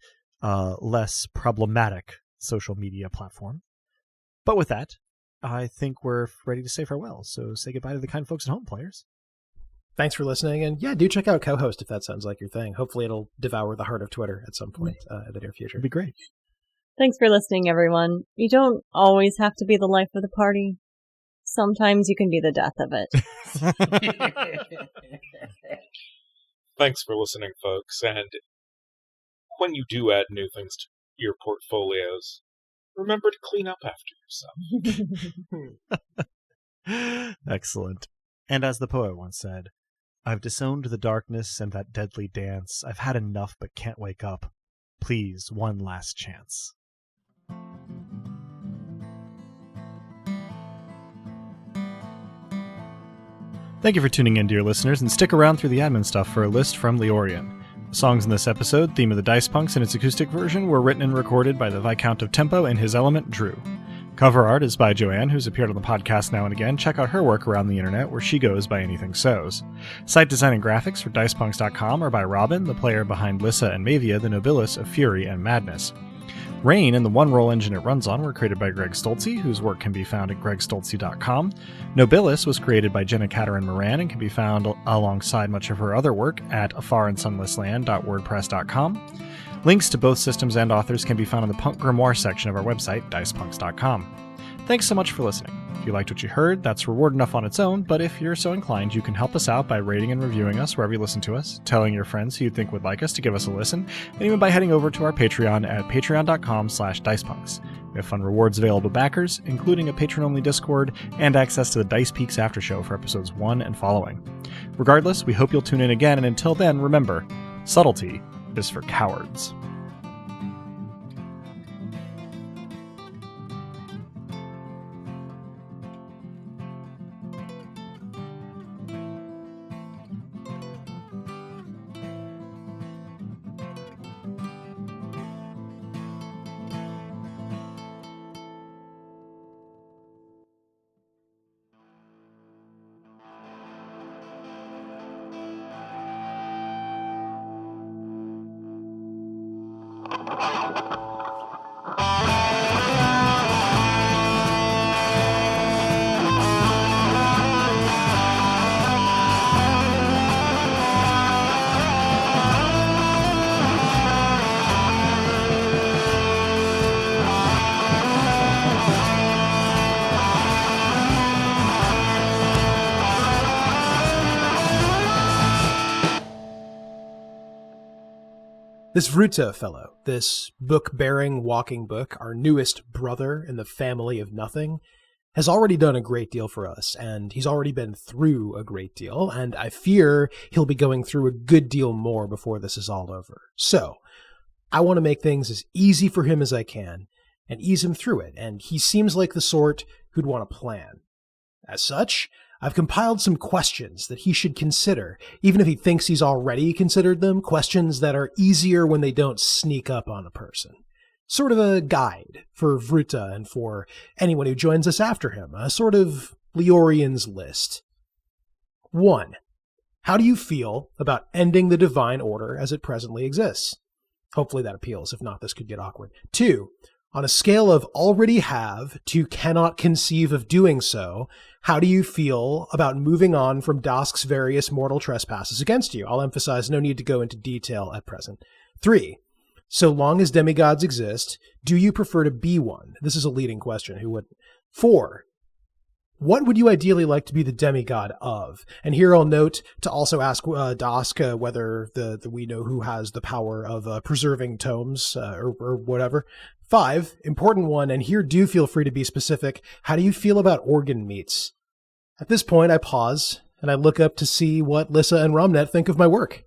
less problematic social media platform. But with that, I think we're ready to say farewell. So say goodbye to the kind folks at home, players. Thanks for listening. And yeah, do check out Co-Host if that sounds like your thing. Hopefully it'll devour the heart of Twitter at some point in the near future. It'd be great. Thanks for listening, everyone. You don't always have to be the life of the party. Sometimes you can be the death of it. Thanks for listening, folks. And when you do add new things to your portfolios, remember to clean up after yourself. Excellent. And as the poet once said, I've disowned the darkness and that deadly dance. I've had enough but can't wake up. Please, one last chance. Thank you for tuning in, dear listeners, and stick around through the admin stuff for a list from Leorian. The songs in this episode, Theme of the Dice Punks and its acoustic version, were written and recorded by the Viscount of Tempo and his element, Drew. Cover art is by Joanne, who's appeared on the podcast now and again. Check out her work around the internet, where she goes by Anything Sows. Site design and graphics for DicePunks.com are by Robin, the player behind Lissa and Mavia, the Nobilis of Fury and Madness. Rain and the one-roll engine it runs on were created by Greg Stolze, whose work can be found at gregstolze.com. Nobilis was created by Jenna Caterin Moran and can be found alongside much of her other work at afarandsunlessland.wordpress.com. Links to both systems and authors can be found in the Punk Grimoire section of our website, dicepunks.com. Thanks so much for listening. If you liked what you heard, that's reward enough on its own, but if you're so inclined, you can help us out by rating and reviewing us wherever you listen to us, telling your friends who you think would like us to give us a listen, and even by heading over to our Patreon at patreon.com/dicepunks. We have fun rewards available to backers, including a patron-only Discord and access to the Dice Peaks After Show for episodes 1 and following. Regardless, we hope you'll tune in again, and until then, remember, subtlety is for cowards. This Vruta fellow, this book-bearing walking book, our newest brother in the family of nothing, has already done a great deal for us, and he's already been through a great deal, and I fear he'll be going through a good deal more before this is all over. So, I want to make things as easy for him as I can, and ease him through it, and he seems like the sort who'd want a plan. As such, I've compiled some questions that he should consider, even if he thinks he's already considered them, questions that are easier when they don't sneak up on a person. Sort of a guide for Vruta and for anyone who joins us after him, a sort of Leorian's list. 1. How do you feel about ending the divine order as it presently exists? Hopefully that appeals. If not, this could get awkward. 2. On a scale of already have to cannot conceive of doing so, how do you feel about moving on from Dosk's various mortal trespasses against you? I'll emphasize no need to go into detail at present. 3. So long as demigods exist, do you prefer to be one? This is a leading question. Who wouldn't? 4. What would you ideally like to be the demigod of? And here I'll note to also ask Dosk whether we know who has the power of preserving tomes or whatever. 5, important one, and here do feel free to be specific. How do you feel about organ meats? At this point, I pause, and I look up to see what Lissa and Romnet think of my work.